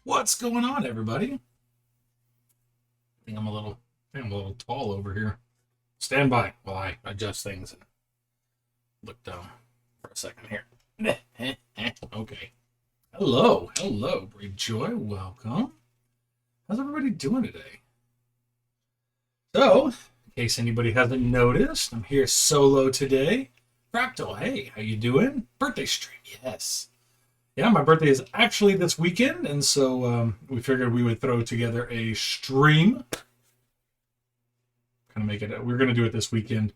What's going on, everybody? I think I'm a little tall over here. Stand by while I adjust things and look down for a second here. Okay. Hello, Brave Joy. Welcome. How's everybody doing today? So, in case anybody hasn't noticed, I'm here solo today. Fractal, hey, how you doing? Birthday stream, yes. Yeah, my birthday is actually this weekend, and so we figured we would throw together a stream. Kind of make it. We're going to do it this weekend,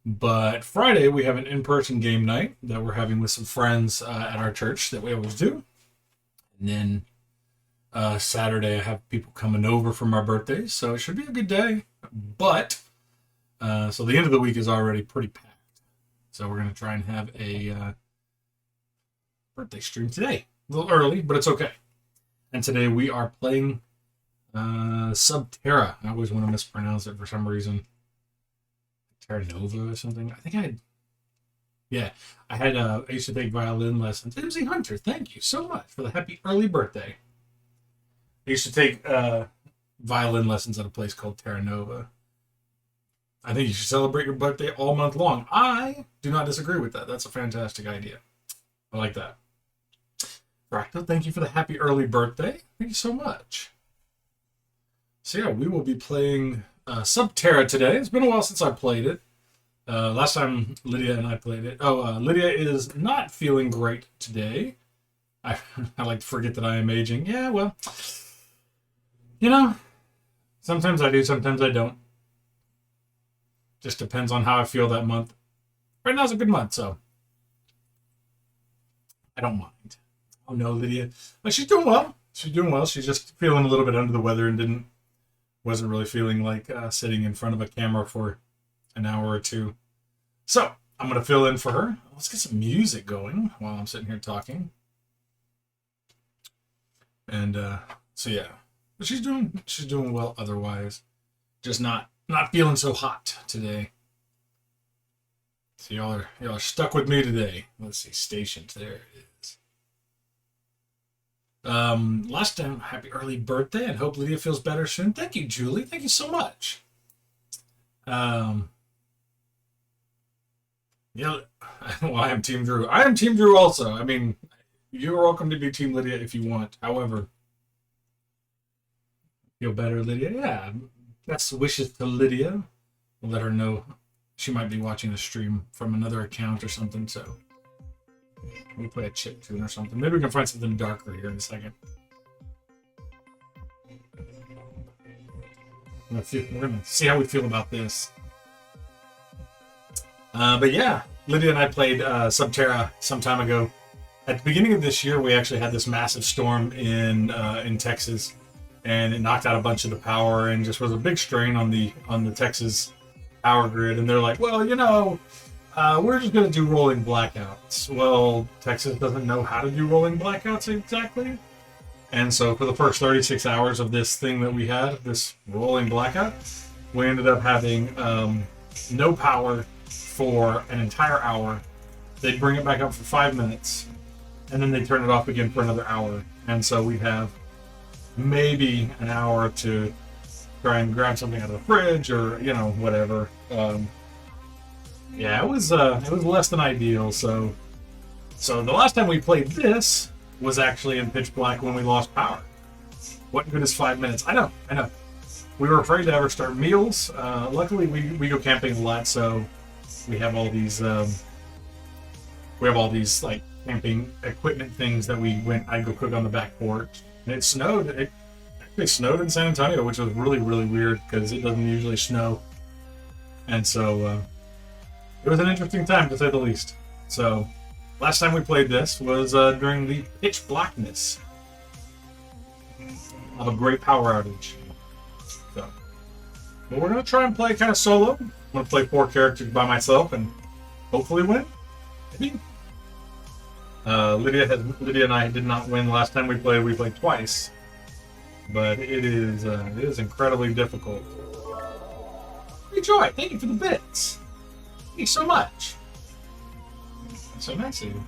but Friday we have an in-person game night that we're having with some friends at our church that we always do. And then Saturday I have people coming over for my birthday, so it should be a good day. But so the end of the week is already pretty packed. So we're going to try and have a birthday stream today. A little early, but it's okay. And today we are playing Terra. I always want to mispronounce it for some reason. Terra Nova or something. I used to take violin lessons. MC Hunter, thank you so much for the happy early birthday. I used to take violin lessons at a place called Terra Nova. I think you should celebrate your birthday all month long. I do not disagree with that. That's a fantastic idea. I like that. Fractal, thank you for the happy early birthday. Thank you so much. So yeah, we will be playing Terra today. It's been a while since I played it. Last time Lydia and I played it. Lydia is not feeling great today. I like to forget that I am aging. Yeah, well, sometimes I do, sometimes I don't. Just depends on how I feel that month. Right now's a good month, so I don't mind. Oh no, Lydia. But she's doing well. She's just feeling a little bit under the weather and wasn't really feeling like sitting in front of a camera for an hour or two. So I'm going to fill in for her. Let's get some music going while I'm sitting here talking. And so yeah, but she's doing well otherwise. Just not feeling so hot today. So y'all are stuck with me today. Let's see, stations. There it is. Last time, happy early birthday, and hope Lydia feels better soon. Thank you, Julie. Thank you so much. Well, I am Team Drew. I am Team Drew also. I mean, you're welcome to be Team Lydia if you want. However, feel better, Lydia? Yeah. Best wishes to Lydia. We'll let her know she might be watching the stream from another account or something, so we play a chip tune or something. Maybe we can find something darker here in a second. We're gonna see how we feel about this. But yeah, Lydia and I played Terra some time ago. At the beginning of this year, we actually had this massive storm in Texas, and it knocked out a bunch of the power and just was a big strain on the Texas power grid. And they're like, well, we're just going to do rolling blackouts. Well, Texas doesn't know how to do rolling blackouts exactly. And so for the first 36 hours of this thing that we had, this rolling blackout, we ended up having no power for an entire hour. They'd bring it back up for 5 minutes, and then they turn it off again for another hour. And so we have maybe an hour to try and grab something out of the fridge or, whatever. Yeah, it was less than ideal. So the last time we played this was actually in pitch black when we lost power. What good is 5 minutes? I know. We were afraid to ever start meals. Luckily, we go camping a lot, so we have all these like camping equipment things that I'd go cook on the back porch. And it snowed. It actually snowed in San Antonio, which was really, really weird because it doesn't usually snow. And so it was an interesting time, to say the least. So last time we played this was during the pitch blackness of a great power outage. So, but we're going to try and play kind of solo. I'm going to play 4 characters by myself and hopefully win. Maybe. Lydia and I did not win last time we played. We played twice, but it is incredibly difficult. Enjoy. Thank you for the bits. Thank you so much. That's so nice of you.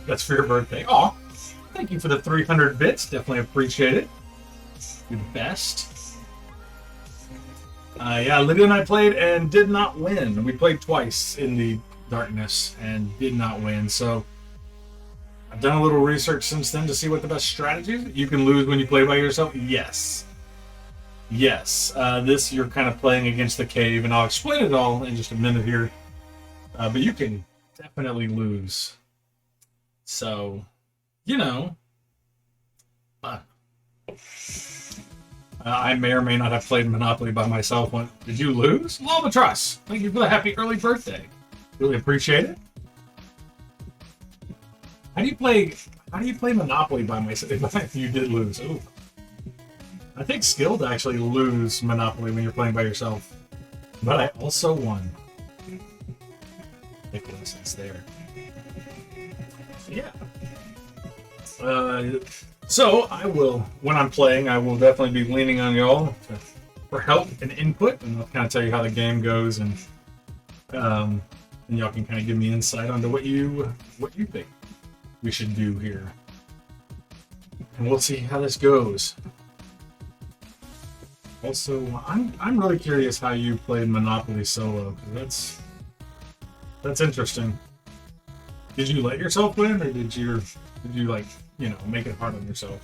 That's for your birthday. Aw. thank you for the 300 bits. Definitely appreciate it. You're the best. Yeah, Lydia and I played and did not win. We played twice in the darkness and did not win. So I've done a little research since then to see what the best strategy is. You can lose when you play by yourself. Yes. Yes. This you're kind of playing against the cave, and I'll explain it all in just a minute here. But you can definitely lose. So, you know, fun. I may or may not have played Monopoly by myself. Did you lose? Love and trust. Thank you for the happy early birthday. Really appreciate it. How do you play Monopoly by myself if you did lose? Ooh. I think skill to actually lose Monopoly when you're playing by yourself. But I also won. Nicholas is there. Yeah. So I will, when I'm playing, I will definitely be leaning on y'all for help and input, and I'll kind of tell you how the game goes, and y'all can kind of give me insight onto what you think we should do here, and we'll see how this goes. Also, I'm really curious how you played Monopoly solo, because that's interesting. Did you let yourself win, or did you like, you know, make it hard on yourself?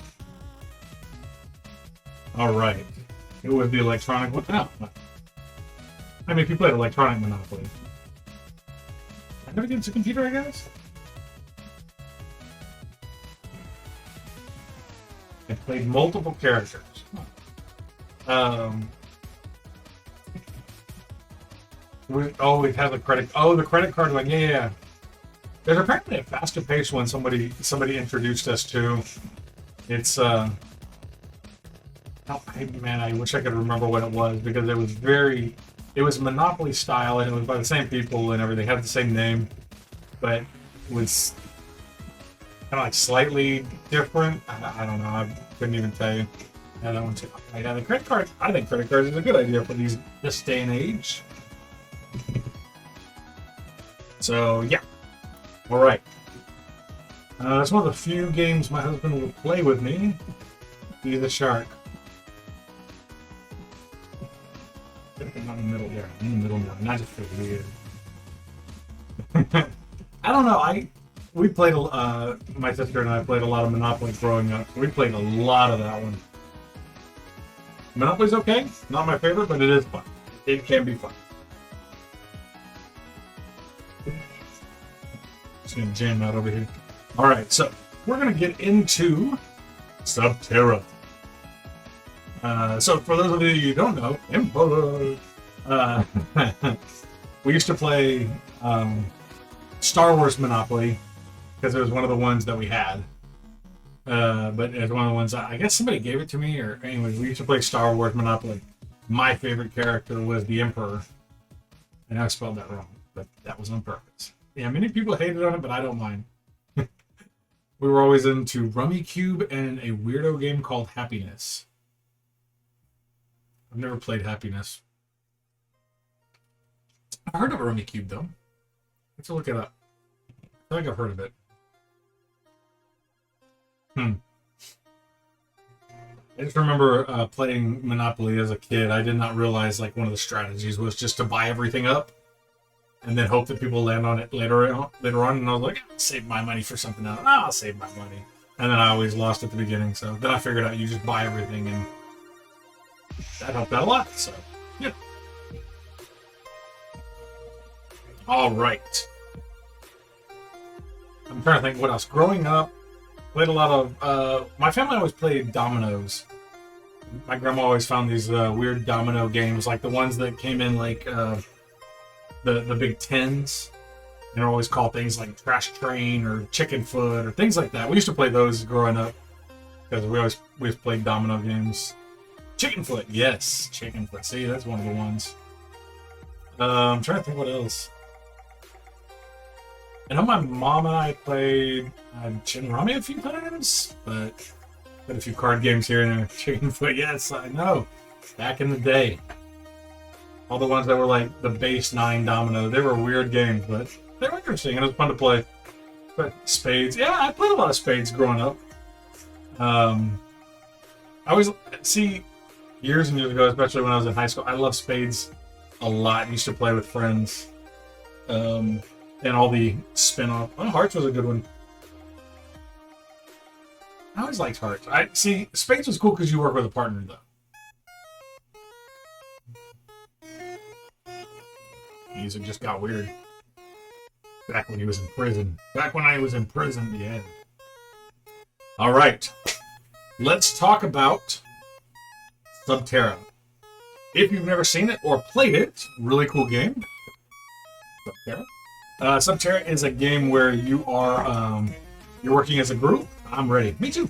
All right. It would be electronic one. No. I mean, if you played electronic Monopoly. I never get to computer, I guess. I played multiple characters. We always have the credit. Oh, the credit card one. Yeah. There's apparently a faster pace one somebody introduced us to. It's oh, man, I wish I could remember what it was, because it was Monopoly style, and it was by the same people and everything, had the same name, but it was kind of like slightly different. I don't know. I couldn't even tell you. Yeah, that one too. Yeah, the credit card. I think credit cards is a good idea for this day and age. So yeah. All right. That's one of the few games my husband will play with me. Be the shark. Not in the middle there. In the middle now. Not just for weird. I don't know. We played. My sister and I played a lot of Monopoly growing up. We played a lot of that one. Monopoly's okay. Not my favorite, but it is fun. It can be fun. Just gonna jam out over here. All right, so we're gonna get into Terra. So for those of you who don't know, we used to play Star Wars Monopoly because it was one of the ones that we had. But it was one of the ones I guess somebody gave it to me, or anyway, we used to play Star Wars Monopoly. My favorite character was the Emperor, and I spelled that wrong, but that was on purpose. Yeah, many people hated on it, but I don't mind. We were always into Rummy Cube and a weirdo game called Happiness. I've never played Happiness. I've heard of Rummy Cube, though. Let's look it up. I feel like I've heard of it. I just remember playing Monopoly as a kid. I did not realize like one of the strategies was just to buy everything up and then hope that people land on it later on. And I was like, I'll save my money for something else. I'll save my money. And then I always lost at the beginning. So then I figured out you just buy everything, and that helped out a lot. So, yeah. All right. I'm trying to think what else. Growing up, played a lot of... my family always played dominoes. My grandma always found these weird domino games, like the ones that came in like the big tins. And they're always called things like Trash Train or Chicken Foot or things like that. We used to play those growing up because we always played domino games. Chicken Foot, yes, Chicken Foot. See, that's one of the ones. I'm trying to think what else. I know my mom and I played Gin Rummy a few times, but a few card games here and there. Chicken Foot, yes, I know. Back in the day. All the ones that were like the base 9 domino, they were weird games, but they were interesting and it was fun to play. But Spades, yeah, I played a lot of Spades growing up. Um, I always see years and years ago, especially when I was in high school, I love spades a lot. Used to play with friends. And all the spin-off. Oh, Hearts was a good one. I always liked Hearts. I see spades was cool because you work with a partner though. Music just got weird. Back when he was in prison. Back when I was in prison, yeah. All right. Let's talk about Subterra. If you've never seen it or played it, really cool game. Subterra. Subterra is a game where you are you're working as a group. I'm ready. Me too.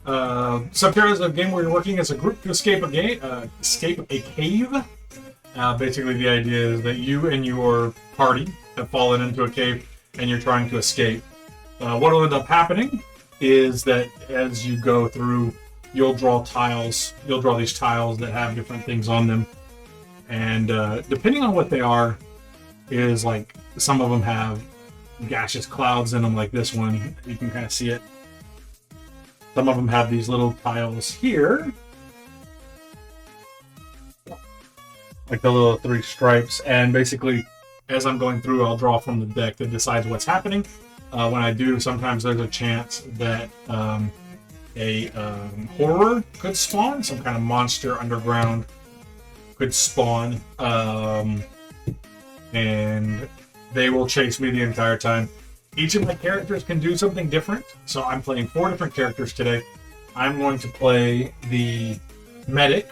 Subterra is a game where you're working as a group to escape a cave. Basically, the idea is that you and your party have fallen into a cave, and you're trying to escape. What will end up happening is that as you go through, you'll draw tiles. You'll draw these tiles that have different things on them, and depending on what they are, is like some of them have gaseous clouds in them, like this one. You can kind of see it. Some of them have these little tiles here, like the little 3 stripes, and basically as I'm going through, I'll draw from the deck that decides what's happening. When I do, sometimes there's a chance that a horror could spawn, some kind of monster underground could spawn, and they will chase me the entire time. Each of my characters can do something different, so I'm playing 4 different characters today. I'm going to play the medic,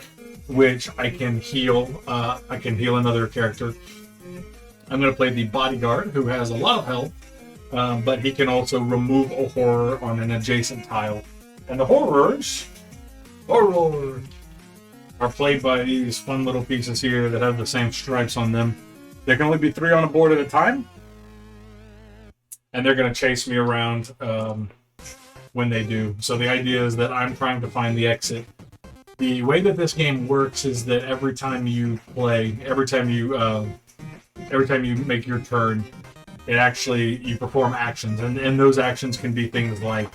which I can heal. I can heal another character. I'm going to play the bodyguard, who has a lot of health, but he can also remove a horror on an adjacent tile. And the horrors are played by these fun little pieces here that have the same stripes on them. There can only be 3 on a board at a time, and they're going to chase me around when they do. So the idea is that I'm trying to find the exit. The way that this game works is that every time you make your turn, you perform actions, and those actions can be things like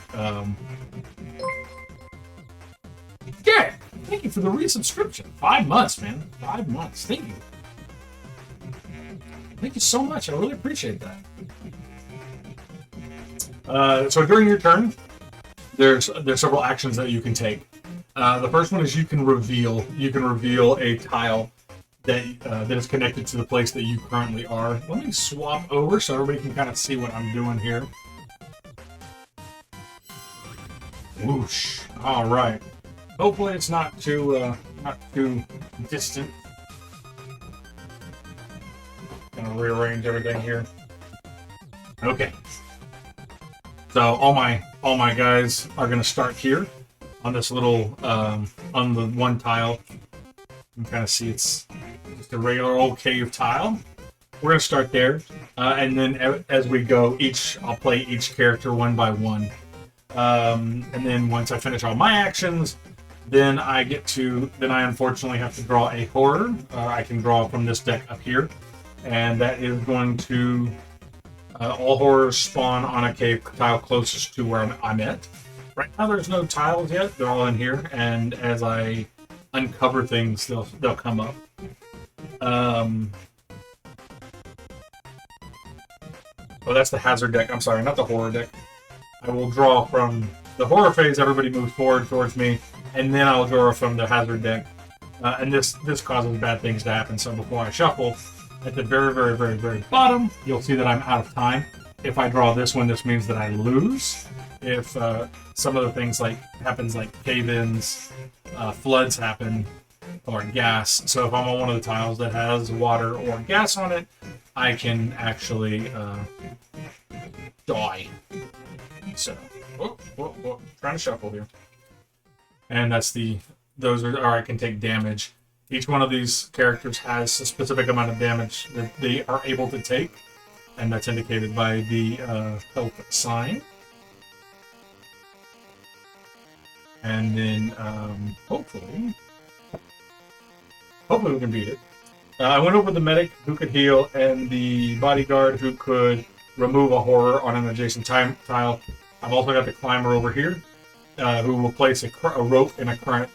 yeah, thank you for the resubscription. 5 months, man. 5 months. Thank you. Thank you so much. I really appreciate that. So during your turn, there's several actions that you can take. The first one is you can reveal a tile that is connected to the place that you currently are. Let me swap over so everybody can kind of see what I'm doing here. Whoosh. All right. Hopefully it's not too distant. Gonna rearrange everything here. Okay. So all my guys are gonna start here on this little on the one tile. You can kind of see it's just a regular old cave tile. We're gonna start there, and then as we go, I'll play each character one by one, and then once I finish all my actions, then I unfortunately have to draw a horror. I can draw from this deck up here, and that is going to all horrors spawn on a cave tile closest to where I'm at. Right now, there's no tiles yet; they're all in here, and as I uncover things, they'll come up. Oh, that's the hazard deck. I'm sorry, not the horror deck. I will draw from the horror phase. Everybody moves forward towards me, and then I'll draw from the hazard deck. And this causes bad things to happen. So before I shuffle, at the very, very, very, very bottom, you'll see that I'm out of time. If I draw this one, this means that I lose. If some of the things happens like cave-ins, floods happen, or gas. So if I'm on one of the tiles that has water or gas on it, I can actually die. So, trying to shuffle here. And I can take damage. Each one of these characters has a specific amount of damage that they are able to take, and that's indicated by the health sign. And then, hopefully we can beat it. I went over the medic, who could heal, and the bodyguard, who could remove a horror on an adjacent tile. I've also got the climber over here. who will place a rope in a current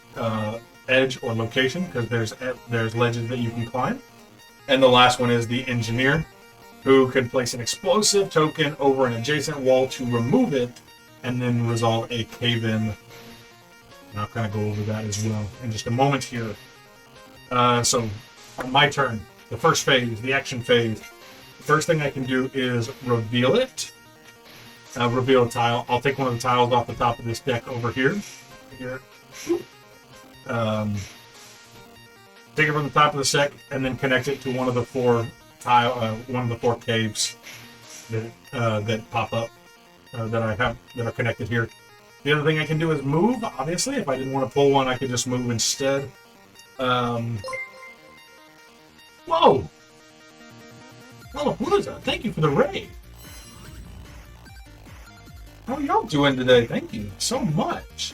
edge or location, because there's ledges that you can climb. And the last one is the engineer, who can place an explosive token over an adjacent wall to remove it, and then resolve a cave-in. And I'll kind of go over that as well in just a moment here. So, on my turn, the first phase, the action phase. The first thing I can do is reveal it. Reveal a tile. I'll take one of the tiles off the top of this deck over here. Take it from the top of the deck and then connect it to one of the four caves that pop up that are connected here. The other thing I can do is move. Obviously, if I didn't want to pull one, I could just move instead. Whoa! Lollapalooza, thank you for the raid. How are y'all doing today? Thank you so much.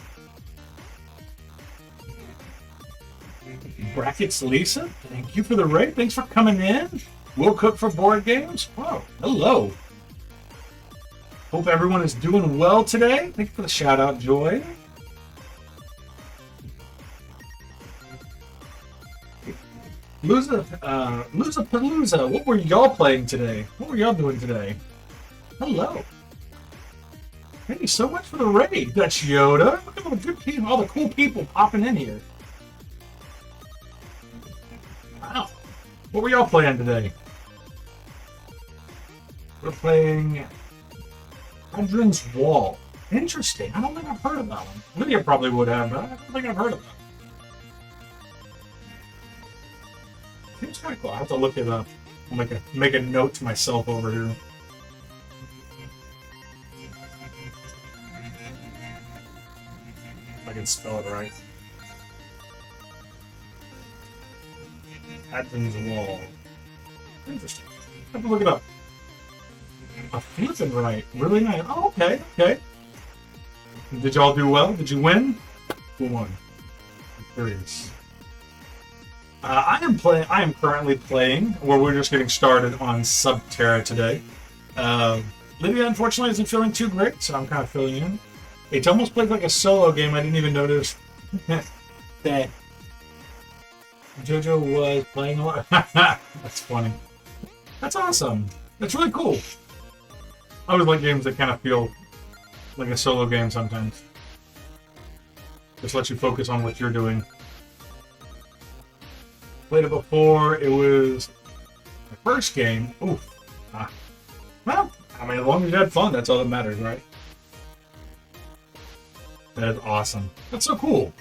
Brackets Lisa, thank you for the raid. Thanks for coming in. We'll cook for board games. Wow, hello. Hope everyone is doing well today. Thank you for the shout out, Joy. Palooza, what were y'all playing today? What were y'all doing today? Hello. Thank you so much for the raid, Dutch Yoda. Look at all the good people, all the cool people popping in here. Wow. What were y'all playing today? We're playing Hadron's Wall. Interesting. I don't think I've heard of that one. Lydia probably would have, but I don't think I've heard of that. Seems kind of cool. I have to look it up. I'll make a note to myself over here. If I can spell it right. Hadron's Wall. Interesting. I have to look it up. A flipping right. Really nice. Oh, okay, okay. Did y'all do well? Did you win? Who won? I'm curious. I am currently playing, or we're just getting started on Terra today. Lydia, unfortunately, isn't feeling too great, so I'm kind of filling in. It almost played like a solo game. I didn't even notice that JoJo was playing a lot. That's funny. That's awesome. That's really cool. I always like games that kind of feel like a solo game sometimes. Just let you focus on what you're doing. Played it before. It was the first game. Oof. Well, I mean, as long as you had fun, that's all that matters, right? That is awesome. That's so cool.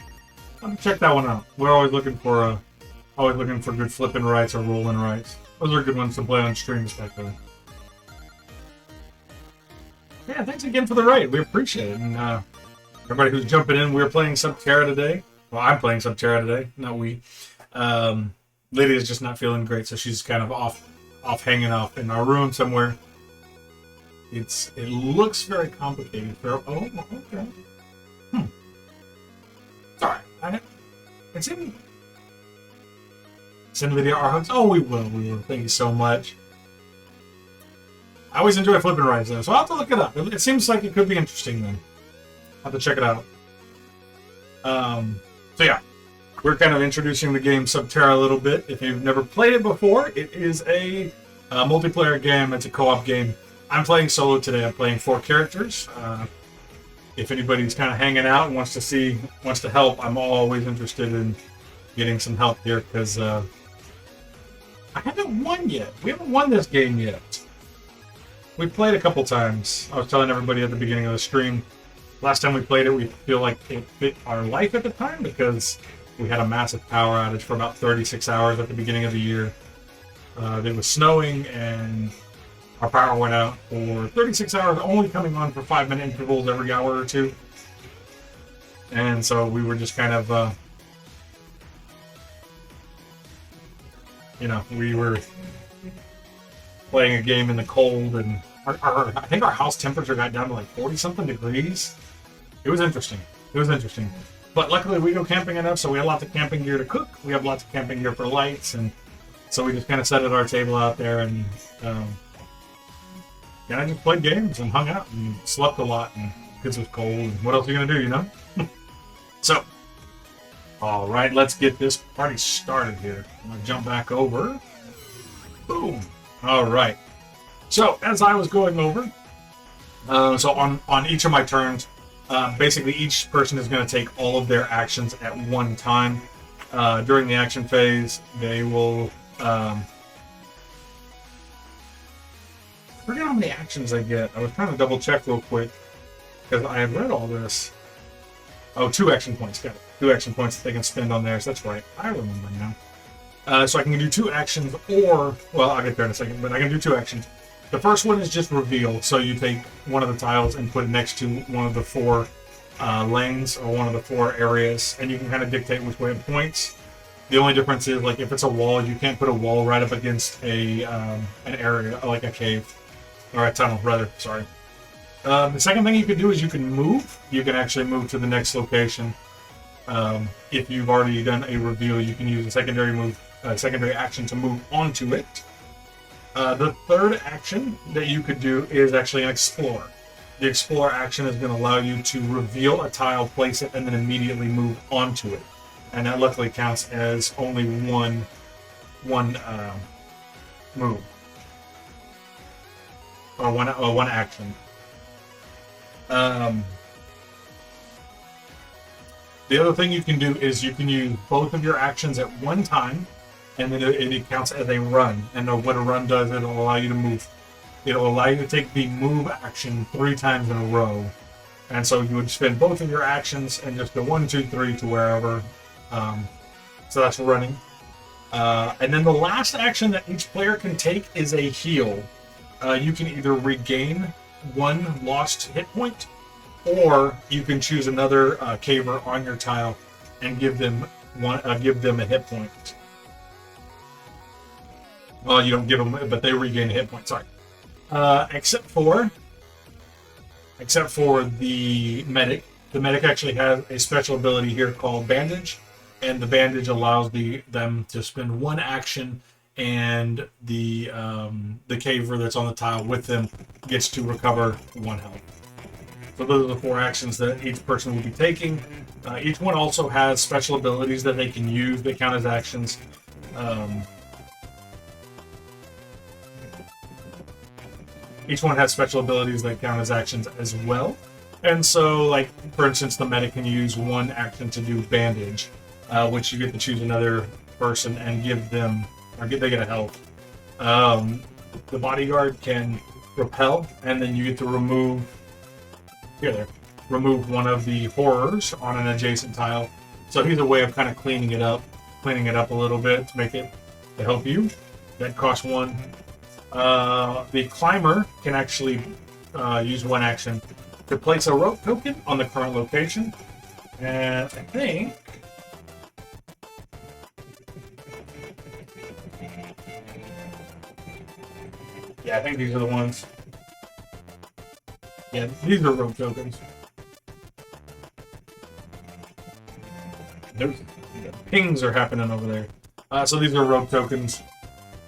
Let me check that one out. We're always looking for good flipping rights or rolling rights. Those are good ones to play on stream, especially. Yeah, thanks again for the raid. We appreciate it. And everybody who's jumping in, we're playing Terra today. Well, I'm playing Terra today, not we. Lydia's just not feeling great, so she's kind of off hanging off in our room somewhere. It looks very complicated. Oh, okay. It's alright. Send Lydia our hugs. Oh, we will. Thank you so much. I always enjoy flipping rides though, so I'll have to look it up. It seems like it could be interesting then. I'll have to check it out. So yeah. We're kind of introducing the game Terra a little bit. If you've never played it before, it is a multiplayer game. It's a co-op game. I'm playing solo today. I'm playing 4 characters. If anybody's kind of hanging out and wants to help, I'm always interested in getting some help here because I haven't won yet. We haven't won this game yet. We played a couple times. I was telling everybody at the beginning of the stream. Last time we played it, we feel like it fit our life at the time because we had a massive power outage for about 36 hours at the beginning of the year. It was snowing and our power went out for 36 hours, only coming on for 5-minute intervals every hour or two. And so we were just kind of, we were playing a game in the cold, and I think our house temperature got down to like 40-something degrees. It was interesting. But luckily we go camping enough, so we had lots of camping gear to cook. We have lots of camping gear for lights, and so we just kind of set at our table out there, and I just played games and hung out and slept a lot. And because it's cold. And what else are you gonna do? You know. So, all right, let's get this party started here. I'm gonna jump back over. Boom. All right. So as I was going over, so on each of my turns, basically each person is going to take all of their actions at one time. During the action phase, they will. I forget how many actions I get. I was trying to double check real quick because I have read all this. Oh, 2 action points. Got it. 2 action points that they can spend on theirs. That's right. I remember now. So I can do 2 actions, or well, I'll get there in a second. But I can do 2 actions. The first one is just reveal. So you take one of the tiles and put it next to one of the 4 lanes or one of the 4 areas, and you can kind of dictate which way it points. The only difference is, like, if it's a wall, you can't put a wall right up against a an area, like a cave or a tunnel, rather. Sorry. The second thing you can do is you can move. You can actually move to the next location. If you've already done a reveal, you can use a secondary action to move onto it. The third action that you could do is actually an explore. The explore action is going to allow you to reveal a tile, place it, and then immediately move onto it. And that luckily counts as only one move. Or one action. The other thing you can do is you can use both of your actions at one time, and then it counts as a run. And what a run does, it'll allow you to move. It'll allow you to take the move action 3 times in a row. And so you would spend both of your actions and just go 1, 2, 3 to wherever. So that's running. And then the last action that each player can take is a heal. You can either regain 1 lost hit point, or you can choose another caver on your tile and give them a hit point. Well, you don't give them, but they regain a hit point. Sorry. Except for the medic. The medic actually has a special ability here called Bandage, and the Bandage allows them to spend 1 action, and the caver that's on the tile with them gets to recover 1 health. So those are the 4 actions that each person will be taking. Each one also has special abilities that they can use that count as actions. Each one has special abilities that count as actions as well. And so, like, for instance, the medic can use 1 action to do Bandage, which you get to choose another person and give them, or they get a health. The bodyguard can repel, and then you get to remove one of the horrors on an adjacent tile. So he's a way of kind of cleaning it up a little bit to help you. That costs 1. The climber can actually use 1 action to place a rope token on the current location. And I think these are the ones. Yeah, these are rope tokens. There's pings are happening over there. So these are rope tokens.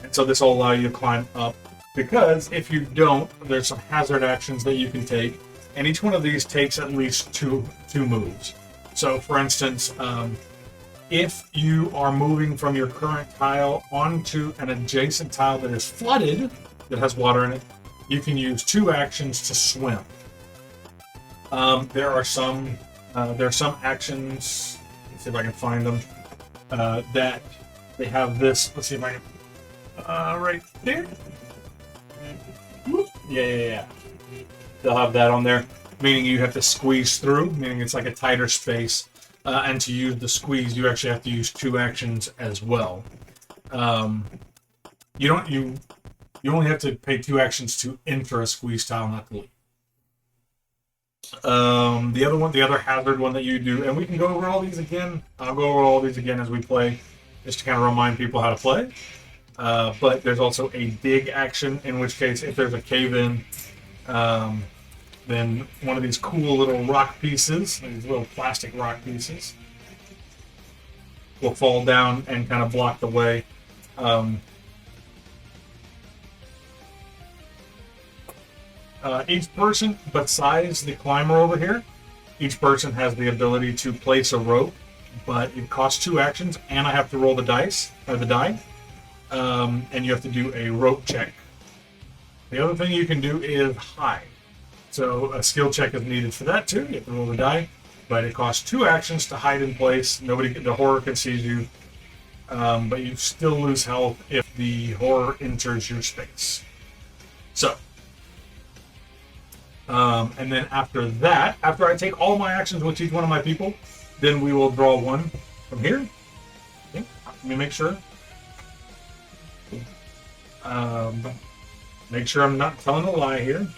And so this will allow you to climb up, because if you don't, there's some hazard actions that you can take, and each one of these takes at least two moves. So, for instance, if you are moving from your current tile onto an adjacent tile that is flooded, that has water in it, you can use 2 actions to swim. There are some actions. Let's see if I can find them. That they have this. Let's see if I can. Right there. Yeah. They'll have that on there, meaning you have to squeeze through, meaning it's like a tighter space. And to use the squeeze, you actually have to use 2 actions as well. You only have to pay 2 actions to enter a squeeze tile, not to leave. The other hazard one that you do, and we can go over all these again. I'll go over all these again as we play, just to kind of remind people how to play. But there's also a dig action, in which case, if there's a cave-in, then one of these cool little rock pieces, these little plastic rock pieces, will fall down and kind of block the way. Each person, besides the climber over here, each person has the ability to place a rope, but it costs 2 actions, and I have to roll the dice, or the die, and you have to do a rope check. The other thing you can do is hide. So a skill check is needed for that too. You have to roll the die, but it costs 2 actions to hide in place. The horror can see you, but you still lose health if the horror enters your space. So, and then after that, after I take all my actions with each one of my people, then we will draw one from here. Okay, let me make sure. Make sure I'm not telling a lie here.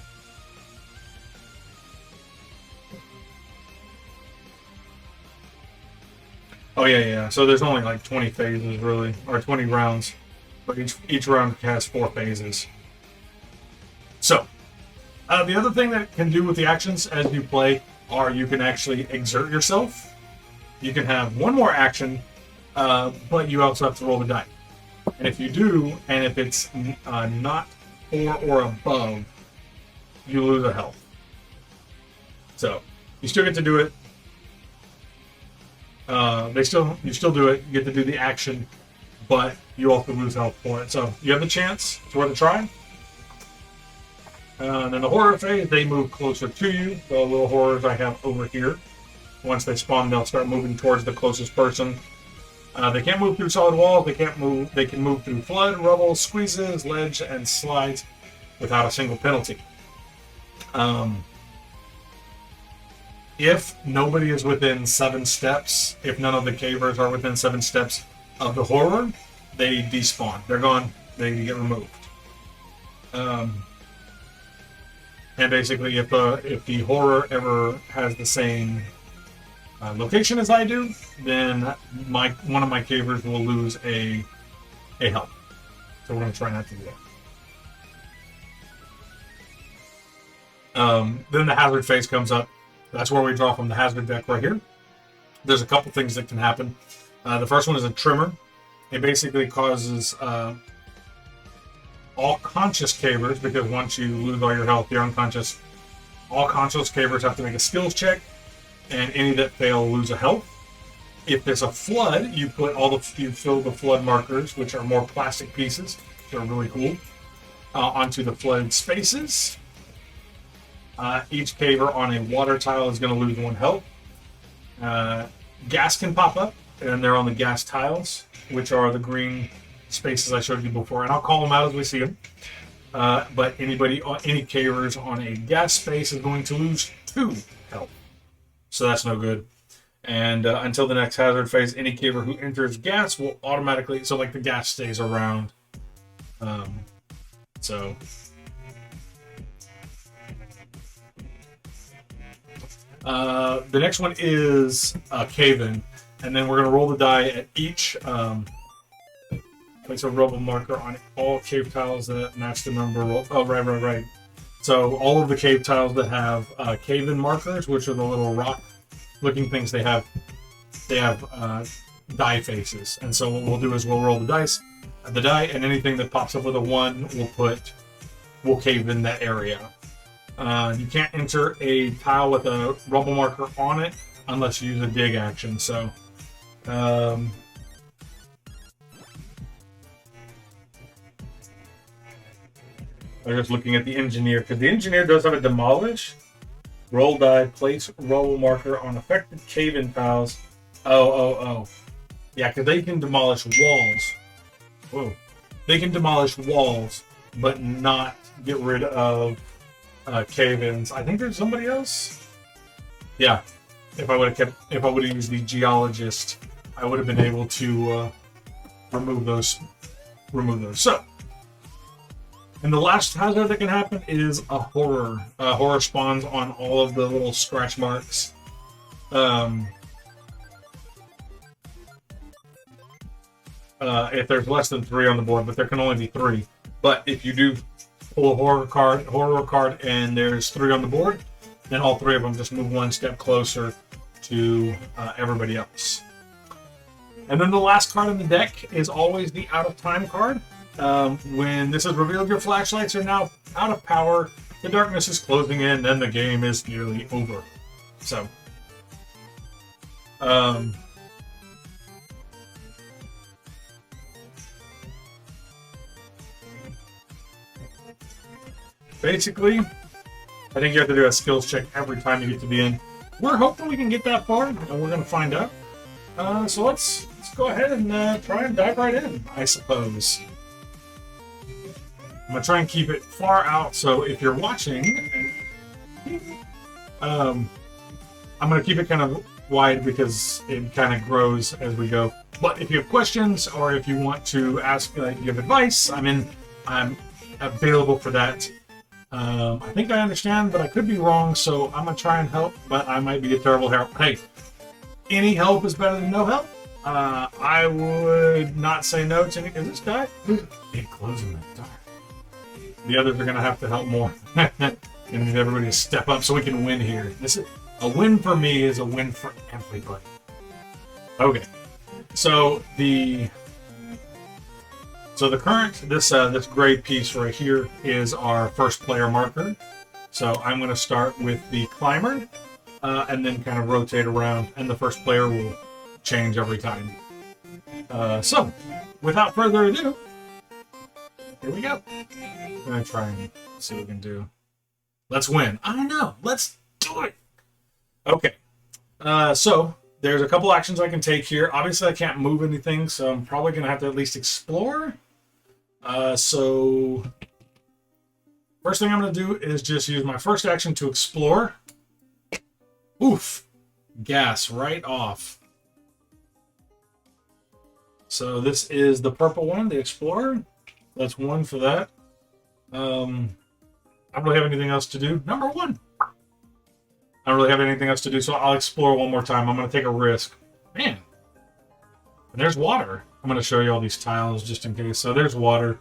Oh yeah. So there's only like 20 phases really, or 20 rounds, but each round has 4 phases. So the other thing that can do with the actions as you play are you can actually exert yourself. You can have one more action, but you also have to roll the die. And if you do, and if it's not 4 or above, you lose a health. So you still get to do it. You still do it. You get to do the action, but you also lose health for it. So you have the chance. It's worth a try. And then the horror phase, they move closer to you. The little horrors I have over here. Once they spawn, they'll start moving towards the closest person. They can't move through solid walls. They can move through flood, rubble, squeezes, ledge, and slides without a single penalty. If nobody is within 7 steps, if none of the cavers are within 7 steps of the horror, they despawn. They're gone. They get removed. And basically, if the horror ever has the same location as I do, then one of my cavers will lose a health. So we're going to try not to do that. Then the hazard phase comes up. That's where we draw from the hazard deck right here. There's a couple things that can happen. The first one is a tremor. It basically causes all conscious cavers, because once you lose all your health, you're unconscious. All conscious cavers have to make a skills check, and any that fail lose a health. If there's a flood, you fill the flood markers, which are more plastic pieces, which are really cool, onto the flooded spaces. Each caver on a water tile is going to lose 1 health. Gas can pop up, and they're on the gas tiles, which are the green spaces I showed you before, and I'll call them out as we see them. But any cavers on a gas space is going to lose 2 health. So that's no good. And until the next hazard phase, any caver who enters gas will automatically... So, like, the gas stays around. So... the next one is cave-in. And then we're going to roll the die at each... place a rubble marker on all cave tiles that match the number rolled. Oh, right. So all of the cave tiles that have cave-in markers, which are the little rock-looking things, they have die faces. And so what we'll do is we'll roll the die, and anything that pops up with a 1, we'll cave in that area. You can't enter a tile with a rubble marker on it unless you use a dig action. So. I'm just looking at the engineer, because the engineer does have a demolish. Roll die, place rubble marker on affected cave-in tiles. Oh. Yeah, because they can demolish walls. Whoa. They can demolish walls, but not get rid of cave-ins. I think there's somebody else. Yeah. If I would have used the geologist, I would have been able to remove those. So. And the last hazard that can happen is a horror. Horror spawns on all of the little scratch marks. If there's less than 3 on the board, but there can only be 3. But if you do pull a horror card, and there's 3 on the board, then all 3 of them just move 1 step closer to everybody else. And then the last card in the deck is always the out of time card. When this is revealed, your flashlights are now out of power the darkness is closing in, and the game is nearly over. So, basically, I think you have to do a skills check every time you get to the end. We're hoping we can get that far, and we're going to find out. So let's go ahead and try and dive right in, I suppose. I'm going to try and keep it far out, so if you're watching, I'm going to keep it kind of wide because it kind of grows as we go. But if you have questions or if you want to ask, give advice, I'm available for that. I think I understand, but I could be wrong, so I'm going to try and help, but I might be a terrible help. Hey, any help is better than no help. I would not say no to any. Is this guy? It glows in the dark. The others are going to have to help more. I need everybody to step up so we can win here. This is a win for me is a win for everybody. Okay, so the current this gray piece right here is our first player marker. So I'm going to start with the climber, and then kind of rotate around, and the first player will change every time. So without further ado, here we go. I'm going to try and see what we can do. Let's win. I know. Let's do it. Okay. So there's a couple actions I can take here. Obviously, I can't move anything, so I'm probably going to have to at least explore. So first thing I'm going to do is just use my first action to explore. Oof. Gas right off. So this is the purple one, the Explorer. That's one for that. I don't really have anything else to do. Number one. I don't really have anything else to do, so I'll explore one more time. I'm going to take a risk. Man. And there's water. I'm going to show you all these tiles just in case. So there's water.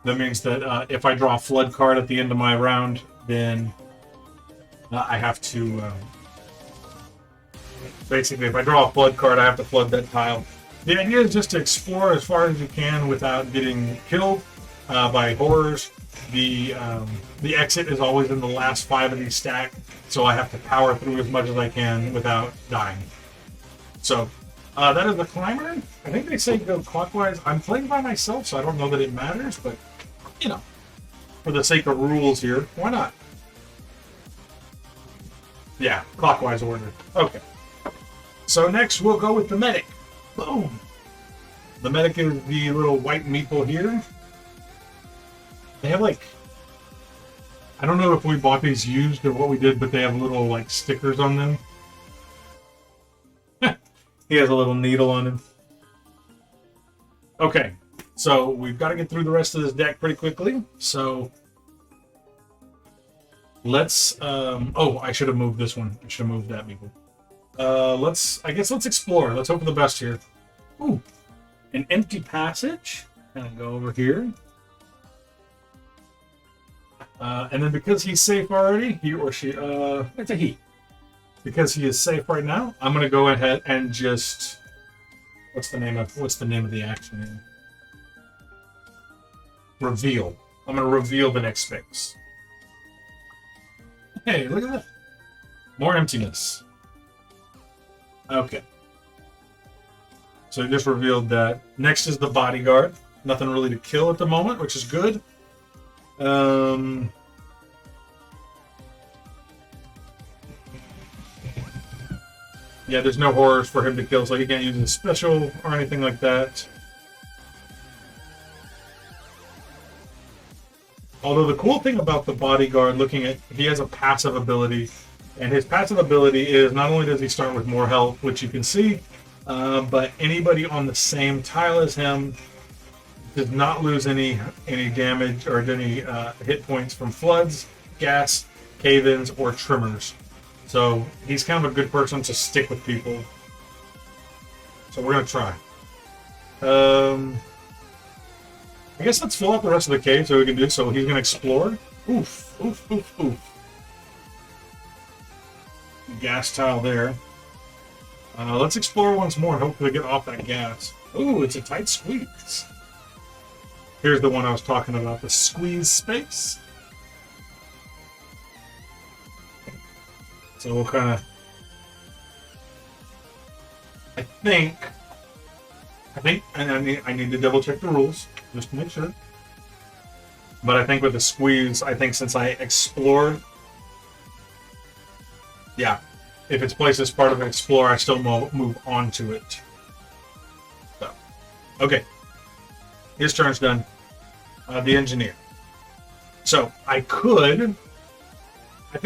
That means that if I draw a flood card at the end of my round, then I have to... basically, if I draw a flood card, I have to flood that tile. The idea is just to explore as far as you can without getting killed by horrors. The exit is always in the last 5 of these stack, so I have to power through as much as I can without dying. So that is the climber. I think they say go clockwise. I'm playing by myself, so I don't know that it matters, but you know, for the sake of rules here, why not? Yeah, clockwise order. Okay. So next we'll go with the medic. Boom. The medic is the little white meeple here. They have like, I don't know if we bought these used or what we did, but they have little like stickers on them. He has a little needle on him. Okay, so we've got to get through the rest of this deck pretty quickly. So let's, oh, I should have moved this one. I should have moved that meeple. I guess let's explore. Let's hope for the best here. Ooh, an empty passage. And go over here. And then because he's safe already, he or she, it's a he. Because he is safe right now, I'm gonna go ahead and just, what's the name of the action here? Reveal. I'm gonna reveal the next space. Hey, look at that. More emptiness. Okay. So I just revealed that. Next is the bodyguard. Nothing really to kill at the moment, which is good. Yeah, there's no horrors for him to kill, so he can't use his special or anything like that. Although the cool thing about the bodyguard, he has a passive ability, and his passive ability is not only does he start with more health, which you can see, but anybody on the same tile as him does not lose any damage or any hit points from floods, gas, cave-ins, or tremors. So he's kind of a good person to stick with people. So we're gonna try. I guess let's fill out the rest of the cave so we can do. So he's gonna explore. Oof, oof, oof, oof. Gas tile there. Let's explore once more and hopefully get off that gas. Ooh, it's a tight squeeze. Here's the one I was talking about, the squeeze space. So we'll kind of. I think, and I need to double check the rules just to make sure. But I think with the squeeze, I think since I explored, yeah, if it's placed as part of an explore, I still move on to it. So, okay, his turn's done. The engineer. So I feel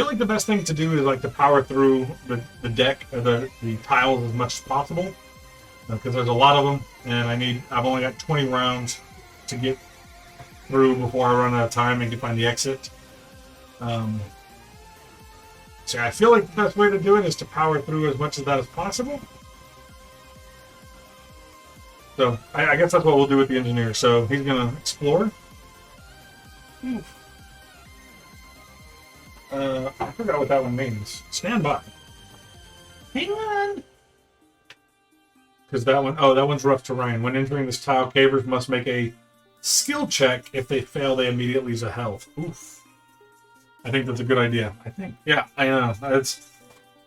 like the best thing to do is like to power through the deck, or the tiles as much as possible, because there's a lot of them, and I've only got 20 rounds to get through before I run out of time and can find the exit. So I feel like the best way to do it is to power through as much of that as possible. So I guess that's what we'll do with the engineer. So he's gonna explore. I forgot what that one means. Stand by. Hang on. Because that one's rough terrain. When entering this tile, cavers must make a skill check. If they fail, they immediately lose a health. Oof. I think that's a good idea. Yeah, I know.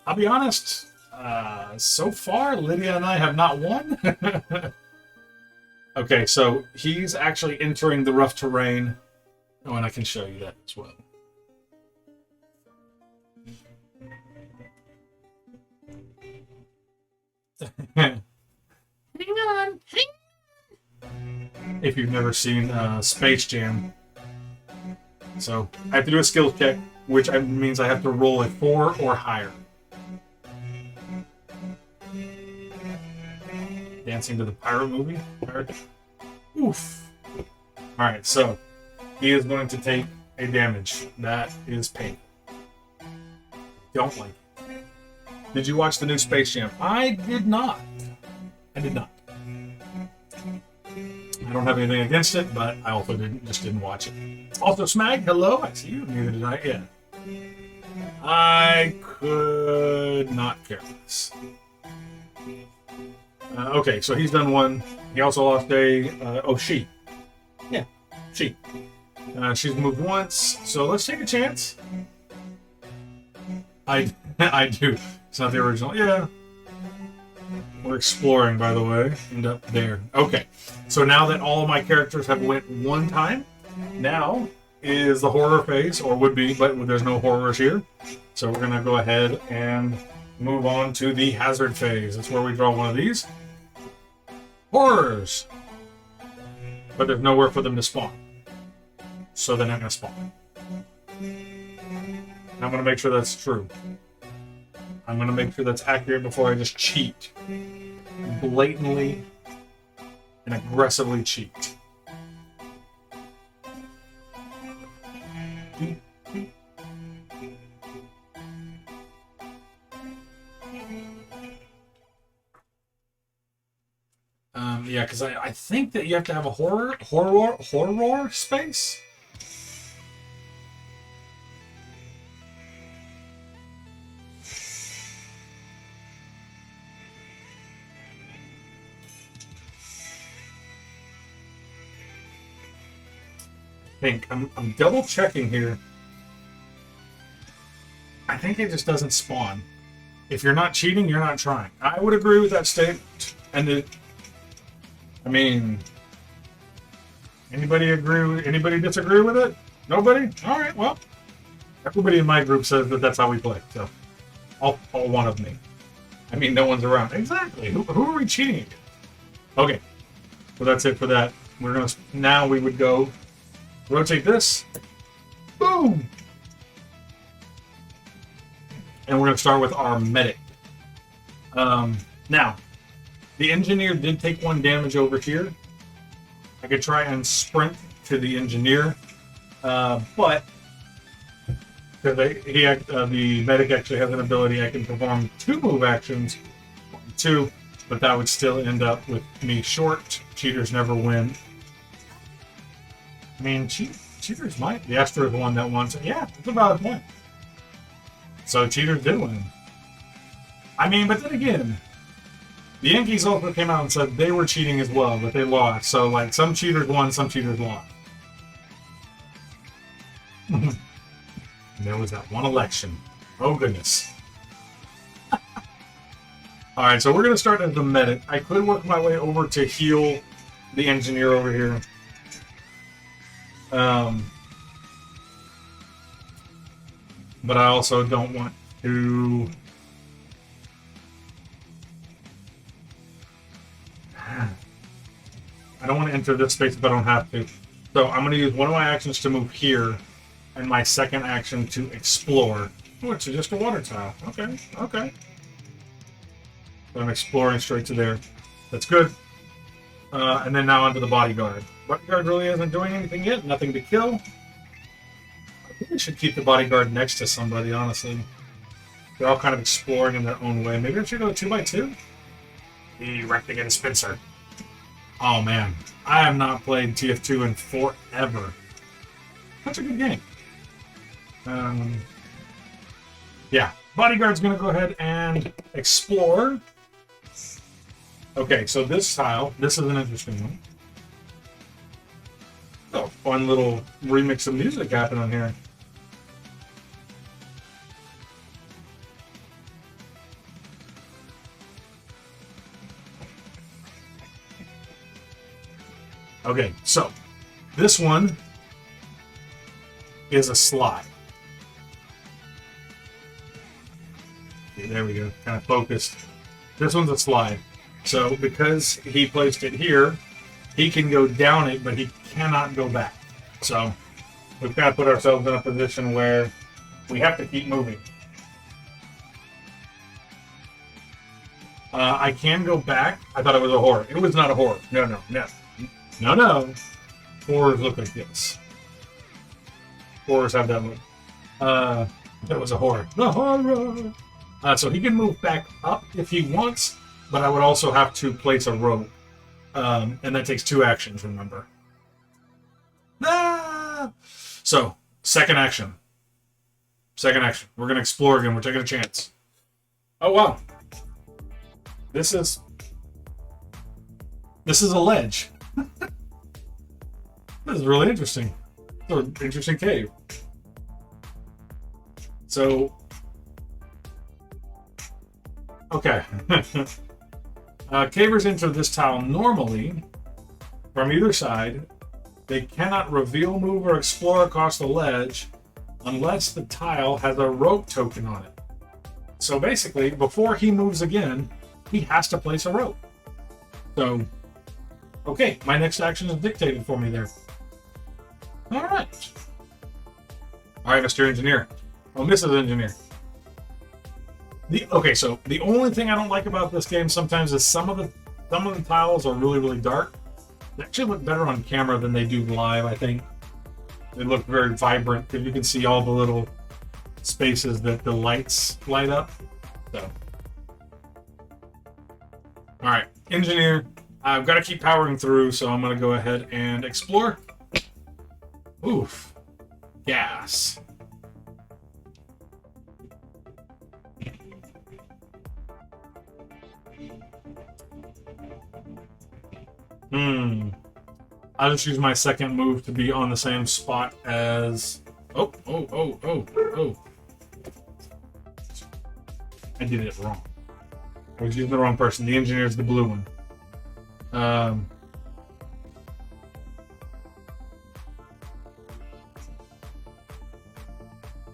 I'll be honest. So far, Lydia and I have not won. Okay, so he's actually entering the rough terrain. Oh, and I can show you that as well. Hang on. If you've never seen Space Jam. So I have to do a skill check, which means I have to roll a 4 or higher. Dancing to the pirate movie. Oof. Alright, so he is going to take a damage. That is painful. Don't like it. Did you watch the new Space Jam? I did not. I don't have anything against it, but I also didn't watch it. Also, Smag, hello. I see you. Neither did I. Yeah. I could not care less. Okay, so he's done one. He also lost she. Yeah, she. She's moved once, so let's take a chance. I do. It's not the original. Yeah. We're exploring, by the way. End up there. Okay. So now that all of my characters have went one time, now is the horror phase, or would be, but there's no horrors here. So we're going to go ahead and move on to the hazard phase. That's where we draw one of these. Horrors! But there's nowhere for them to spawn. So they're not going to spawn. I'm going to make sure that's true. I'm going to make sure that's accurate before I just cheat. Blatantly and aggressively cheat. Yeah, because I think that you have to have a horror space. I'm double checking here. I think it just doesn't spawn. If you're not cheating, you're not trying. I would agree with that statement. And anybody disagree with it? Nobody? All right. Well, everybody in my group says that that's how we play. So, all one of me. I mean, no one's around. Exactly. Who are we cheating against? Okay. So that's it for that. Now we would go. Rotate this. Boom! And we're going to start with our medic. Now, the engineer did take 1 damage over here. I could try and sprint to the engineer, but the medic actually has an ability I can perform 2 move actions, 2, but that would still end up with me short. Cheaters never win. I mean, cheaters might. The Astro is the one that won. So yeah, it's a valid point. So cheaters did win. I mean, but then again, the Yankees also came out and said they were cheating as well, but they lost. So, like, some cheaters won, some cheaters lost. And there was that one election. Oh, goodness. All right, so we're gonna start as the medic. I could work my way over to heal the engineer over here. But I also don't want to. I don't want to enter this space if I don't have to. So I'm going to use one of my actions to move here, and my second action to explore. Oh, it's just a water tile. Okay, okay. So I'm exploring straight to there. That's good. And then now onto the bodyguard. Bodyguard really isn't doing anything yet. Nothing to kill. I think I should keep the bodyguard next to somebody, honestly. They're all kind of exploring in their own way. Maybe I should go 2x2? Erecting and Spencer. Oh man, I have not played TF2 in forever. That's a good game. Yeah, bodyguard's gonna go ahead and explore. Okay, so this tile, this is an interesting one. Oh, fun little remix of music happening here. Okay, so this one is a slide. Okay, there we go, kind of focused. This one's a slide. So because he placed it here, he can go down it, but he cannot go back. So we've got to put ourselves in a position where we have to keep moving. I can go back. I thought it was a horror. It was not a horror. No, no, no. No, no. Horrors look like this. Horrors have that look. That was a horror. The horror! So he can move back up if he wants, but I would also have to place a rope. And that takes 2 actions, remember. Ah! So, second action. Second action. We're going to explore again. We're taking a chance. Oh, wow. This is a ledge. This is really interesting. It's an interesting cave. So, okay. Cavers enter this tile normally from either side. They cannot reveal, move, or explore across the ledge unless the tile has a rope token on it. So basically, before he moves again, he has to place a rope. So, okay, my next action is dictated for me there. All right. All right, Mr. Engineer. Oh, Mrs. Engineer. Okay, so the only thing I don't like about this game sometimes is some of the tiles are really, really dark. They actually look better on camera than they do live, I think. They look very vibrant because you can see all the little spaces that the lights light up. So, all right, Engineer. I've got to keep powering through, so I'm going to go ahead and explore. Oof. Gas. I'll just use my second move to be on the same spot as... Oh. I did it wrong. I was using the wrong person. The engineer's the blue one.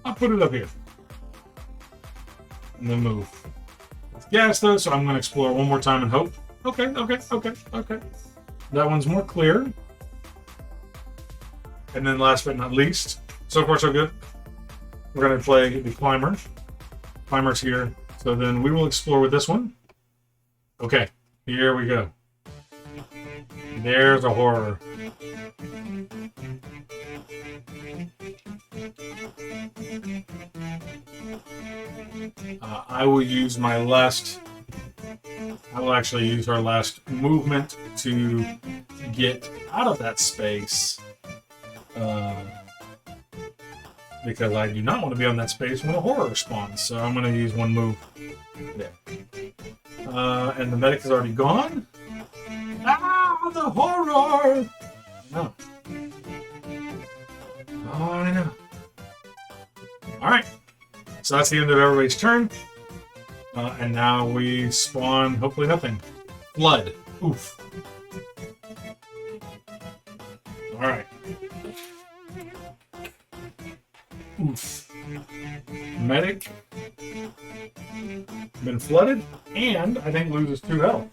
I'll put it up here. And then move. It's gas though, so I'm going to explore one more time and hope. Okay. That one's more clear. And then last but not least, so far so good, we're going to play the climber. Climber's here. So then we will explore with this one. Okay, here we go. There's a horror. I will use my last... I will actually use our last movement to get out of that space. Because I do not want to be on that space when a horror spawns. So I'm going to use one move there. And the medic is already gone. Ah, the horror! No. Oh, I know. Alright. So that's the end of everybody's turn. And now we spawn, hopefully nothing. Flood. Oof. Alright. Oof. Medic. Been flooded. And I think loses 2 health.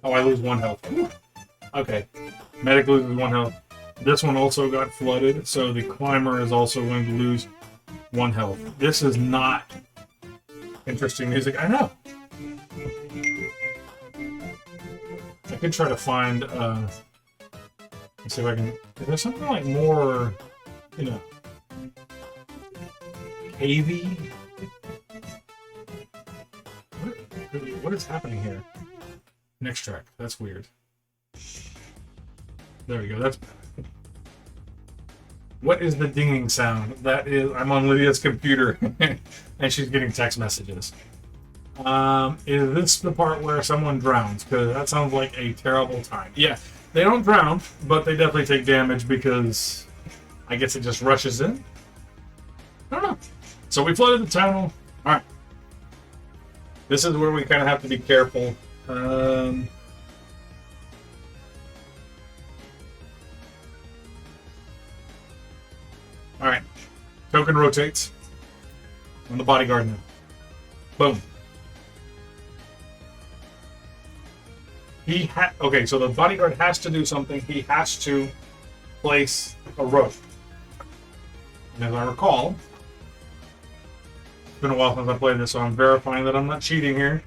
Oh, I lose 1 health. Okay. Medic loses 1 health. This one also got flooded, so the climber is also going to lose 1 health. This is not interesting music. I know. I could try to find, let's see if I can, is there something like more, you know, cavey? What is happening here? Next track. That's weird. There we go. That's. What is the dinging sound? That is. I'm on Lydia's computer, and she's getting text messages. Is this the part where someone drowns? Because that sounds like a terrible time. Yeah, they don't drown, but they definitely take damage because I guess it just rushes in. I don't know. So we flooded the tunnel. All right. This is where we kind of have to be careful. Alright. Token rotates. On the bodyguard now. Boom. Okay, so the bodyguard has to do something. He has to place a rope. And as I recall, it's been a while since I played this, so I'm verifying that I'm not cheating here.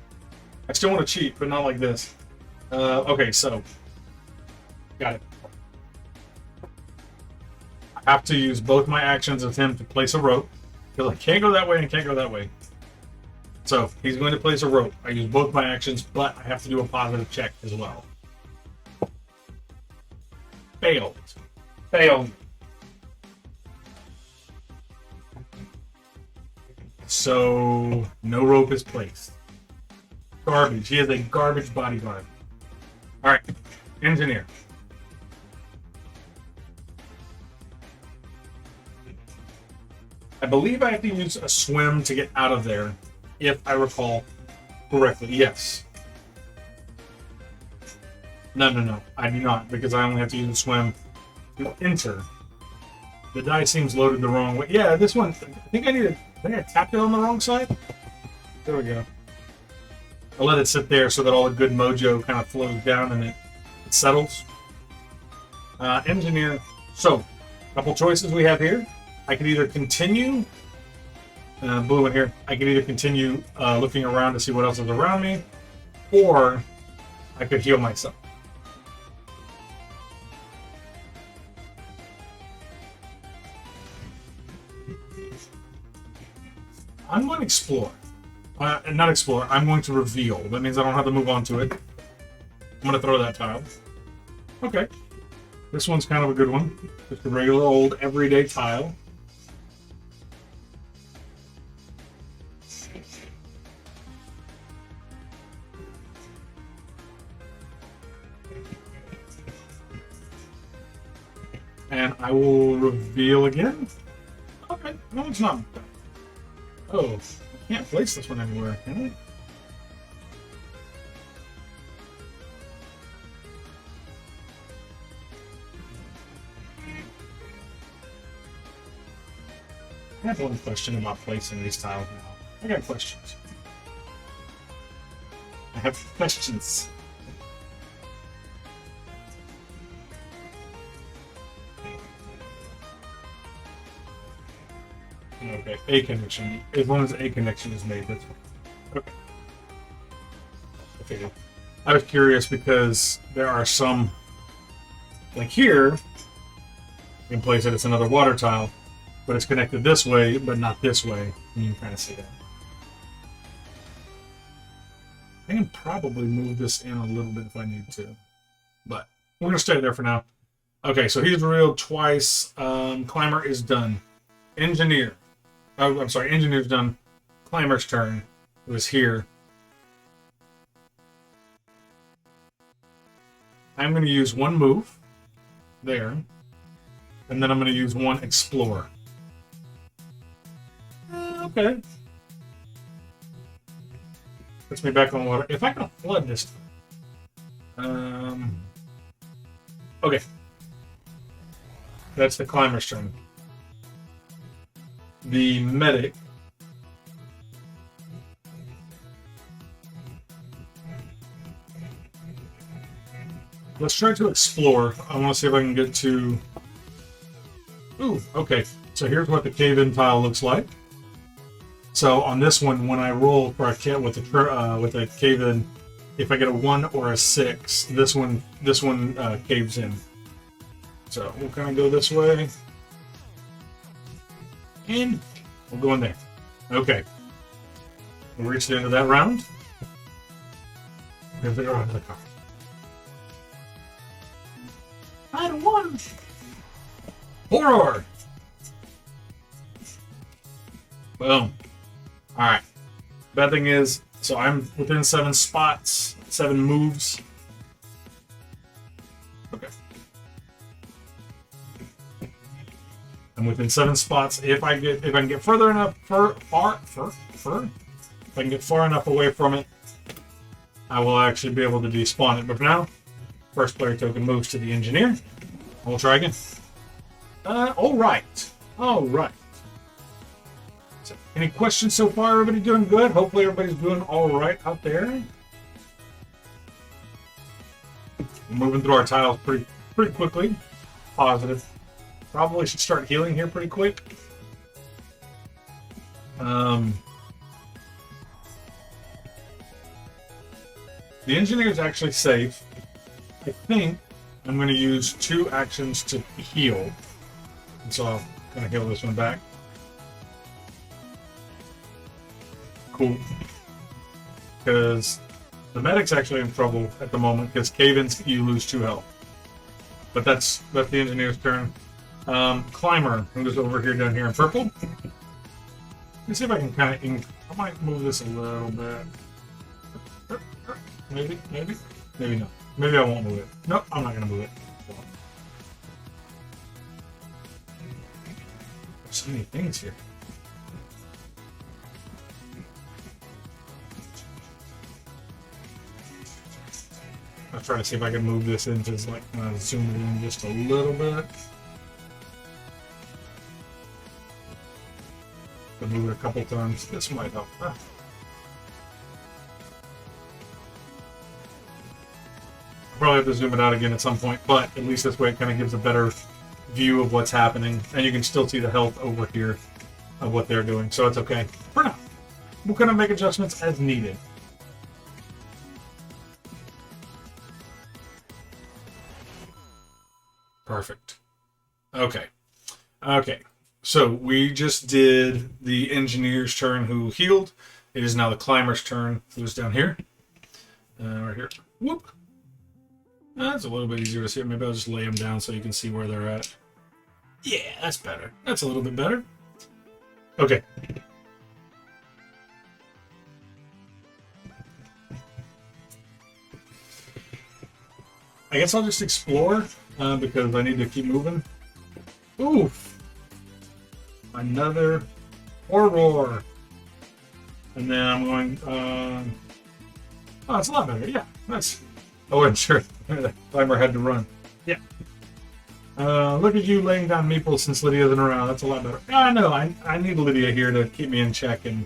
I still want to cheat, but not like this. Okay, so. Got it. I have to use both my actions of him to place a rope. Because I can't go that way and can't go that way. So, he's going to place a rope. I use both my actions, but I have to do a positive check as well. Failed. Failed. So, no rope is placed. Garbage. He is a garbage bodyguard. Alright. Engineer. I believe I have to use a swim to get out of there, if I recall correctly. Yes. No. I do not, because I only have to use a swim to enter. The die seems loaded the wrong way. Yeah, this one, I think I tapped it on the wrong side. There we go. I let it sit there so that all the good mojo kind of flows down and it settles. Engineer. So, a couple choices we have here. I could either continue, blue in here, I could either continue looking around to see what else is around me, or I could heal myself. I'm going to explore. Not explore, I'm going to reveal. That means I don't have to move on to it. I'm going to throw that tile. Okay. This one's kind of a good one. Just a regular old everyday tile. And I will reveal again. Okay, no, it's not. Oh, I can't place this one anywhere, can I? I have one question about placing these tiles now. I got questions. I have questions. Okay, a connection. As long as a connection is made, that's okay. Okay. I was curious because there are some, like here, you can place it, it's another water tile, but it's connected this way, but not this way. You can kind of see that. I can probably move this in a little bit if I need to, but we're going to stay there for now. Okay, so he's revealed twice. Climber is done. Engineer. Oh, I'm sorry, engineer's done. Climber's turn. It was here. I'm going to use one move there, and then I'm going to use one explore. Okay. Puts me back on water. If I can flood this time. Okay. That's the climber's turn. The medic. Let's try to explore. I want to see if I can get to... Ooh, okay. So here's what the cave-in tile looks like. So on this one, when I roll for a kit with a cave-in, if I get a 1 or a 6, this one caves in. So we'll kind of go this way, and we'll go in there. Okay. We'll reach the end of that round. Here's the go to the car. I don't want horror. Boom. All right. Bad thing is, so I'm within 7 spots, 7 moves. Okay. I'm within 7 spots. If I can get further enough, if I can get far enough away from it, I will actually be able to despawn it. But for now, first player token moves to the engineer. And we'll try again. All right. So, any questions so far? Everybody doing good? Hopefully everybody's doing all right out there. We're moving through our tiles pretty quickly. Positive. Probably should start healing here pretty quick. The engineer is actually safe. I think I'm going to use 2 actions to heal. And so I'm going to heal this one back. Cool. Because the medic's actually in trouble at the moment, because cave-ins, you lose 2 health. But that's the engineer's turn. Climber, who's over here down here in purple. Let me see if I can kind of... I might move this a little bit. Maybe not. Maybe I won't move it. Nope, I'm not going to move it. There's so many things here. I'll try to see if I can move this into, like, zoom it in just a little bit. I'll move it a couple times. This might help. Probably have to zoom it out again at some point, but at least this way it kind of gives a better view of what's happening, and you can still see the health over here of what they're doing, so it's okay. For now, we'll kind of make adjustments as needed. Perfect. Okay. So we just did the engineer's turn who healed. It is now the climber's turn, who's down here. Right here. Whoop. That's a little bit easier to see. Maybe I'll just lay them down so you can see where they're at. Yeah, that's better. That's a little bit better. Okay. I guess I'll just explore because I need to keep moving. Oof. Another horror. And then I'm going... oh, it's a lot better. Yeah, that's... I wasn't sure. The climber had to run. Yeah. Look at you laying down meeples since Lydia isn't around. That's a lot better. Yeah, I know. I need Lydia here to keep me in check and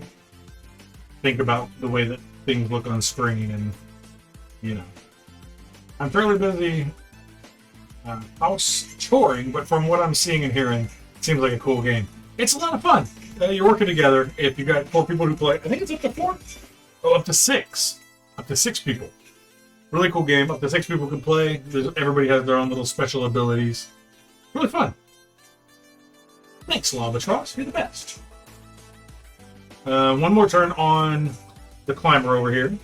think about the way that things look on screen, and, you know. I'm fairly busy house choring, but from what I'm seeing and hearing, it seems like a cool game. It's a lot of fun. You're working together. If you got 4 people who play, I think it's up to 4? Oh, up to 6. Up to 6 people. Really cool game. Up to 6 people can play. Everybody has their own little special abilities. Really fun. Thanks, Lavatross. You're the best. One more turn on the climber over here.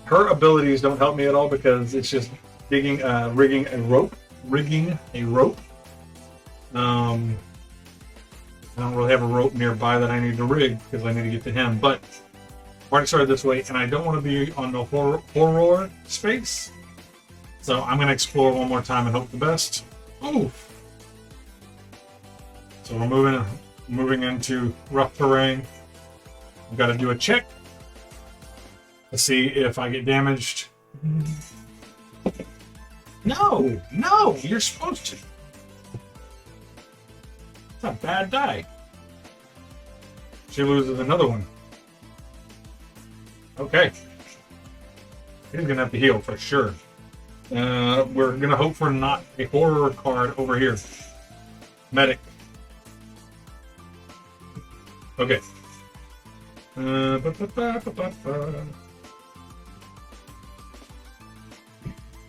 Her abilities don't help me at all because it's just rigging a rope. I don't really have a rope nearby that I need to rig because I need to get to him, but Party started this way, and I don't want to be on the horror space. So I'm going to explore one more time and hope the best. Oof. So we're moving into rough terrain. I've got to do a check to see if I get damaged. No, you're supposed to. It's a bad die. She loses another one. Okay. He's gonna have to heal for sure. We're gonna hope for not a horror card over here. Medic. Okay. I'm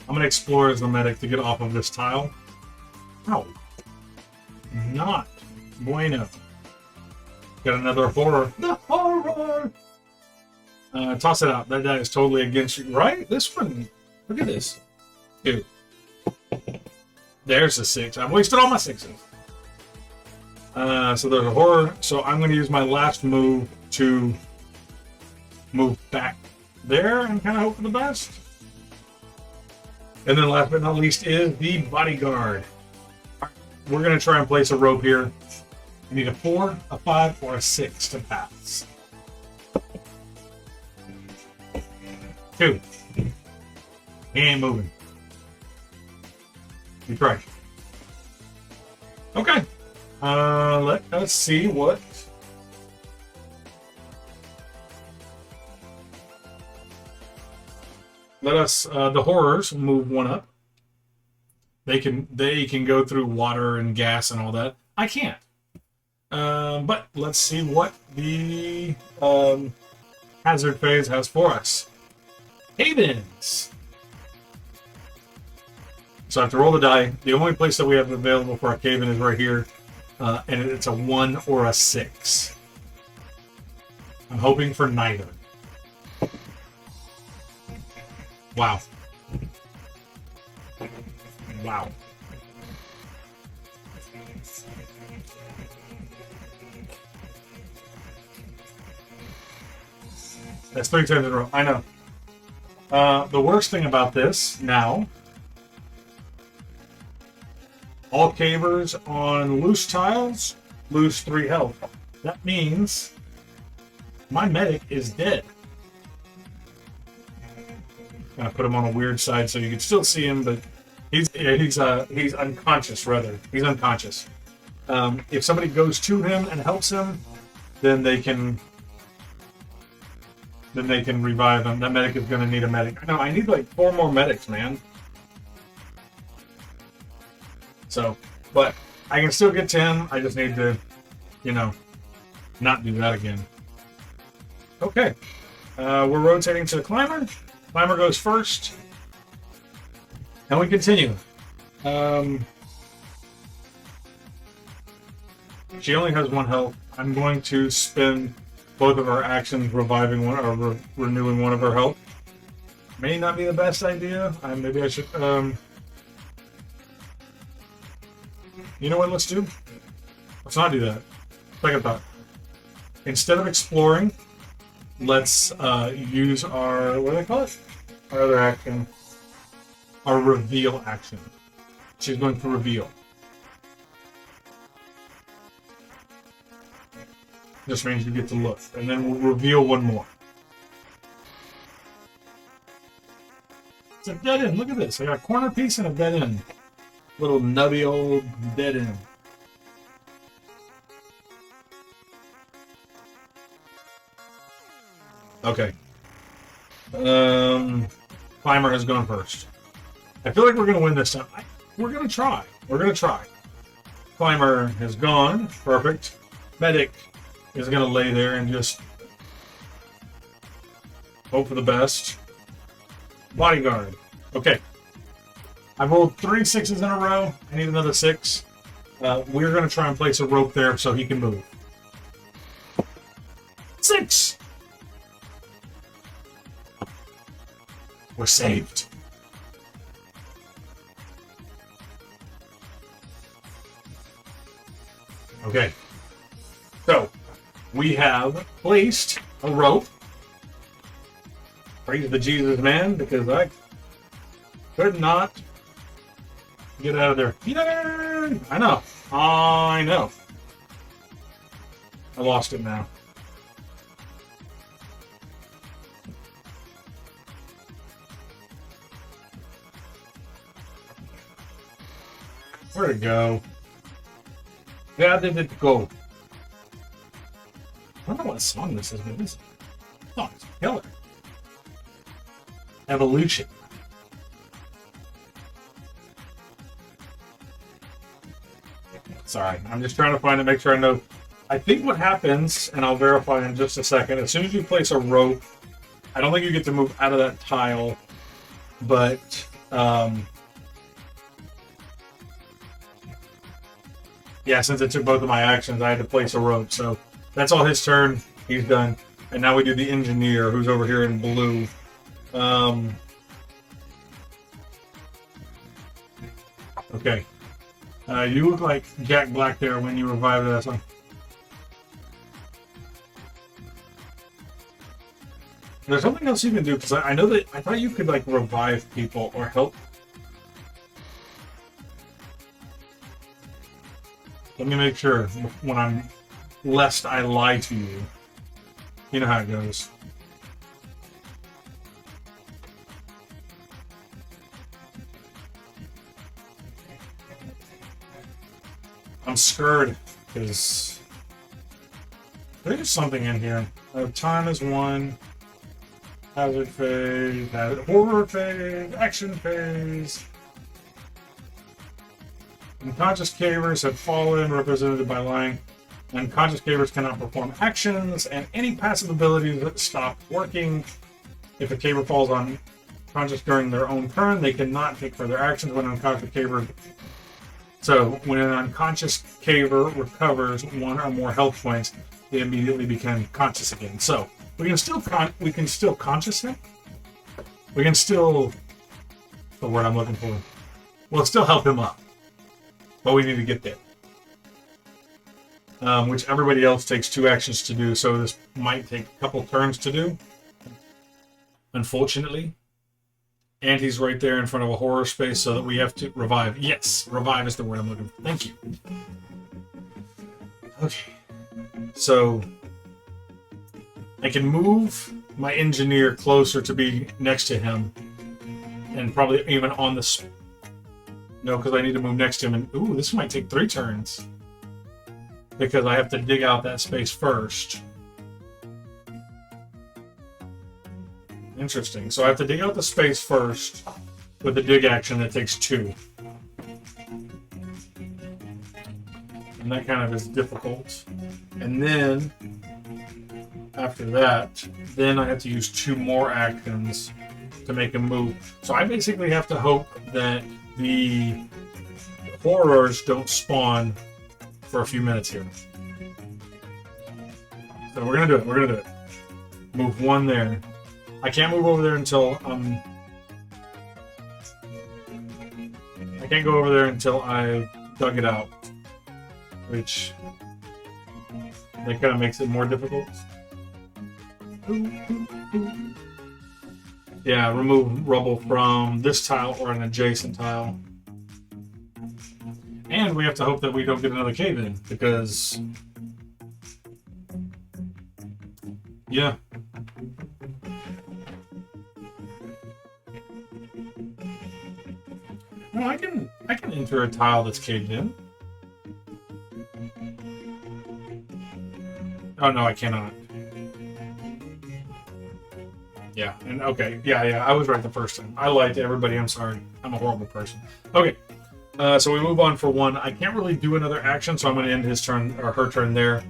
gonna explore as the medic to get off of this tile. No. Not bueno. Got another horror. The horror! Toss it out. That die is totally against you. Right? This one. Look at this. Dude. There's a 6. I've wasted all my 6s. So there's a horror. So I'm going to use my last move to move back there and kind of hope for the best. And then last but not least is the bodyguard. We're going to try and place a rope here. I need a 4, a 5, or a 6 to pass. 2. He ain't moving. You try. Okay. Let us see what. Let us. The horrors move one up. They can go through water and gas and all that. I can't. But let's see what the hazard phase has for us. Havens. So I have to roll the die. The only place that we have available for our Caven is right here. And it's a 1 or a 6. I'm hoping for neither. Wow. Wow. That's 3 times in a row. I know. The worst thing about this now, all cavers on loose tiles lose 3 health. That means my medic is dead. Gonna put him on a weird side so you can still see him, but he's unconscious. Rather, he's unconscious. If somebody goes to him and helps him, then they can revive him. That medic is gonna need a medic. No, I need like 4 more medics, man. So, but I can still get to him. I just need to, not do that again. Okay. We're rotating to the climber. Climber goes first. And we continue. She only has 1 health. I'm going to spend both of our actions reviving one or renewing one of her health. May not be the best idea. Maybe I should. You know what? Let's do. Let's not do that. Second thought. Instead of exploring, let's use our, what do they call it? Our other action. Our reveal action. She's going to reveal. Just means you get to look. And then we'll reveal one more. It's a dead end. Look at this. I got a corner piece and a dead end. Little nubby old dead end. Okay. Climber has gone first. I feel like we're going to win this time. We're going to try. We're going to try. Climber has gone. Perfect. Medic is going to lay there and just hope for the best. Bodyguard. Okay. I've rolled 3 6s in a row. I need another 6. We're going to try and place a rope there so he can move. 6! We're saved. Okay. So, we have placed a rope Praise the Jesus man, because I could not get out of there. Yay! I know. I know. I lost it now. Where'd it go? Where did it go? I don't know what song this is, but this song is killer. Evolution. Sorry, I'm just trying to find it, make sure I know. I think what happens, and I'll verify in just a second, as soon as you place a rope, I don't think you get to move out of that tile, but yeah, since it took both of my actions, I had to place a rope. So that's all his turn. He's done. And now we do the engineer, who's over here in blue. Okay. You look like Jack Black there when you revived that song. There's something else you can do, because I know that I thought you could like revive people or help. Let me make sure when I'm, lest I lie to you. You know how it goes. I'm scared because there's something in here. Time is 1. Hazard phase, horror phase, action phase. Unconscious cavers have fallen, represented by lying. Unconscious cavers cannot perform actions, and any passive abilities that stop working. If a caver falls unconscious during their own turn, they cannot take further actions when unconscious caver. So, when an unconscious caver recovers 1 or more health points, they immediately become conscious again. So, we can still conscious him. We can still, the word I'm looking for. We'll still help him up, but we need to get there. Which everybody else takes 2 actions to do, so this might take a couple turns to do. Unfortunately. And he's right there in front of a horror space, so that we have to revive. Yes, revive is the word I'm looking for. Thank you. Okay. So I can move my engineer closer to be next to him, and probably even on the. No, because I need to move next to him. And ooh, this might take 3 turns because I have to dig out that space first. Interesting. So I have to dig out the space first with the dig action that takes 2. And that kind of is difficult. And then, after that, then I have to use 2 more actions to make a move. So I basically have to hope that the horrors don't spawn for a few minutes here. So we're going to do it. We're going to do it. Move 1 there. I can't move over there until I can't go over there until I dug it out, which that kind of makes it more difficult. Yeah, remove rubble from this tile or an adjacent tile, and we have to hope that we don't get another cave in because, yeah. No, I can enter a tile that's caved in. Oh no, I cannot. Yeah, and okay, yeah, I was right the first time. I lied to everybody. I'm sorry. I'm a horrible person. Okay, so we move on for 1. I can't really do another action, so I'm going to end his turn or her turn there.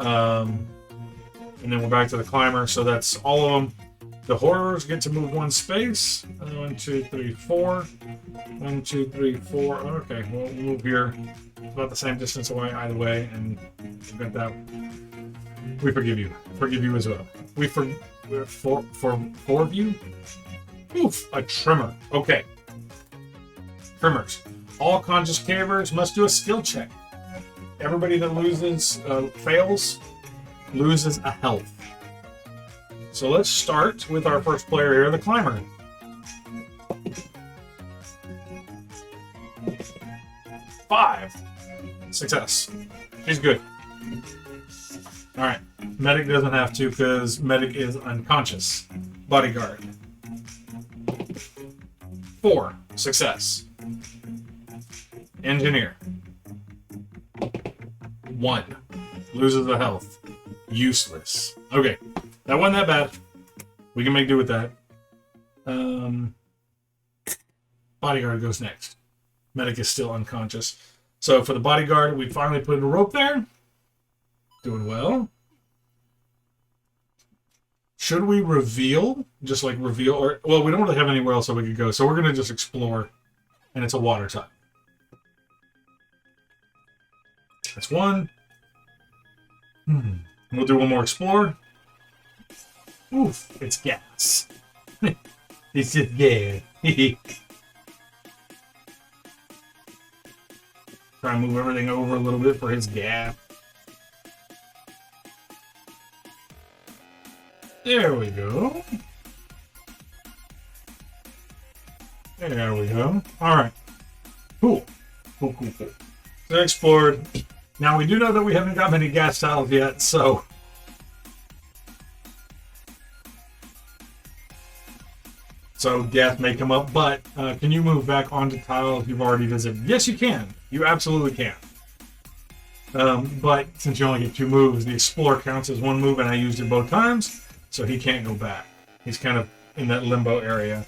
And then we're back to the climber. So that's all of them. The horrors get to move 1 space. 1, 2, 3, 4. 1, 2, 3, 4. Okay, we'll move here. It's about the same distance away either way, and we've got that. We forgive you. Forgive you as well. For 4 of you? Oof, a trimmer. Okay. Trimmers. All conscious cavers must do a skill check. Everybody that fails, loses a health. So let's start with our first player here, the Climber. Five. Success. She's good. Alright. Medic doesn't have to because Medic is unconscious. Bodyguard. 4. Success. Engineer. 1. Loses the health. Useless. Okay. That wasn't that bad. We can make do with that. Bodyguard goes next. Medic is still unconscious. So for the bodyguard, we finally put a rope there. Doing well. Should we reveal? Just like reveal? Or well, we don't really have anywhere else that we could go. So we're going to just explore. And it's a water type. That's 1. We'll do one more explore. Oof, it's gas. It's just gas. Try and move everything over a little bit for his gas. There we go. There we go. Alright. Cool. Cool. So explored. Now we do know that we haven't got many gas tiles yet, so... So gas may come up, but can you move back onto tiles you've already visited? Yes, you can. You absolutely can. But since you only get 2 moves, the Explorer counts as 1 move, and I used it both times, so he can't go back. He's kind of in that limbo area.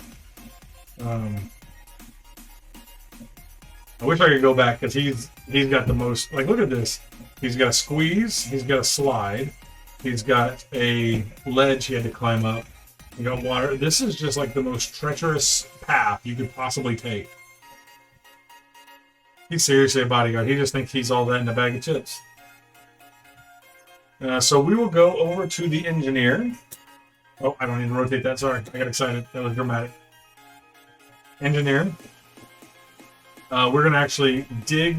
I wish I could go back, because he's got the most... Like, look at this. He's got a squeeze, he's got a slide, he's got a ledge he had to climb up. You got water. This is just like the most treacherous path you could possibly take. He's seriously a bodyguard. He just thinks he's all that in a bag of chips. So we will go over to the engineer. Oh, I don't need to rotate that. Sorry. I got excited. That was dramatic. Engineer. We're going to actually dig...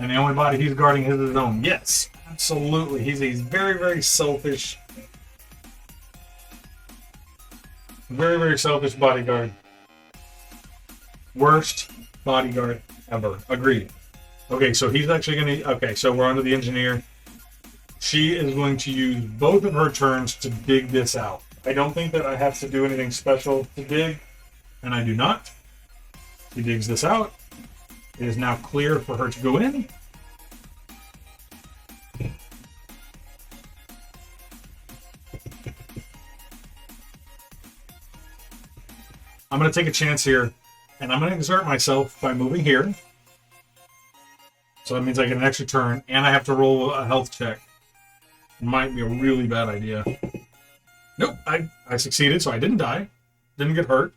And the only body he's guarding is his own. Yes, absolutely. He's very, very selfish. Very, very selfish bodyguard. Worst bodyguard ever. Agreed. Okay, so he's actually going to... Okay, so we're on to the engineer. She is going to use both of her turns to dig this out. I don't think that I have to do anything special to dig, and I do not. She digs this out. It is now clear for her to go in. I'm going to take a chance here, and I'm going to exert myself by moving here. So that means I get an extra turn, and I have to roll a health check. Might be a really bad idea. Nope, I succeeded, so I didn't die. Didn't get hurt.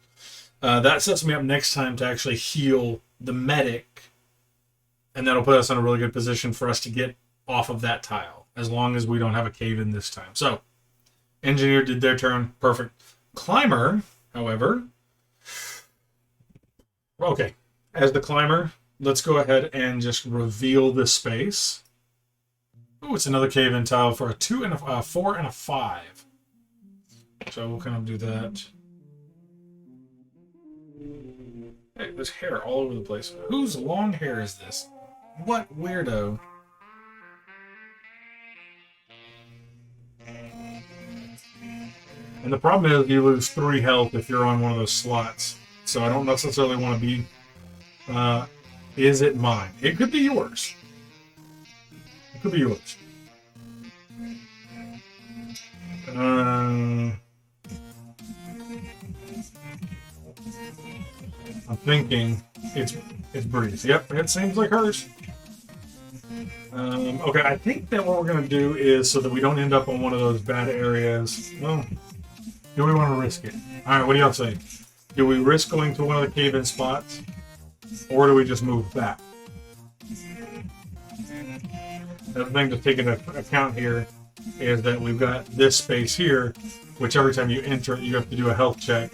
That sets me up next time to actually heal the medic, and that'll put us in a really good position for us to get off of that tile, as long as we don't have a cave in this time. So, engineer did their turn. Perfect. Climber, however... Okay, as the climber, let's go ahead and just reveal this space. Oh, it's another cave-in tile for a 2 and a 4 and a 5. So we'll kind of do that. Hey, there's hair all over the place. Whose long hair is this? What weirdo? And the problem is you lose 3 health if you're on one of those slots. So I don't necessarily want to be... is it mine? It could be yours. It could be yours. I'm thinking it's Breeze. Yep, it seems like hers. Okay, I think that what we're going to do is, so that we don't end up on one of those bad areas... Well, do we want to risk it? Alright, what do y'all say? Do we risk going to one of the cave-in spots? Or do we just move back? The thing to take into account here is that we've got this space here, which every time you enter it, you have to do a health check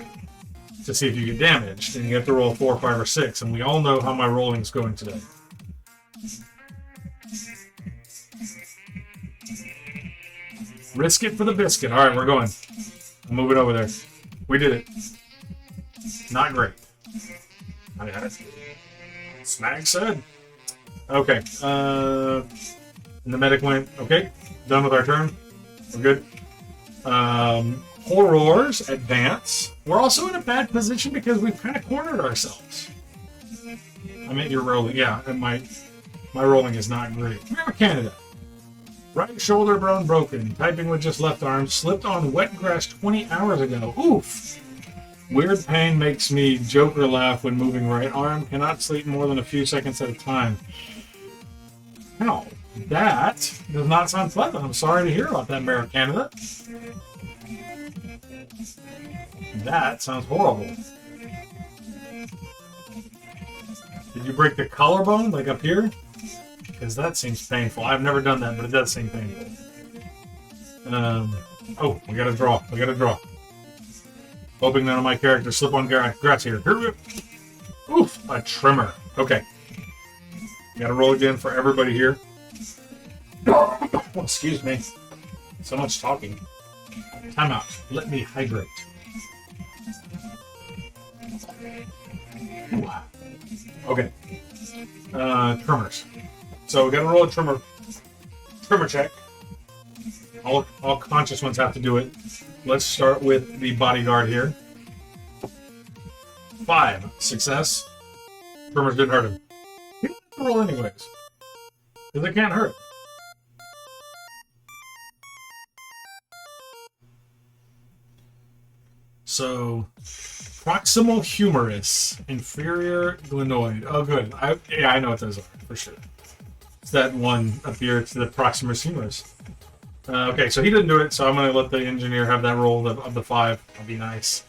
to see if you get damaged, and you have to roll 4, 5, or 6, and we all know how my rolling is going today. Risk it for the biscuit. All right, we're going. I'll move it over there. We did it. Not great. I got it. Snag said. Okay. And the medic went. Okay. Done with our turn. We're good. Horrors advance. We're also in a bad position because we've kind of cornered ourselves. I mean, you're rolling. Yeah, and my rolling is not great. Remember Canada. Right shoulder bone broken. Typing with just left arm. Slipped on wet grass 20 hours ago. Oof. Weird pain makes me Joker laugh when moving right arm. Cannot sleep more than a few seconds at a time. Now, that does not sound pleasant. I'm sorry to hear about that, Mayor of Canada. That sounds horrible. Did you break the collarbone, like up here? Because that seems painful. I've never done that, but it does seem painful. Oh, we gotta draw. We gotta draw. Hoping none of my characters slip on grass here. Here we go. Oof, a trimmer. Okay. Gotta roll again for everybody here. Oh, excuse me. So much talking. Time out. Let me hydrate. Ooh. Okay. Trimmers. So we gotta roll a trimmer check. All conscious ones have to do it. Let's start with the bodyguard here. 5. Success. Trimmers didn't hurt him. He didn't have to roll anyways. Because it can't hurt. So, proximal humerus, inferior glenoid. Oh, good. I know what those are, for sure. It's that one up here to the proximus humerus. Okay, so he didn't do it, so I'm going to let the engineer have that roll of the 5. That'll be nice.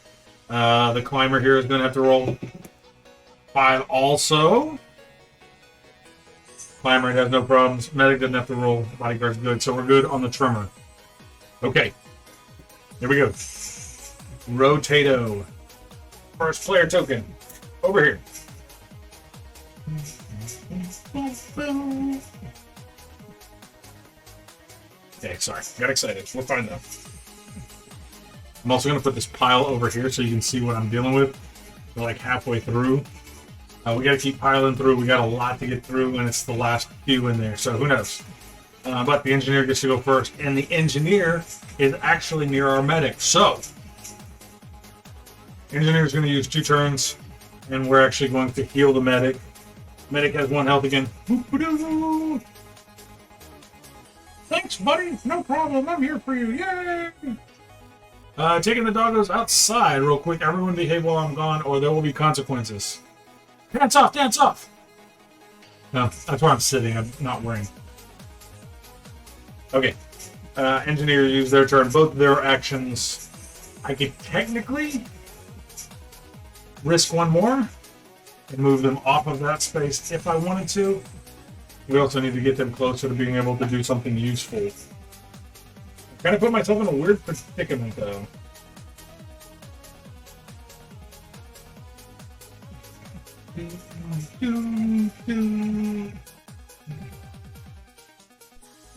The climber here is going to have to roll 5 also. Climber has no problems. Medic doesn't have to roll. Bodyguard's good, so we're good on the trimmer. Okay, here we go. Rotato. First player token. Over here. Okay, sorry. Got excited. We're fine though. I'm also going to put this pile over here so you can see what I'm dealing with. We're like halfway through. We got to keep piling through. We got a lot to get through, and it's the last few in there, so who knows. But the engineer gets to go first, and the engineer is actually near our medic. So, engineer is going to use 2 turns, and we're actually going to heal the medic. Medic has 1 health again. Thanks, buddy. No problem. I'm here for you. Yay! Taking the doggos outside real quick. Everyone behave while I'm gone, or there will be consequences. Dance off! Dance off! No, that's where I'm sitting. I'm not wearing. Okay. Engineer use their turn. Both their actions. I could technically risk 1 more and move them off of that space if I wanted to. We also need to get them closer to being able to do something useful. I kind of put myself in a weird predicament, though.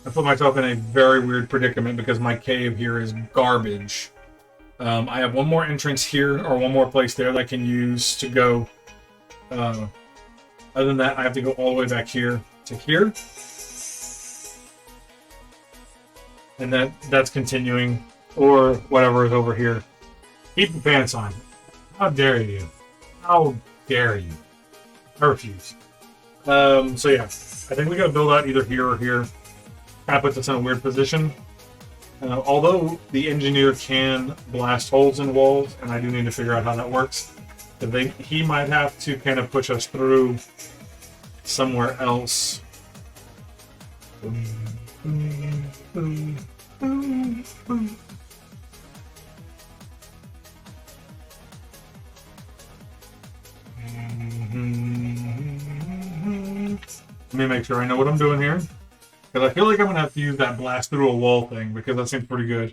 I put myself in a very weird predicament because my cave here is garbage. I have 1 more entrance here, or 1 more place there that I can use to go. Other than that, I have to go all the way back here to here. And that's continuing, or whatever is over here. Keep your pants on. How dare you? How dare you? I refuse. So yeah, I think we gotta build out either here or here. Kind of puts us in a weird position. Although the engineer can blast holes in walls, and I do need to figure out how that works. He might have to kind of push us through somewhere else. Let me make sure I know what I'm doing here. Because I feel like I'm going to have to use that blast through a wall thing, because that seems pretty good.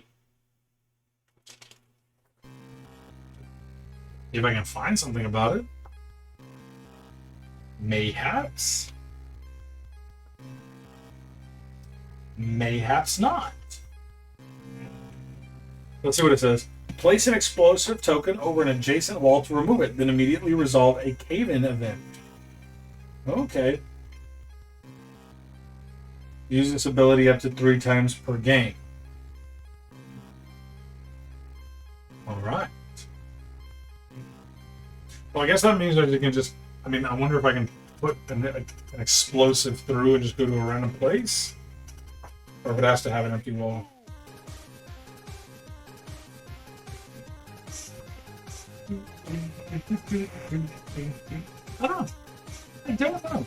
If I can find something about it. Mayhaps? Mayhaps not. Let's see what it says. Place an explosive token over an adjacent wall to remove it, then immediately resolve a cave-in event. Okay. Use this ability up to 3 times per game. Alright. Well, I guess that means that you can just... I mean, I wonder if I can put an explosive through and just go to a random place? Or if it has to have an empty wall. I don't know. I don't know.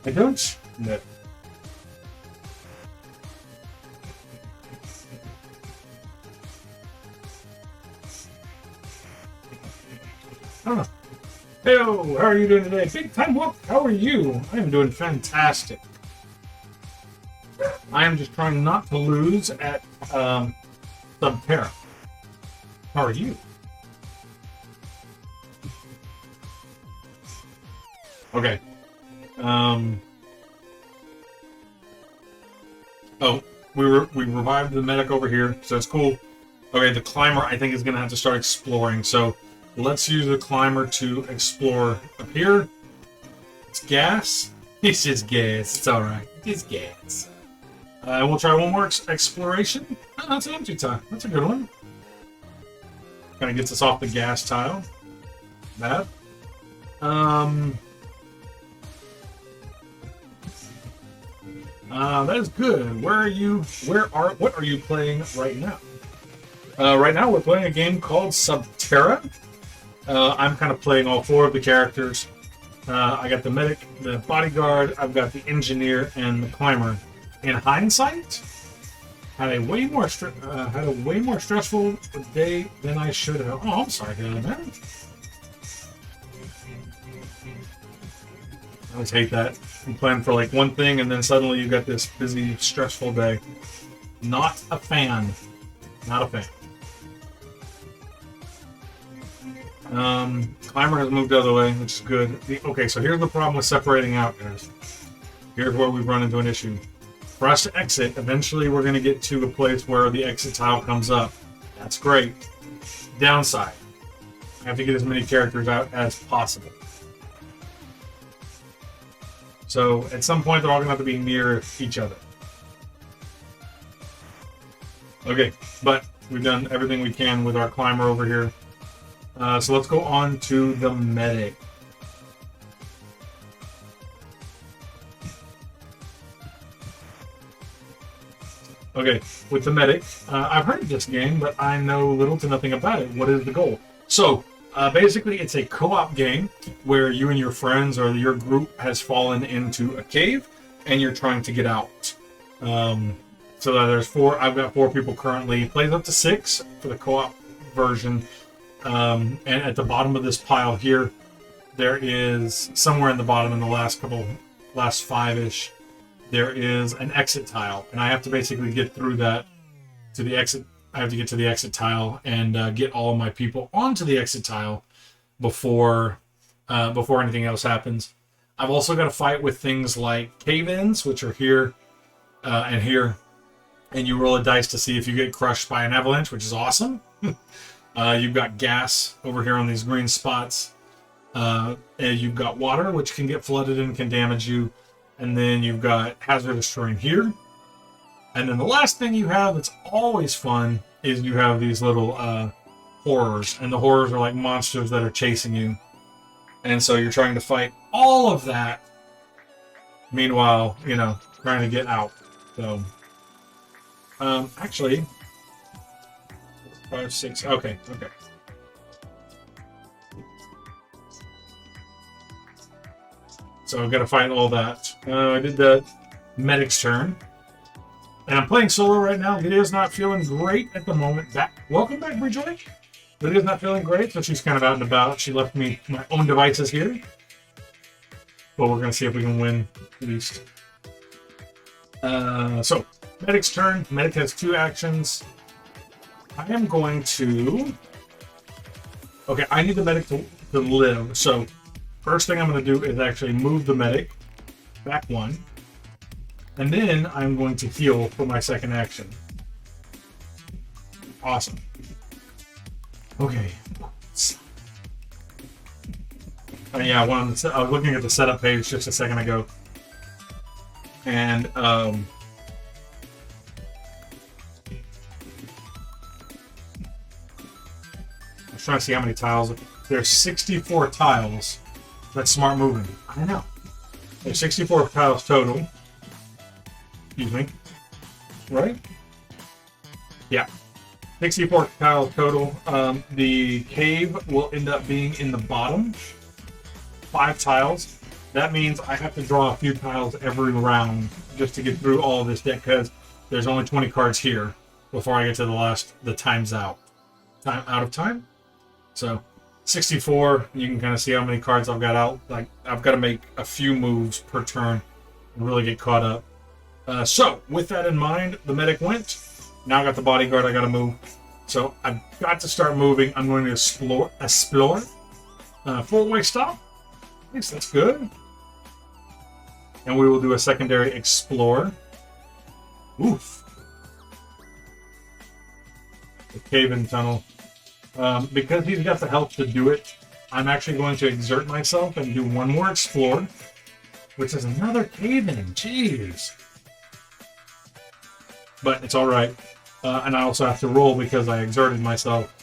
I don't know. I don't know. Hey-o, how are you doing today? Big time whoop, how are you? I am doing fantastic. I am just trying not to lose at Terra. How are you? Okay. Oh, we revived the medic over here, so that's cool. Okay, the climber I think is gonna have to start exploring, so let's use the climber to explore up here. It's gas. It's just gas. It's alright. It's gas. We'll try one more exploration. Oh, that's an empty tile. That's a good one. Kind of gets us off the gas tile. Bad. That is good. What are you playing right now? Right now we're playing a game called Terra. I'm kind of playing all 4 of the characters. I got the medic, the bodyguard, I've got the engineer, and the climber. In hindsight, had a way more stressful day than I should have. Oh, I'm sorry, man. I always hate that. You plan for like one thing, and then suddenly you got this busy, stressful day. Not a fan. Not a fan. Climber has moved out of the way, which is good. Okay, so here's the problem with separating out, guys. Here's where we've run into an issue. For us to exit, eventually we're going to get to a place where the exit tile comes up. That's great. Downside. I have to get as many characters out as possible. So, at some point, they're all going to have to be near each other. Okay, but we've done everything we can with our climber over here. So let's go on to the medic. Okay, with the medic, I've heard of this game, but I know little to nothing about it. What is the goal? So, basically, it's a co-op game where you and your friends or your group has fallen into a cave, and you're trying to get out. So there's 4. I've got 4 people currently. It plays up to 6 for the co-op version. And at the bottom of this pile here, there is somewhere in the bottom in the last 5-ish, there is an exit tile, and I have to basically get through that to the exit. I have to get to the exit tile and get all of my people onto the exit tile before anything else happens. I've also got to fight with things like cave-ins, which are here and here, and you roll a dice to see if you get crushed by an avalanche, which is awesome. You've got gas over here on these green spots. And you've got water, which can get flooded and can damage you. And then you've got hazardous terrain here. And then the last thing you have that's always fun is you have these little horrors. And the horrors are like monsters that are chasing you. And so you're trying to fight all of that. Meanwhile, trying to get out. So, actually... 5, 6. Okay. So I've got to fight all that. I did the medic's turn. And I'm playing solo right now. Lydia's not feeling great at the moment. Welcome back, Bridgejoy. Lydia's not feeling great, so she's kind of out and about. She left me my own devices here. But we're going to see if we can win, at least. So, medic's turn. Medic has 2 actions. I am going to... Okay, I need the medic to live. So, first thing I'm going to do is actually move the medic back 1. And then I'm going to heal for my second action. Awesome. Okay. Yeah, I was looking at the setup page just a second ago. And, I was trying to see how many tiles. There's 64 tiles. That's smart moving. I know. There's 64 tiles total. Excuse me. Right? Yeah. 64 tiles total. The cave will end up being in the bottom. 5 tiles. That means I have to draw a few tiles every round just to get through all of this deck because there's only 20 cards here before I get to the time's out. Time out of time. So 64, you can kind of see how many cards I've got out. Like I've got to make a few moves per turn and really get caught up. So with that in mind, the medic went. Now I got the bodyguard I got to move. So I've got to start moving. I'm going to explore. 4-way stop. Yes, that's good. And we will do a secondary explore. Oof. The cave-in tunnel. Because he's got the health to do it, I'm actually going to exert myself and do one more explore, which is another cave-in. Jeez. But it's all right. And I also have to roll because I exerted myself.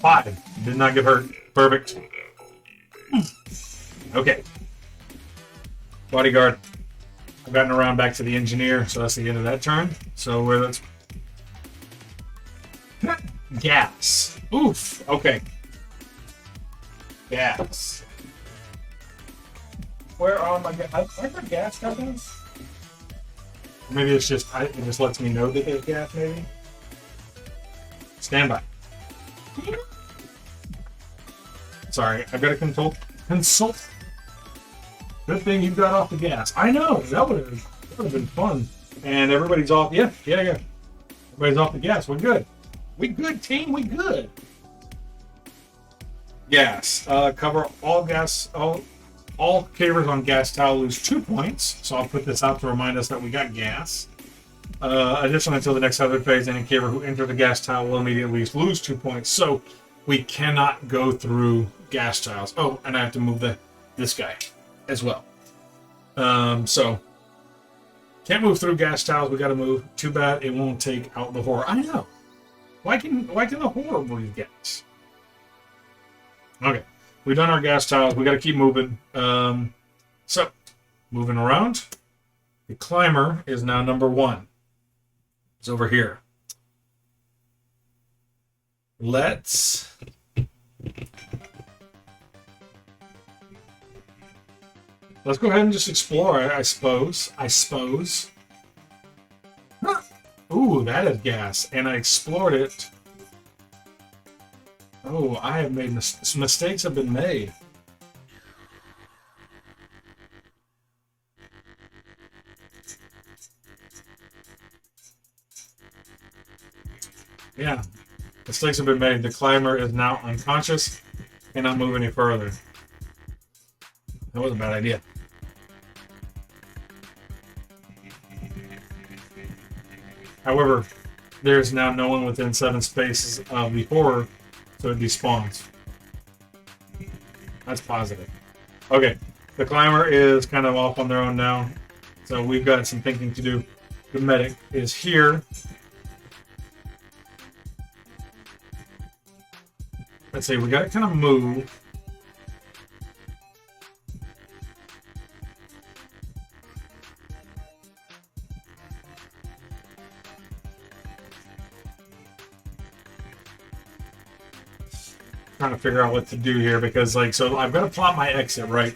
5. Did not get hurt. Perfect. Okay. Bodyguard. I've gotten around back to the engineer, so that's the end of that turn. So let's... Gas. Oof. Okay. Gas. Where are my gas? Are there gas companies? Maybe it's just it just lets me know that there's gas. Maybe. Stand by. Sorry, I've got to consult. Good thing you got off the gas. I know that would have been fun. And everybody's off. Yeah. Everybody's off the gas. We're good. We good, team. We good. Gas. Cover all gas. All cavers on gas tile lose 2 points. So I'll put this out to remind us that we got gas. Additionally, until the next hazard phase, any caver who enters the gas tile will immediately lose 2 points. So we cannot go through gas tiles. Oh, and I have to move this guy as well. So can't move through gas tiles. We got to move. Too bad it won't take out the horror. I know. Why can the horror breathe gas? Okay, we've done our gas tiles. We got to keep moving. So moving around. The climber is now number 1. It's over here. Let's go ahead and just explore, I suppose. Ooh, that is gas. And I explored it. Oh, I have made mistakes have been made. Yeah, mistakes have been made. The climber is now unconscious. Cannot move any further. That was a bad idea. However, there's now no one within 7 spaces of the horror, so it despawns. That's positive. Okay, the climber is kind of off on their own now, so we've got some thinking to do. The medic is here. Let's see, we got to kind of move. Trying to figure out what to do here because, so I've got to plot my exit, right?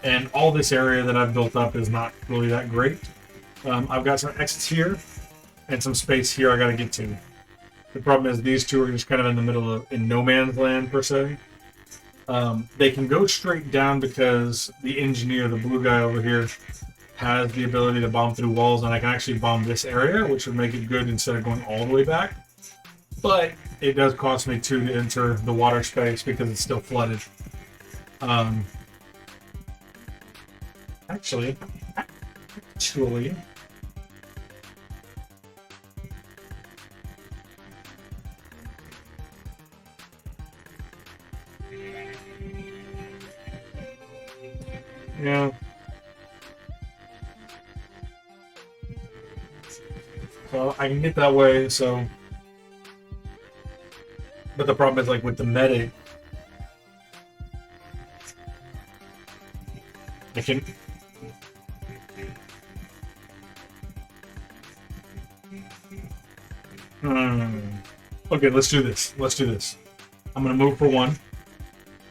And all this area that I've built up is not really that great. I've got some exits here and some space here I got to get to. The problem is these two are just kind of in the middle of, in no man's land, per se. They can go straight down because the engineer, the blue guy over here, has the ability to bomb through walls, and I can actually bomb this area, which would make it good instead of going all the way back. But it does cost me 2 to enter the water space because it's still flooded. Actually, yeah. So I can get that way, so. But the problem is, like, with the medic, I can. Okay, let's do this. Let's do this. I'm gonna move for 1.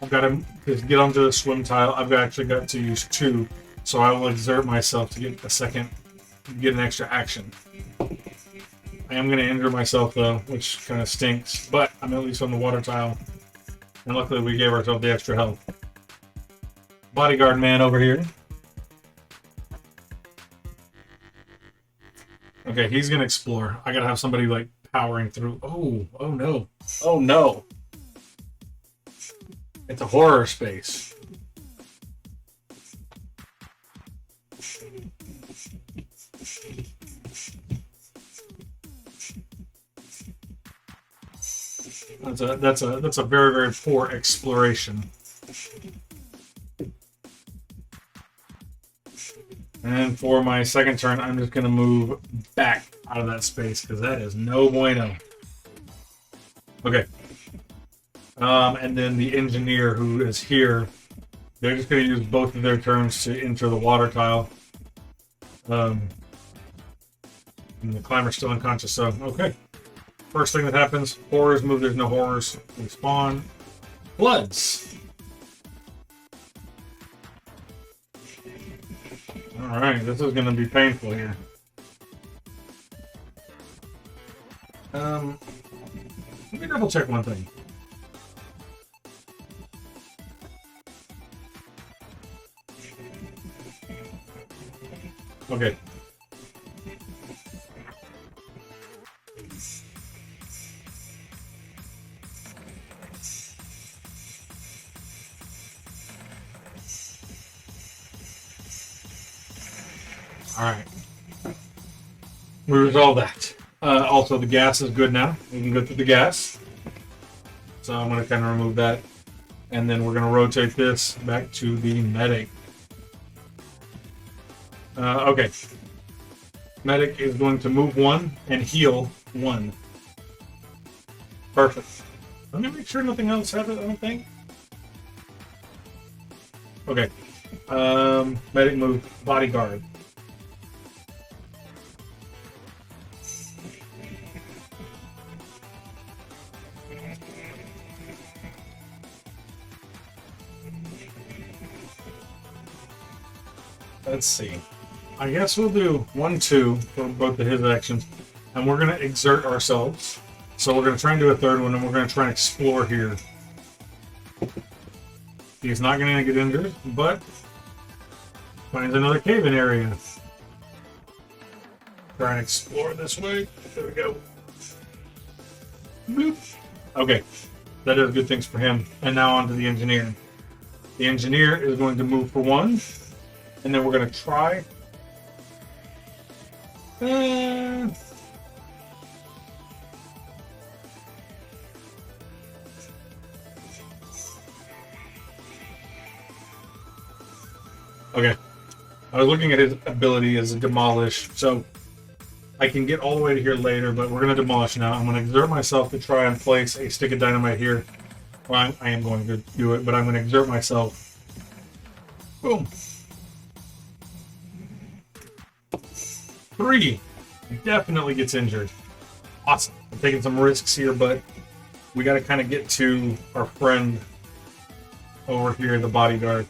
I've got to get onto the swim tile. I've actually got to use 2, so I will exert myself to get a second, get an extra action. I am going to injure myself though, which kind of stinks, but I'm at least on the water tile, and luckily we gave ourselves the extra health. Bodyguard man over here. Okay, he's going to explore. I got to have somebody like powering through. Oh no. Oh no. It's a horror space. That's a very, very poor exploration. And for my second turn, I'm just going to move back out of that space because that is no bueno. Okay. And then the engineer who is here, they're just going to use both of their turns to enter the water tile. And the climber's still unconscious, so okay. First thing that happens, horrors move, there's no horrors. We spawn. Floods. Alright, this is going to be painful here. Let me double check one thing. Okay. Alright. We resolved that. Also, the gas is good now. We can go through the gas. So I'm going to kind of remove that. And then we're going to rotate this back to the medic. Okay. Medic is going to move 1 and heal 1. Perfect. Let me make sure nothing else happens, I don't think. Okay. Medic move, bodyguard. Let's see. I guess we'll do 1, 2 for both of his actions, and we're going to exert ourselves. So we're going to try and do a third one, and we're going to try and explore here. He's not going to get injured, but finds another cave-in area. Try and explore this way. There we go. Boop. Okay, that does good things for him. And now on to the engineer. The engineer is going to move for 1, and then we're going to try. Okay. I was looking at his ability as a demolish, so I can get all the way to here later, but we're going to demolish now. I'm going to exert myself to try and place a stick of dynamite here. Well, I am going to do it, but I'm going to exert myself. Boom. 3. Definitely gets injured. Awesome. I'm taking some risks here, but we got to kind of get to our friend over here, the bodyguard,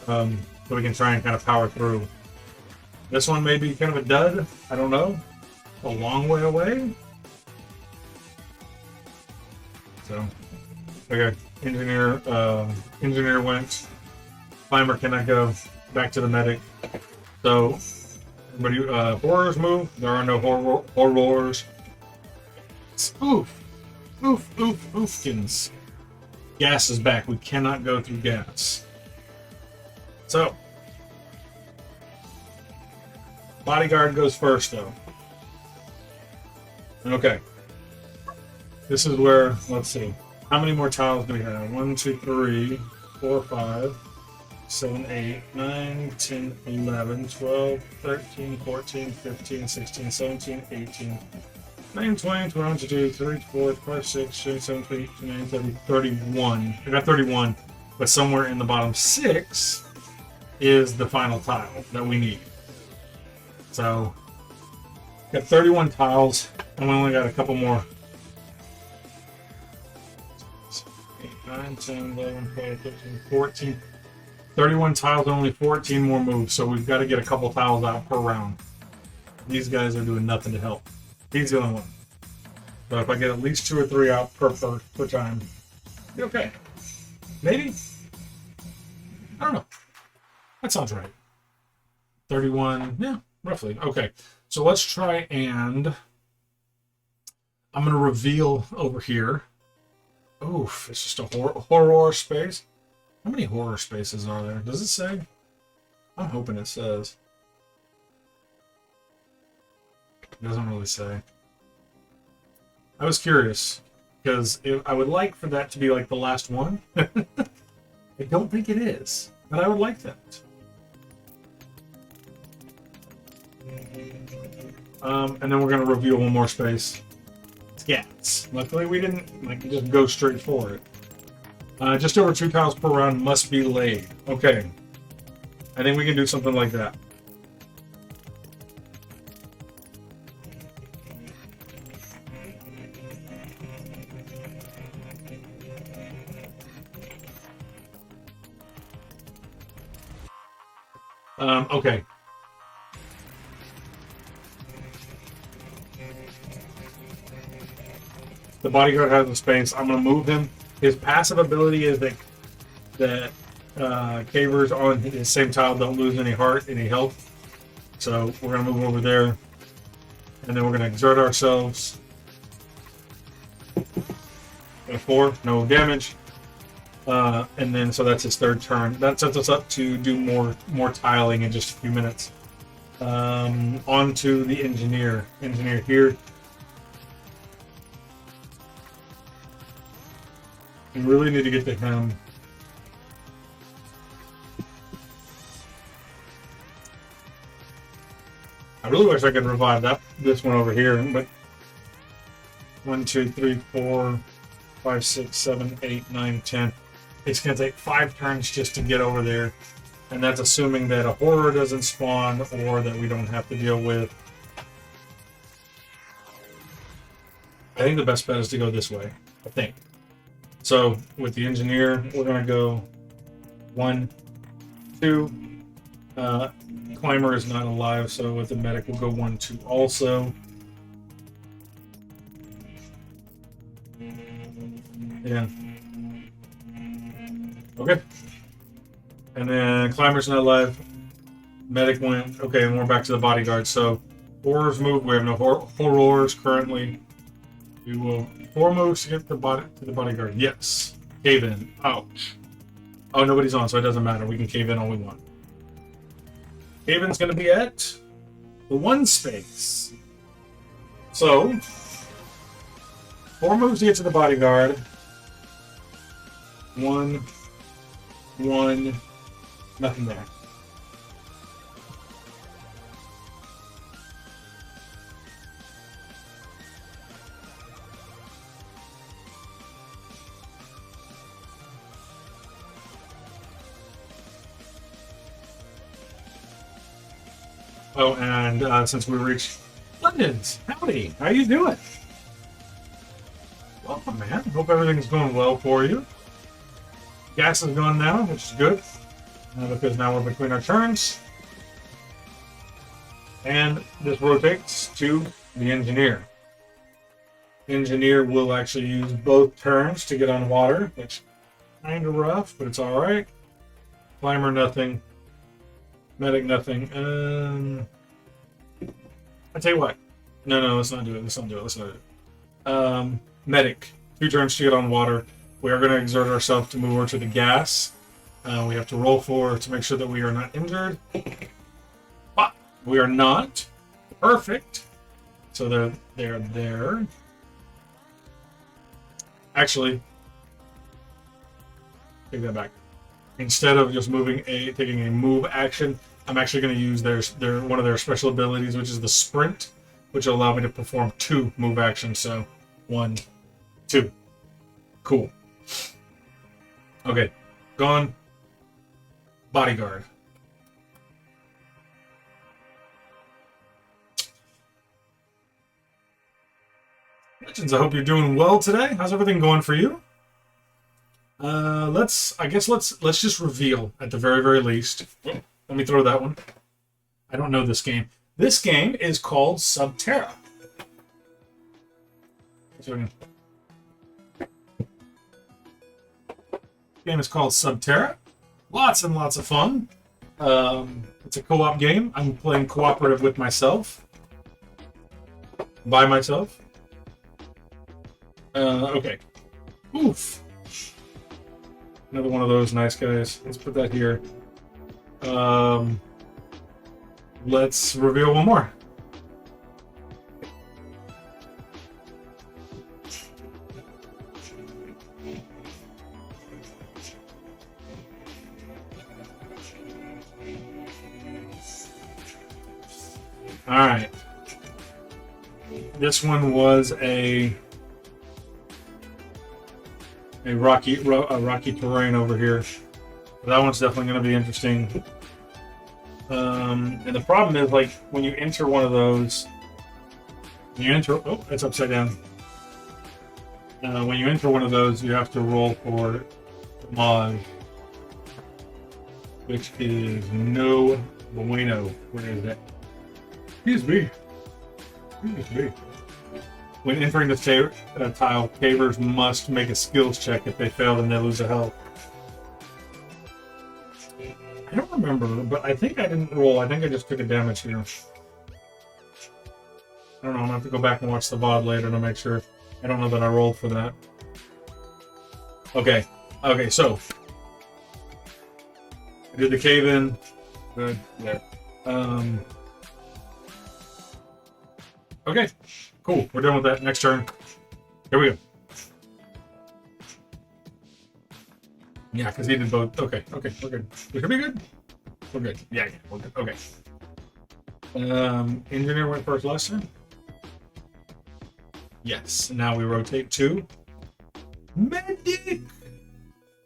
so we can try and kind of power through. This one may be kind of a dud. I don't know. A long way away. So, okay. Engineer went. Climber cannot go. Back to the medic. So, everybody, horrors move. There are no horrors. Oof. Oof, oofkins. Gas is back. We cannot go through gas. So, bodyguard goes first, though. Okay. This is where, let's see. How many more tiles do we have? 1, 2, 3, 4, 5, 7, 8, 9, 10, 11, 12, 13, 14, 15, 16, 17, 18, 19, 20, 21, 22, 23, 24, 25, 6, 27, 28, 29, 30, 31. I got 31, but somewhere in the bottom 6 is the final tile that we need. So, got 31 tiles, and we only got a couple more. 8, 9, 10, 11, 12, 13, 14. 31 tiles, only 14 more moves, so we've got to get a couple tiles out per round. These guys are doing nothing to help. He's the only one. So if I get at least 2 or 3 out per time, be okay. Maybe? I don't know. That sounds right. 31, yeah, roughly. Okay, so let's try and I'm going to reveal over here. Oof, it's just a horror space. How many horror spaces are there? Does it say? I'm hoping it says. It doesn't really say. I was curious, because I would like for that to be like the last one. I don't think it is, but I would like that. And then we're going to reveal one more space. Scats. Luckily we didn't just go straight for it. Just over 2 tiles per round must be laid. Okay. I think we can do something like that. Okay. The bodyguard has a space. I'm going to move him. His passive ability is that cavers on his same tile don't lose any health. So we're going to move over there. And then we're going to exert ourselves. 4, no damage. And then, so that's his 3rd turn. That sets us up to do more tiling in just a few minutes. On to the engineer. Engineer here. We really need to get to him. I really wish I could revive this one over here, but 1, 2, 3, 4, 5, 6, 7, 8, 9, 10. It's going to take 5 turns just to get over there, and that's assuming that a horror doesn't spawn or that we don't have to deal with. I think the best bet is to go this way, I think. So with the engineer, we're going to go 1, 2. Climber is not alive, so with the medic, we'll go 1, 2 also. Yeah. Okay. And then Climber's not alive. Medic went. Okay, and we're back to the bodyguard. So horrors move. We have no horrors currently. We will 4 moves to get the bodyguard. Yes. Cave in. Ouch. Oh, nobody's on, so it doesn't matter. We can cave in all we want. Cave in's going to be at the 1 space. So 4 moves to get to the bodyguard. 1, nothing there. Oh, and since we reached London's, howdy, how you doing? Welcome, man. Hope everything's going well for you. Gas is gone now, which is good, because now we're between our turns. And this rotates to the engineer. Engineer will actually use both turns to get on water, which is kind of rough, but it's all right. Climber, nothing. Medic, nothing. I tell you what. No, let's not do it. Let's not do it. Let's not do it. Medic. 2 turns to get on water. We are going to exert ourselves to move over to the gas. We have to roll to make sure that we are not injured. But we are not. Perfect. So they're there. Actually, take that back. Instead of just taking a move action, I'm actually going to use their one of their special abilities, which is the sprint, which will allow me to perform 2 move actions. So 1, 2. Cool. Okay, gone. Bodyguard. Legends, I hope you're doing well today. How's everything going for you? Let's just reveal at the very, very least. Let me throw that one. I don't know this game. This game is called Subterra. This game is called Subterra. Lots and lots of fun. It's a co-op game. I'm playing cooperative with myself. By myself. Okay. Oof. Another one of those nice guys. Let's put that here. Let's reveal one more. All right. This one was a rocky terrain over here. That one's definitely going to be interesting. And the problem is, like, when you enter one of those, oh, it's upside down. When you enter one of those, you have to roll for mod, which is no bueno. Where is that? Excuse me. When entering the tile, cavers must make a skills check. If they fail, then they lose a health. I don't remember, but I think I didn't roll. I think I just took a damage here. I don't know. I'm going to have to go back and watch the VOD later to make sure. I don't know that I rolled for that. Okay, so I did the cave in. Good, there. Okay, cool. We're done with that. Next turn. Here we go. Yeah, because he did both. Okay, we're good. We should be good. We're good. Yeah, we're good. Okay. Engineer went first last time. Yes. Now we rotate to medic.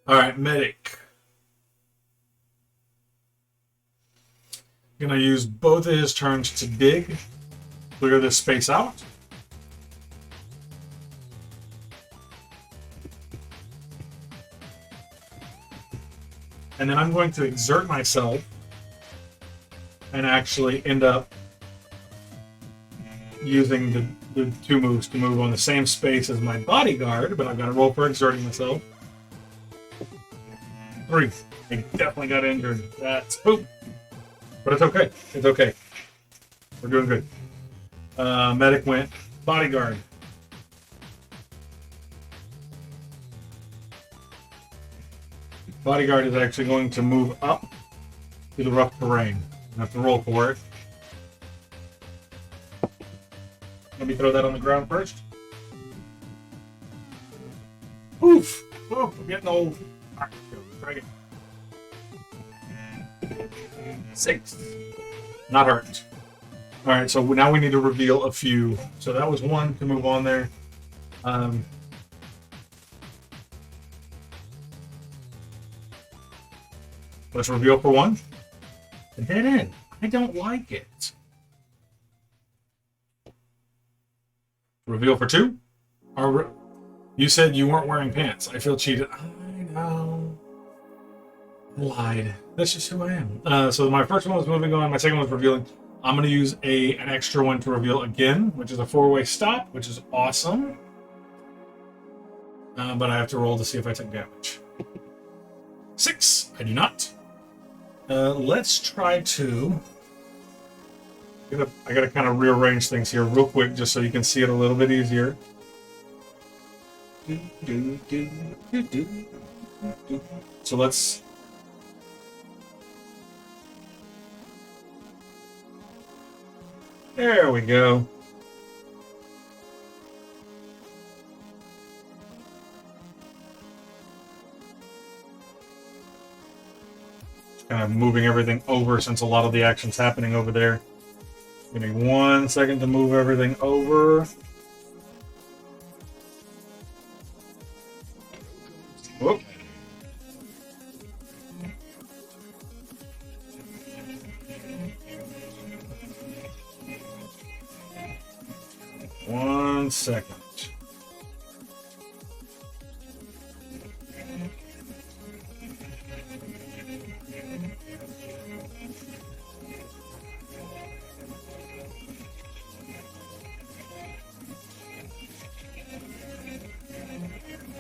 All right, medic. Gonna use both of his turns to dig. Clear this space out. And then I'm going to exert myself and actually end up using the 2 moves to move on the same space as my bodyguard, but I've got to roll for exerting myself. 3. I definitely got injured. That's poop. But it's okay. It's okay. We're doing good. Medic went. Bodyguard. Bodyguard is actually going to move up to the rough terrain. I have to roll for it. Let me throw that on the ground first. Oof! Oh, I'm getting old. Alright, try again. 6. Not hurt. Alright, so now we need to reveal a few. So that was 1 to move on there. Let's reveal for 1. A dead end. I don't like it. Reveal for 2. You said you weren't wearing pants. I feel cheated. I know. I lied. That's just who I am. So my first one was moving on. My second one was revealing. I'm going to use an extra one to reveal again, which is a 4-way stop, which is awesome. But I have to roll to see if I take damage. 6. I do not. Let's try to. I gotta kind of rearrange things here real quick just so you can see it a little bit easier. So let's. There we go. Kind of moving everything over since a lot of the action's happening over there. Give me 1 second to move everything over. Whoop. One second.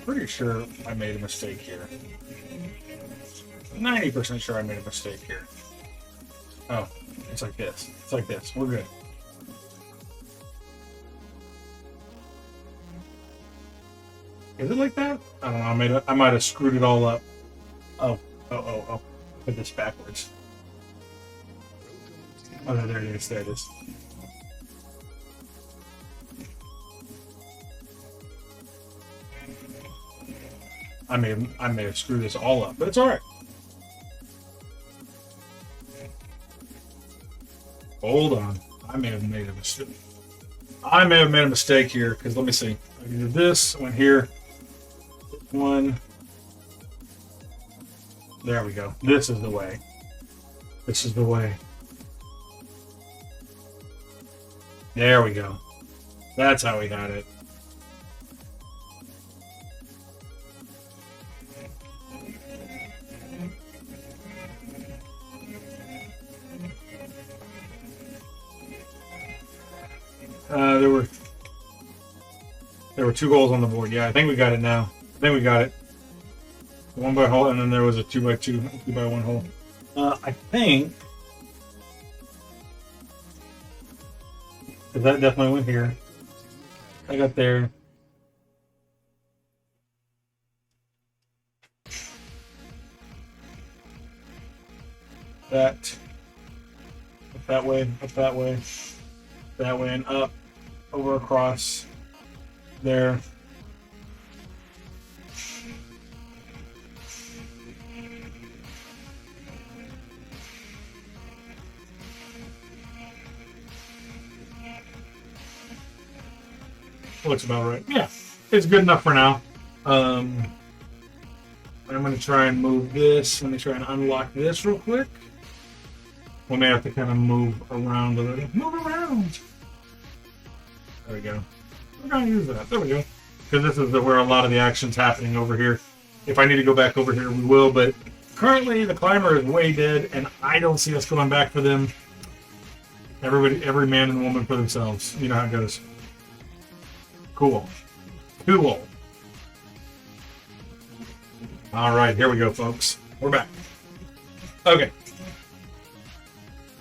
Pretty sure I made a mistake here. 90% sure I made a mistake here. Oh, it's like this. It's like this. We're good. Is it like that? I don't know. I might have screwed it all up. Oh. Put this backwards. Oh, no, there it is. There it is. I may have screwed this all up, but it's all right. Hold on. I may have made a mistake. I may have made a mistake here, because let me see. I can do this one here. One. There we go. This is the way. This is the way. There we go. That's how we got it. There were 2 goals on the board. Yeah, I think we got it now. I think we got it. 1 by hole, and then there was a 2 by 2, 2 by 1 hole. I think that definitely went here. I got there. That. Up that way. Up that way. That way and up. Over across. There. Looks about right. Yeah, it's good enough for now. I'm going to try and move this. Let me try and unlock this real quick. We may have to kind of move around a little. Move around! There we go. We're going to use that. There we go. Because this is where a lot of the action's happening over here. If I need to go back over here, we will. But currently, the climber is way dead, and I don't see us going back for them. Every man and woman for themselves. You know how it goes. Cool. Cool. All right, here we go, folks. We're back. Okay.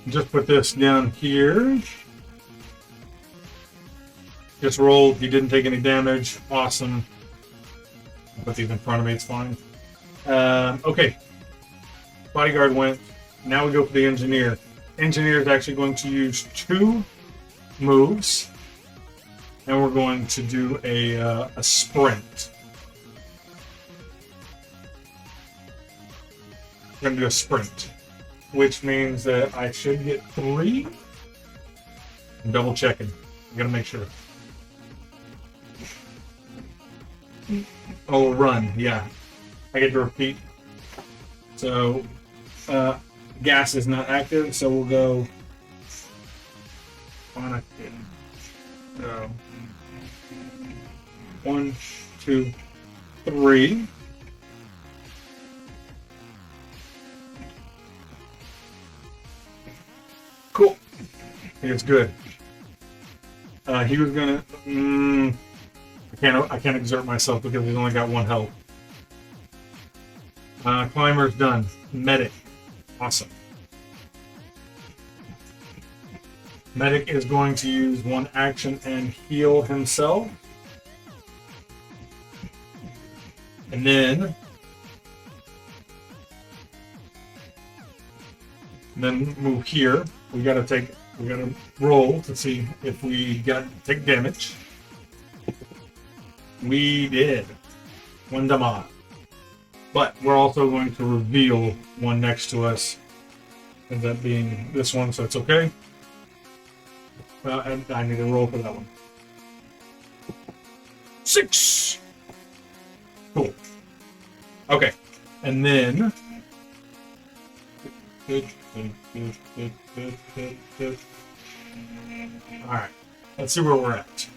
Just put this down here. Just rolled. He didn't take any damage. Awesome. I'll put these in front of me. It's fine. Okay. Bodyguard went. Now we go for the engineer. Engineer is actually going to use 2 moves. And we're going to do a sprint. We're going to do a sprint, which means that I should get 3. I'm double checking. I'm going to make sure. Oh, run. Yeah. I get to repeat. So, gas is not active, so we'll go on a... So, 1, 2, 3. Cool. I think it's good. He was gonna. I can't exert myself because he's only got 1 health. Climber's done. Medic. Awesome. Medic is going to use one action and heal himself. And then move here. We gotta roll to see if we take damage. We did. 1 damage. But we're also going to reveal one next to us. And that being this one, so it's okay. And I need to roll for that one. 6! Cool. Okay. And then... Alright. Let's see where we're at.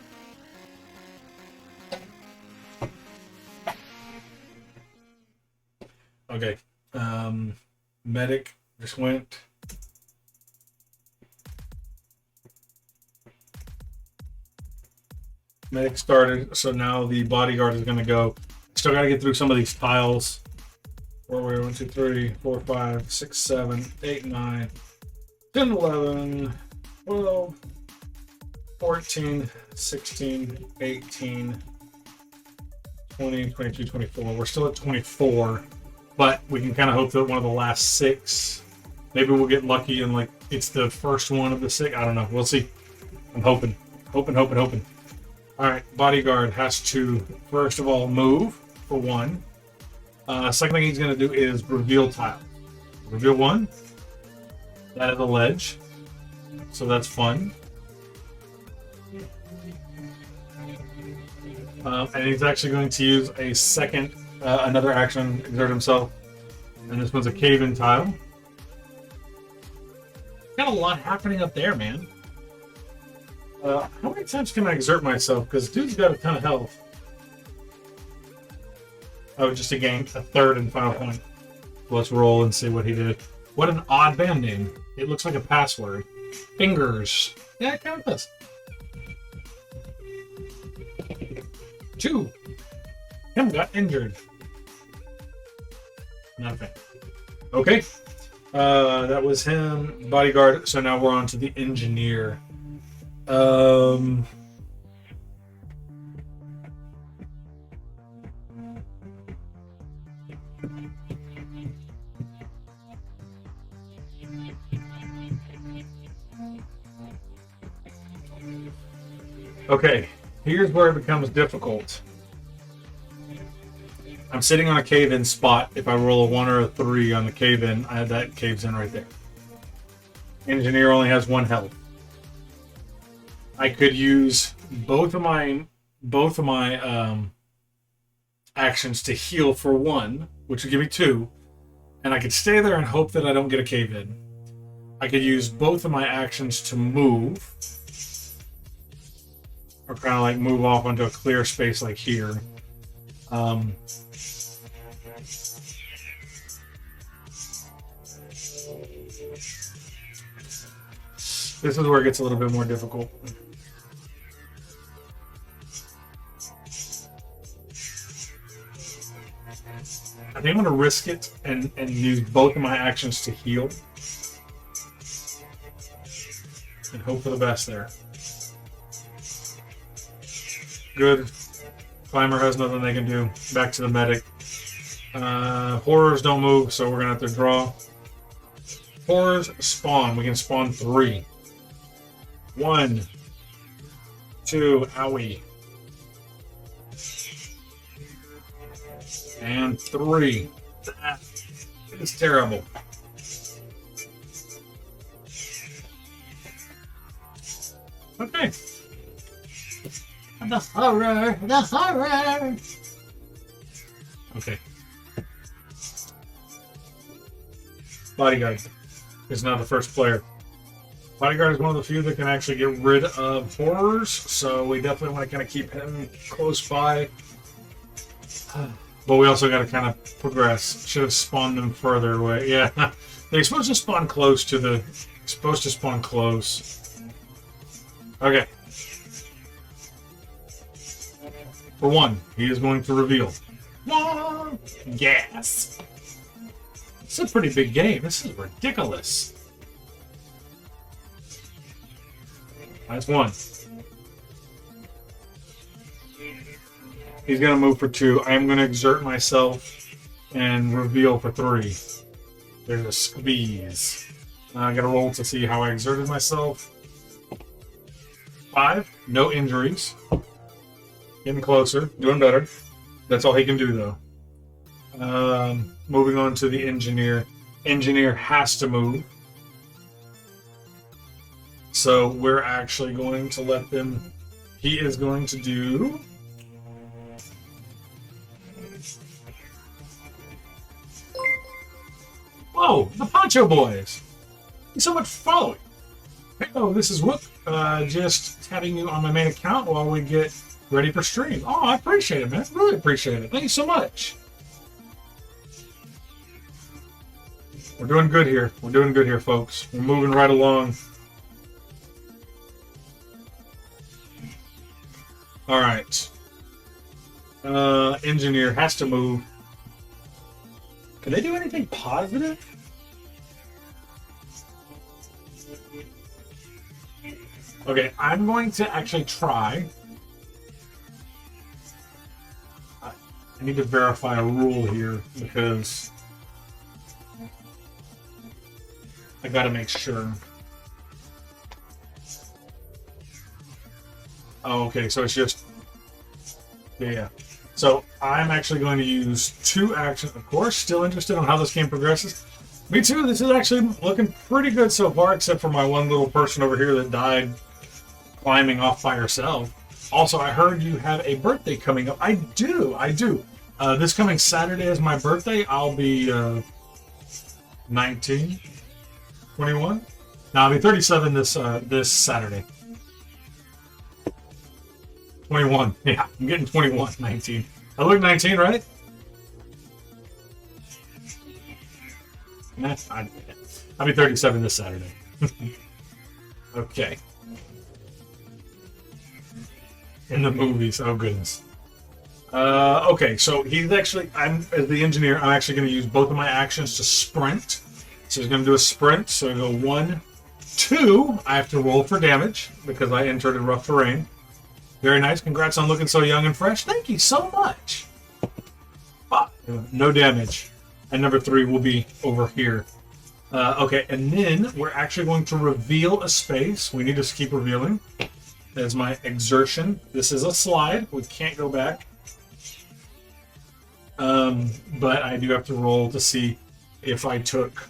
Okay. Medic just went... Medic started, so now the bodyguard is going to go. Still got to get through some of these tiles. 1, 2, 3, 4, 5, 6, 7, 8, 9, 10, 11, 12, 14, 16, 18, 20, 22, 24. We're still at 24, but we can kind of hope that one of the last 6, maybe we'll get lucky and like it's the first one of the 6. I don't know. We'll see. I'm hoping. All right, bodyguard has to, first of all, move for 1. Second thing he's going to do is reveal tile. Reveal 1. That is a ledge, so that's fun. And he's actually going to use a second, another action, exert himself. And this one's a cave-in tile. Got a lot happening up there, man. How many times can I exert myself? Because dude's got a ton of health. Oh, just to gain a 3rd and final point. Let's roll and see what he did. What an odd band name. It looks like a password. Fingers. Yeah, it kind of does. 2. Him got injured. Not a fan. Okay. That was him. Bodyguard. So now we're on to the engineer. Okay, here's where it becomes difficult. I'm sitting on a cave-in spot. If I roll a 1 or a 3 on the cave-in, that caves in right there. Engineer only has 1 health. I could use both of my actions to heal for 1, which would give me 2, and I could stay there and hope that I don't get a cave-in. I could use both of my actions to move, or kind of like move off onto a clear space like here. This is where it gets a little bit more difficult. I think I'm going to risk it and use both of my actions to heal. And hope for the best there. Good. Climber has nothing they can do. Back to the medic. Horrors don't move, so we're going to have to draw. Horrors spawn. We can spawn 3. 1, 2, owie. And 3. That is terrible. Okay. The horror! The horror! Okay. Bodyguard is now the first player. Bodyguard is one of the few that can actually get rid of horrors, so we definitely want to kind of keep him close by. But we also got to kind of progress. Should have spawned them further away. Yeah, they're supposed to spawn close to the... Supposed to spawn close. Okay. For 1, he is going to reveal. Yes! This is a pretty big game. This is ridiculous. That's one. He's going to move for 2. I'm going to exert myself and reveal for 3. There's a squeeze. I got to roll to see how I exerted myself. 5. No injuries. Getting closer. Doing better. That's all he can do, though. Moving on to the engineer. Engineer has to move. So we're actually going to let them... He is going to do... Whoa! The Poncho Boys! Thanks so much for following. Hello, this is Whoop. Just tapping you on my main account while we get ready for stream. Oh, I appreciate it, man. Really appreciate it. Thank you so much. We're doing good here. We're doing good here, folks. We're moving right along. All right. Engineer has to move. Can they do anything positive? Okay, I'm going to actually try. I need to verify a rule here because I gotta make sure. Oh, okay, so it's just... Yeah. So I'm actually going to use 2 actions. Of course, still interested on how this game progresses. Me too. This is actually looking pretty good so far, except for my one little person over here that died climbing off by herself. Also, I heard you have a birthday coming up. I do. This coming Saturday is my birthday. I'll be 19, 21. No, I'll be 37 this Saturday. 21. Yeah, I'm getting 21, 19. I look 19, right? Nah, I'll be 37 this Saturday. Okay. In the movies, oh goodness. Okay, so he's actually, as the engineer, I'm actually going to use both of my actions to sprint. So he's going to do a sprint. So I go 1, 2. I have to roll for damage because I entered in rough terrain. Very nice. Congrats on looking so young and fresh. Thank you so much. No damage. And number 3 will be over here. Okay, and then we're actually going to reveal a space. We need to keep revealing. That's my exertion. This is a slide. We can't go back. But I do have to roll to see if I took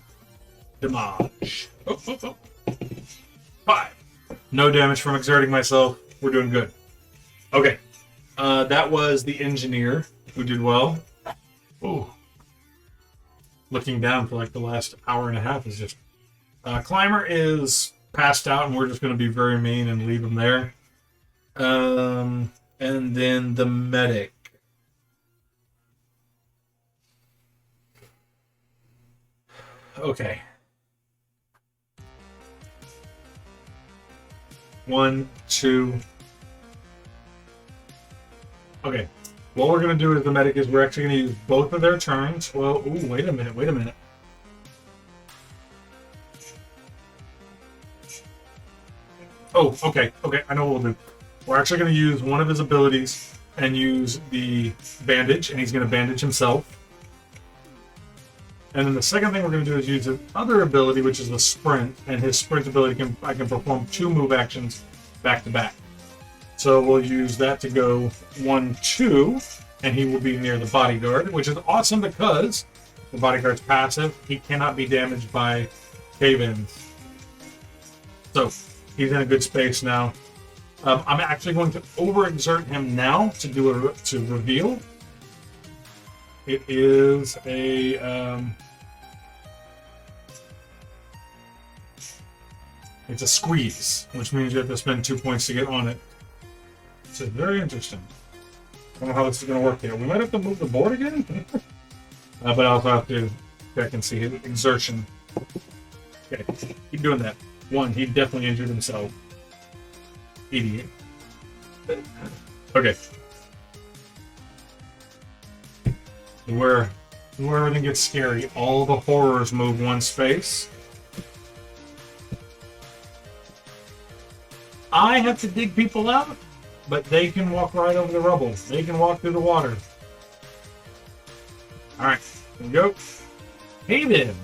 damage. 5. No damage from exerting myself. We're doing good. Okay. That was the engineer who did well. Ooh. Looking down for like the last hour and a half is just... Climber is passed out, and we're just going to be very mean and leave him there. And then the medic. Okay. 1, 2... Okay, what we're going to do as the medic is we're actually going to use both of their turns. Well, ooh, wait a minute. Oh, okay, I know what we'll do. We're actually going to use one of his abilities and use the bandage, and he's going to bandage himself. And then the second thing we're going to do is use his other ability, which is the sprint, and his sprint ability, I can perform 2 move actions back to back. So we'll use that to go 1, 2, and he will be near the bodyguard, which is awesome because the bodyguard's passive. He cannot be damaged by cave-ins. So he's in a good space now. I'm actually going to overexert him now to do to reveal. It is a it's a squeeze, which means you have to spend 2 points to get on it. It's very interesting. I don't know how this is going to work here. We might have to move the board again, but I'll have to check and see his exertion. Okay, keep doing that. 1, he definitely injured himself. Idiot. Okay. We're where everything gets scary. All the horrors move one space. I have to dig people out, but they can walk right over the rubble. They can walk through the water. Alright, here we go. Hey then.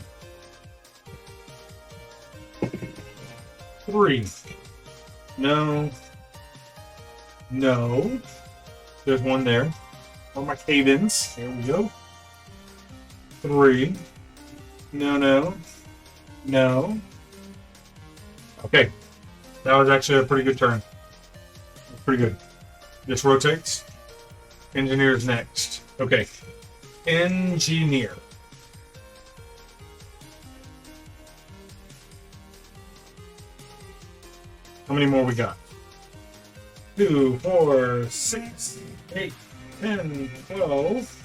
3. No. No. There's one there. All my cave-ins. Here we go. 3. No, no. No. Okay. That was actually a pretty good turn. Pretty good. This rotates. Engineer's next. Okay. Engineer. How many more we got? 2, 4, 6, 8, 10, 12,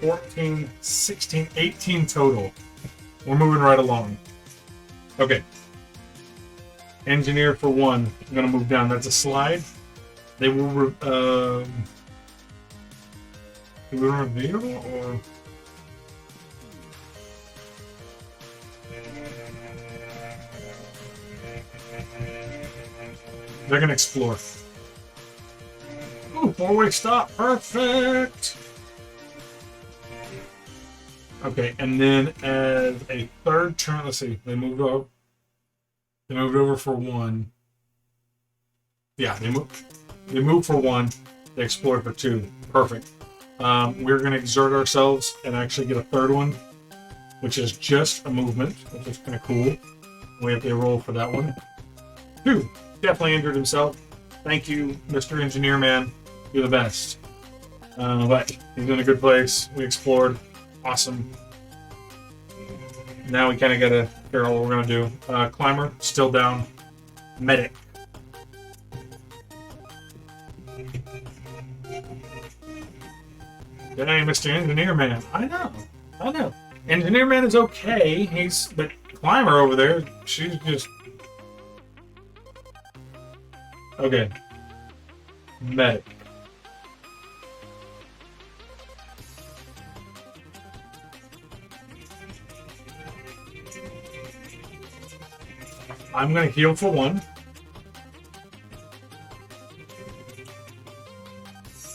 14, 16, 18 total. We're moving right along. Okay. Engineer for 1. I'm going to move down. That's a slide. They will do we reveal or... They're going to explore. Ooh, 4-way stop. Perfect. Okay, and then as a third turn, let's see. They moved over. They moved over for 1. Yeah, they moved for 1. They explored for 2. Perfect. We're going to exert ourselves and actually get a third one, which is just a movement, which is kind of cool. We have to roll for that one. 2. Definitely injured himself. Thank you, Mr. Engineer Man. You're the best. But he's in a good place. We explored. Awesome. Now we kind of got to figure out what we're going to do. Climber, still down. Medic. Dang, Mr. Engineer Man. I know. Engineer Man is okay. But Climber over there, she's just... Okay. Medic. I'm going to heal for 1.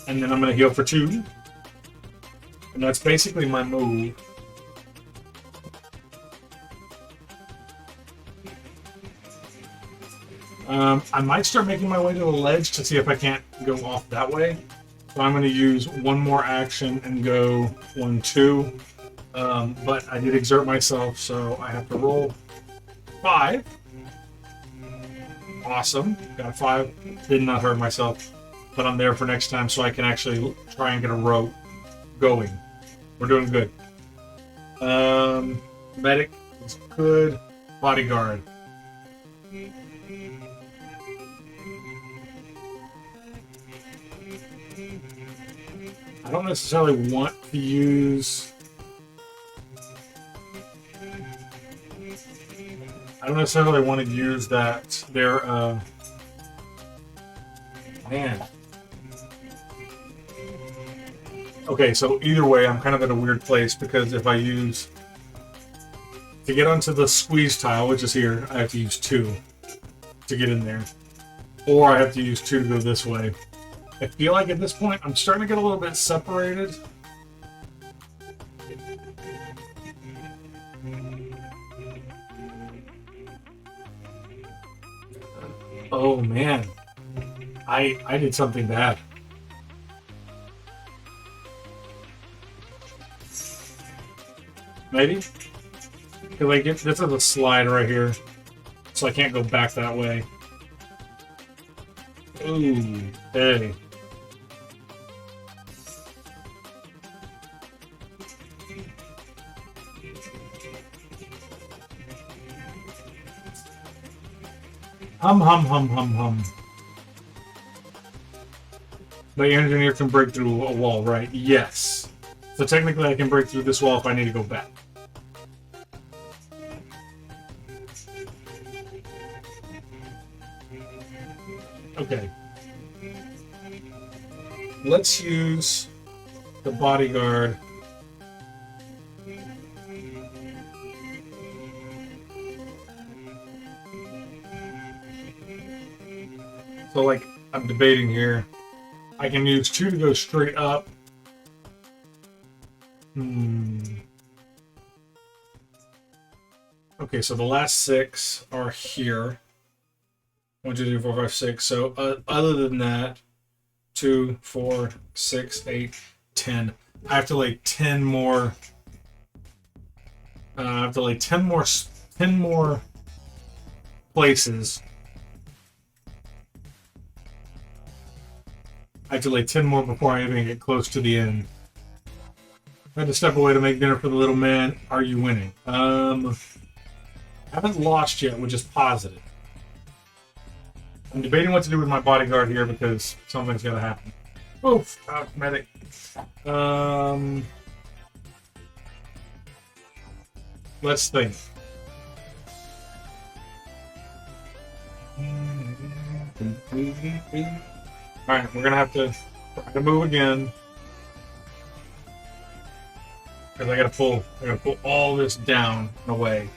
And then I'm going to heal for 2. And that's basically my move. I might start making my way to the ledge to see if I can't go off that way. So I'm going to use 1 more action and go 1, 2. But I did exert myself, so I have to roll 5. Awesome. Got a 5. Did not hurt myself. But I'm there for next time so I can actually try and get a rope going. We're doing good. Medic is good. Bodyguard. I don't necessarily want to use... I don't necessarily want to use that. Man. Okay, so either way, I'm kind of in a weird place because if I use... To get onto the squeeze tile, which is here, I have to use 2 to get in there. Or I have to use 2 to go this way. I feel like at this point, I'm starting to get a little bit separated. Oh, man. I did something bad. Maybe? Because like this is a slide right here, so I can't go back that way. Ooh, hey. Hum, hum, hum, hum, hum. The engineer can break through a wall, right? Yes. So technically I can break through this wall if I need to go back. Okay. Let's use the bodyguard So, like, I'm debating here. I can use 2 to go straight up. Okay, so the last 6 are here. 1, 2, 3, 4, 5, 6. So, other than that, 2, 4, 6, 8, 10. I have to lay 10 more. I have to lay 10 more places. I have to lay 10 more before I even get close to the end. I had to step away to make dinner for the little man. Are you winning? I haven't lost yet, which is positive. I'm debating what to do with my bodyguard here because something's got to happen. Oof, medic. Let's think. Alright, we're gonna have to try to move again. Because I gotta pull all this down and away.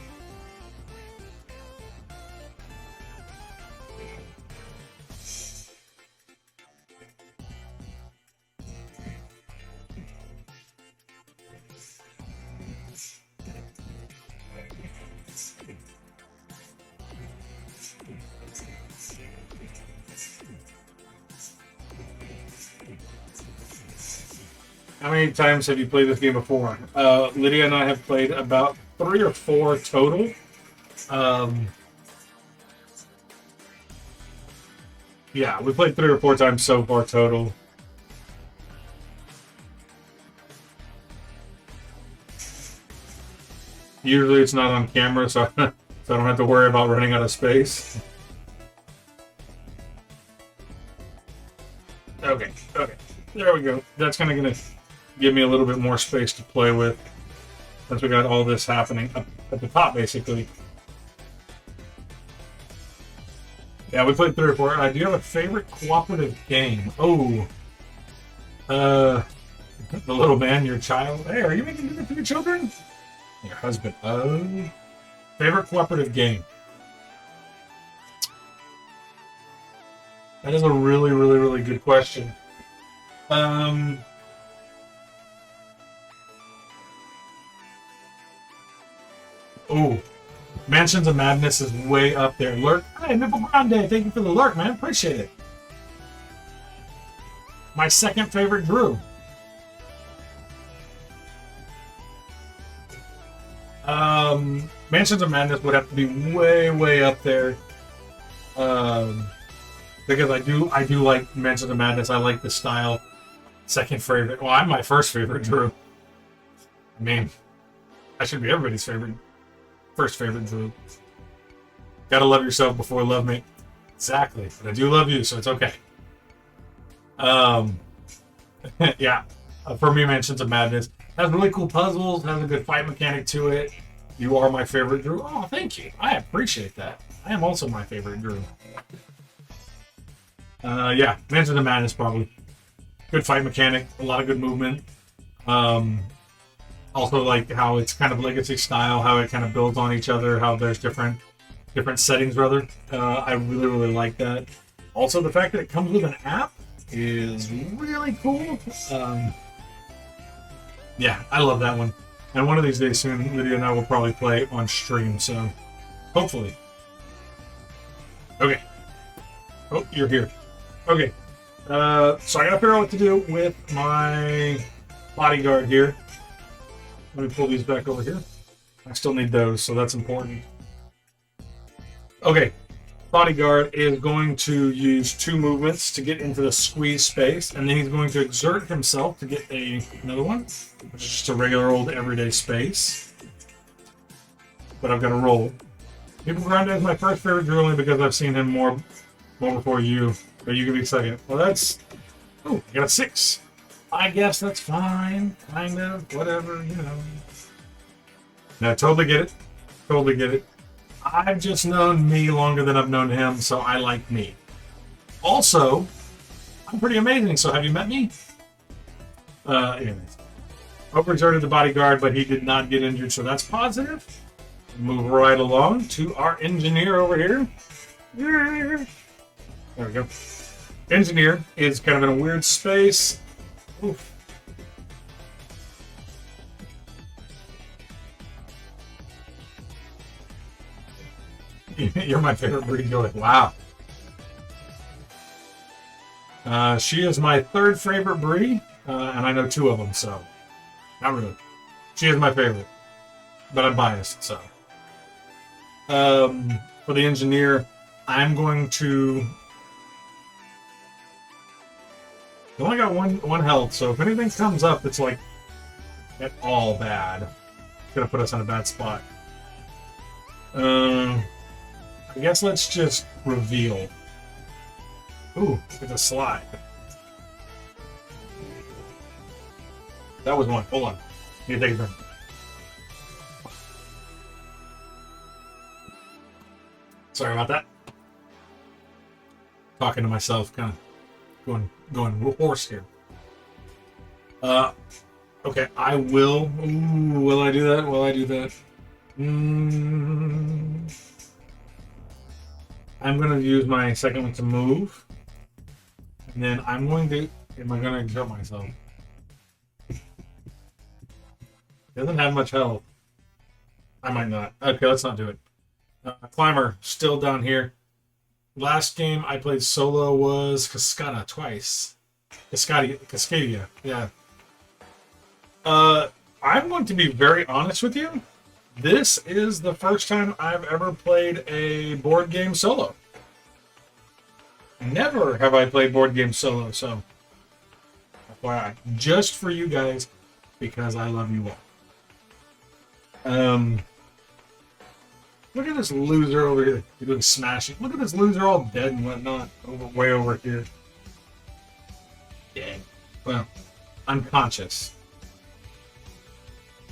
How many times have you played this game before? Lydia and I have played about 3 or 4 total. Yeah, we played 3 or 4 times so far total. Usually it's not on camera, so I don't have to worry about running out of space. Okay, there we go. That's kind of gonna give me a little bit more space to play with since we got all this happening up at the top, basically. Yeah, we played 3 or 4. Do you have a favorite cooperative game? Oh, the little man, your child. Hey, are you making dinner for your children? Your husband. Oh, favorite cooperative game. That is a really, really, really good question. Oh, Mansions of Madness is way up there. Lurk. Hey, Nipple Grande, thank you for the lurk, man. Appreciate it. My second favorite Drew. Mansions of Madness would have to be way, way up there. Because I do like Mansions of Madness. I like the style. Second favorite. Well, I'm my first favorite Drew. I mean, I should be everybody's favorite. First favorite Drew. Gotta love yourself before love me. Exactly. But I do love you, so it's okay. Yeah. For me, Mansions of Madness has really cool puzzles, has a good fight mechanic to it. You are my favorite Drew. Oh, thank you. I appreciate that. I am also my favorite Drew. Yeah, Mansions of Madness probably. Good fight mechanic, a lot of good movement. Also like how it's kind of legacy style, how it kind of builds on each other, how there's different settings rather. I really, really like that. Also the fact that it comes with an app is really cool. Yeah, I love that one. And one of these days soon, Lydia and I will probably play on stream, so hopefully. Okay. Oh, you're here. Okay. So I gotta figure out what to do with my bodyguard here. Let me pull these back over here. I still need those, so that's important. Okay. Bodyguard is going to use 2 movements to get into the squeeze space, and then he's going to exert himself to get another one, which is just a regular old everyday space. But I've got to roll. People Grande is my first favorite Drew only because I've seen him more before you. But you can be second. Well, that's... Oh, I got a 6. I guess that's fine. Kind of. Whatever, you know. No, totally get it. Totally get it. I've just known me longer than I've known him, so I like me. Also, I'm pretty amazing, so have you met me? Anyways. Overexerted the bodyguard, but he did not get injured, so that's positive. Move right along to our engineer over here. There we go. Engineer is kind of in a weird space. Oof. You're my favorite breed. Go like, wow. She is my third favorite breed, and I know two of them, so not really. She is my favorite, but I'm biased, so. For the engineer, I'm going to. I only got one health, so if anything comes up, it's like at all bad. It's gonna put us in a bad spot. I guess let's just reveal. Ooh, it's a slide. That was one. Hold on. Need to take a drink. Sorry about that. Talking to myself, kind of going hoarse here. Okay, I will. Ooh, will I do that? Will I do that? I'm going to use my second one to move. And then I'm going to... Am I going to exert myself? Doesn't have much health. I might not. Okay, let's not do it. Climber, still down here. Last game I played solo was Cascada twice. Cascadia, yeah. I'm going to be very honest with you. This is the first time I've ever played a board game solo. Never have I played board games solo, so FYI, just for you guys, because I love you all. Look at this loser over here. You're doing smashing. Look at this loser all dead and whatnot. Way over here. Dead. Well, unconscious.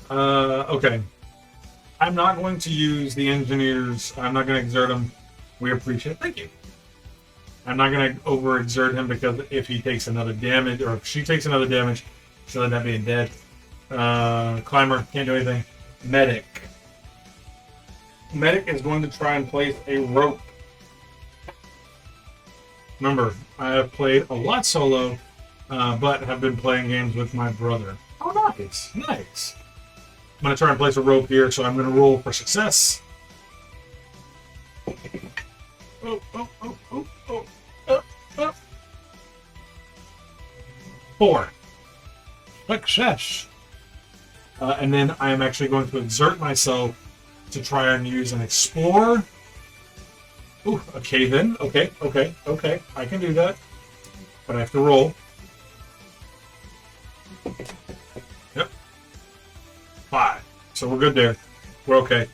Okay. I'm not going to use the engineers. I'm not going to exert them. We appreciate it. Thank you. I'm not going to overexert him because if he takes another damage, or if she takes another damage, she'll end up being dead. Climber, can't do anything. Medic. Medic is going to try and place a rope. Remember, I have played a lot solo, but have been playing games with my brother. Oh, nice. Nice. I'm going to try and place a rope here, so I'm going to roll for success. Oh. 4. Success. And then I am actually going to exert myself to try and use an explorer. Ooh, a cave-in. Okay. I can do that. But I have to roll. Yep. 5. So we're good there. We're okay.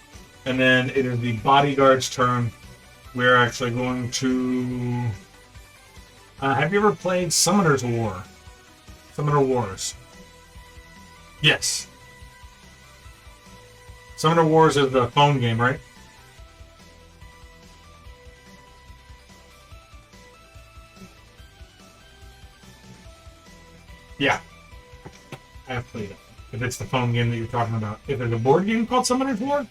And then it is the bodyguard's turn. We're actually going to... have you ever played Summoner's War? Summoner Wars. Yes. Summoner Wars is the phone game, right? Yeah. I have played it. If it's the phone game that you're talking about. If there's a board game called Summoner's War?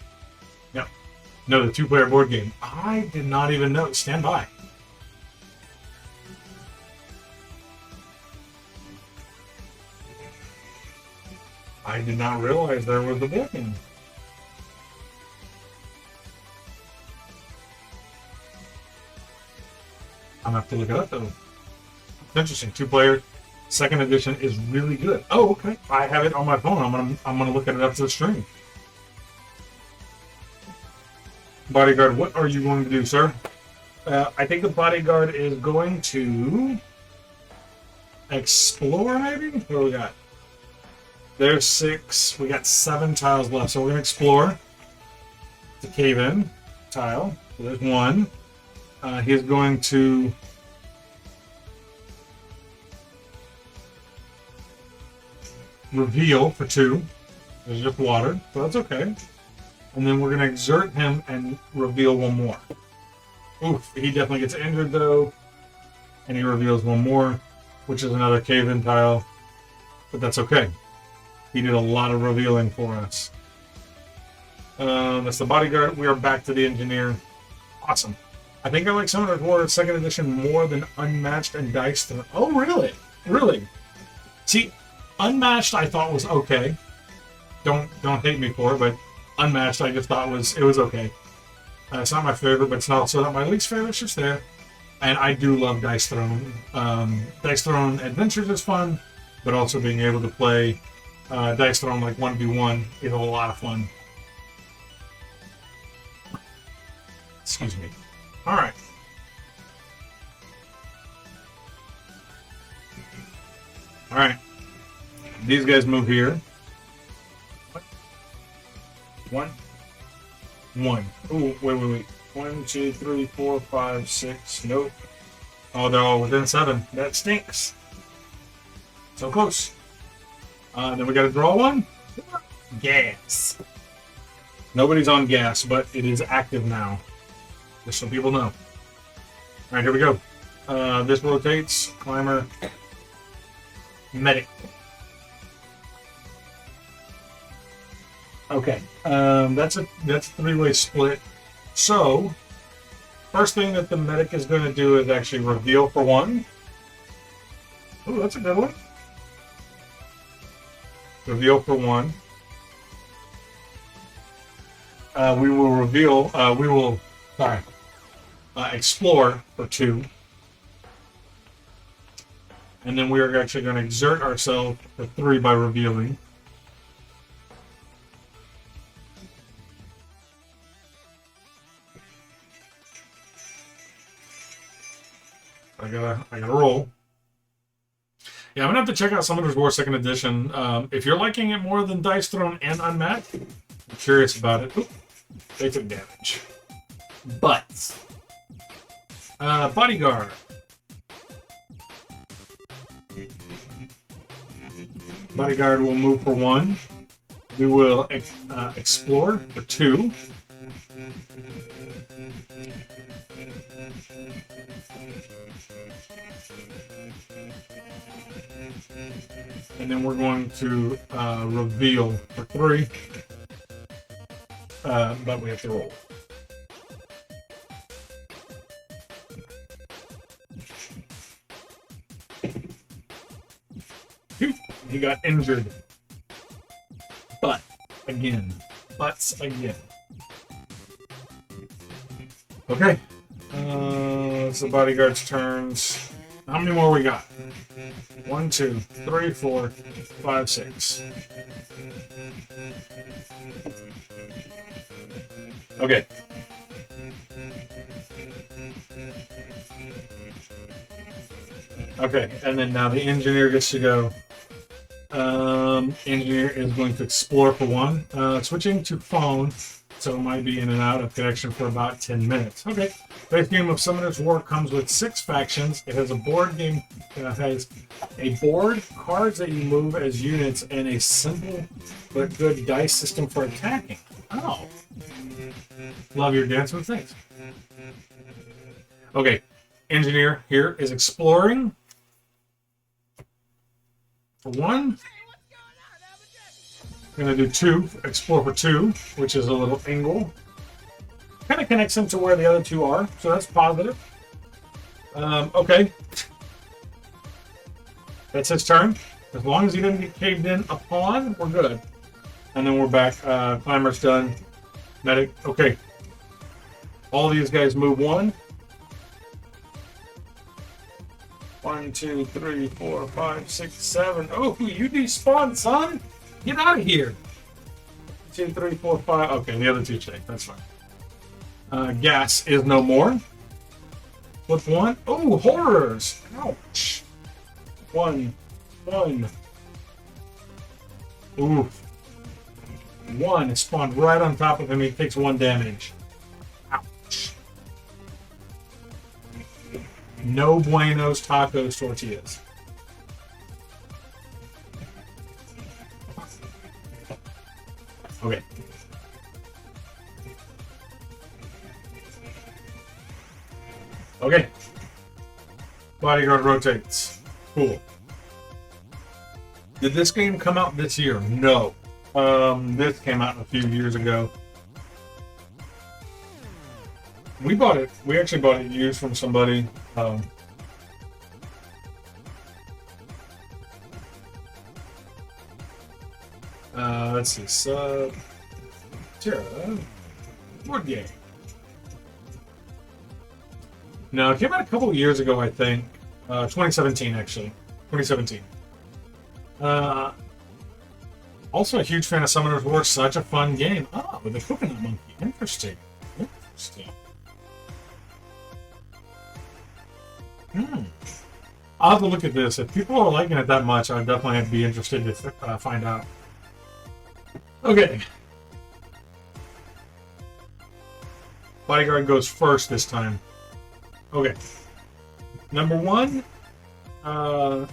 No. No, the 2-player board game. I did not even know. Stand by. I did not realize there was a board game. I'm gonna have to look it up though. It's interesting. 2-player. Second edition is really good. Oh, okay. I have it on my phone. I'm gonna look at it after the stream. Bodyguard, what are you going to do, sir? I think the bodyguard is going to explore, maybe? What do we got? There's 6. We got 7 tiles left, so we're gonna explore. The cave-in tile. So there's 1. He's going to reveal for 2. There's just water, so that's okay. And then we're going to exert him and reveal 1 more. Oof, he definitely gets injured though. And he reveals 1 more, which is another cave-in tile. But that's okay. He did a lot of revealing for us. That's the bodyguard. We are back to the engineer. Awesome. I think I like Summoners War Second Edition more than Unmatched and Dice Throne. Oh, really? Really? See, Unmatched I thought was okay. Don't hate me for it, but Unmatched I just thought it was okay. It's not my favorite, but it's not also not my least favorite. It's just there. And I do love Dice Throne. Dice Throne Adventures is fun, but also being able to play Dice Throne like 1v1 is a lot of fun. Excuse me. Alright. Alright. These guys move here. What? One. Oh, wait. 1, 2, 3, 4, 5, 6. Nope. Oh, they're all within 7. That stinks. So close. Then we gotta draw one. Gas. Nobody's on gas, but it is active now. Just so people know. Alright, here we go. This rotates. Climber. Medic. Okay. That's a three-way split. So, first thing that the medic is going to do is actually reveal for one. Oh, that's a good one. Reveal for one. We will explore for 2. And then we are actually going to exert ourselves for 3 by revealing. I gotta roll. Yeah, I'm gonna have to check out Summoners War Second Edition. If you're liking it more than Dice Throne and Unmatched, I'm curious about it. Oop, they took damage. But Bodyguard. Bodyguard will move for 1. We will explore for 2. And then we're going to reveal for 3. But we have to roll. He got injured. But again. Butts again. Okay. It's the bodyguard's turns. How many more we got? 1, 2, 3, 4, 5, 6. Okay. Okay, and then now the engineer gets to go. Engineer is going to explore for 1. Switching to phone, so it might be in and out of connection for about 10 minutes. Okay. Base game of Summoners War comes with 6 factions. It has a board game. It has a board, cards that you move as units, and a simple but good dice system for attacking. Oh. Love your dance with things. Okay. Engineer here is exploring. For 1. I'm going to do 2. Explore for 2, which is a little angle. Kind of connects him to where the other 2 are, so that's positive. Okay. That's his turn. As long as he didn't get caved in upon, we're good. And then we're back. Climber's done. Medic. Okay. All these guys move 1. 1, 2, 3, 4, 5, 6, 7. Oh, you despawned, son! Get out of here! 2, 3, 4, 5. Okay, the other 2 stay. That's fine. Gas is no more. Flip 1. Oh, horrors! Ouch! 1. Oof. 1 is spawned right on top of him. He takes 1 damage. Ouch. No buenos tacos tortillas. Okay. Okay. Bodyguard rotates. Cool. Did this game come out this year? No. This came out a few years ago. We bought it. We actually bought it used from somebody. Let's see. Terra board game. No, it came out a couple of years ago, I think. 2017, actually. 2017. Also a huge fan of Summoner's War. Such a fun game. Oh, with the coconut monkey. Interesting. Interesting. I'll have to look at this. If people are liking it that much, I'd definitely be interested to find out. Okay. Bodyguard goes first this time. Okay. Number one,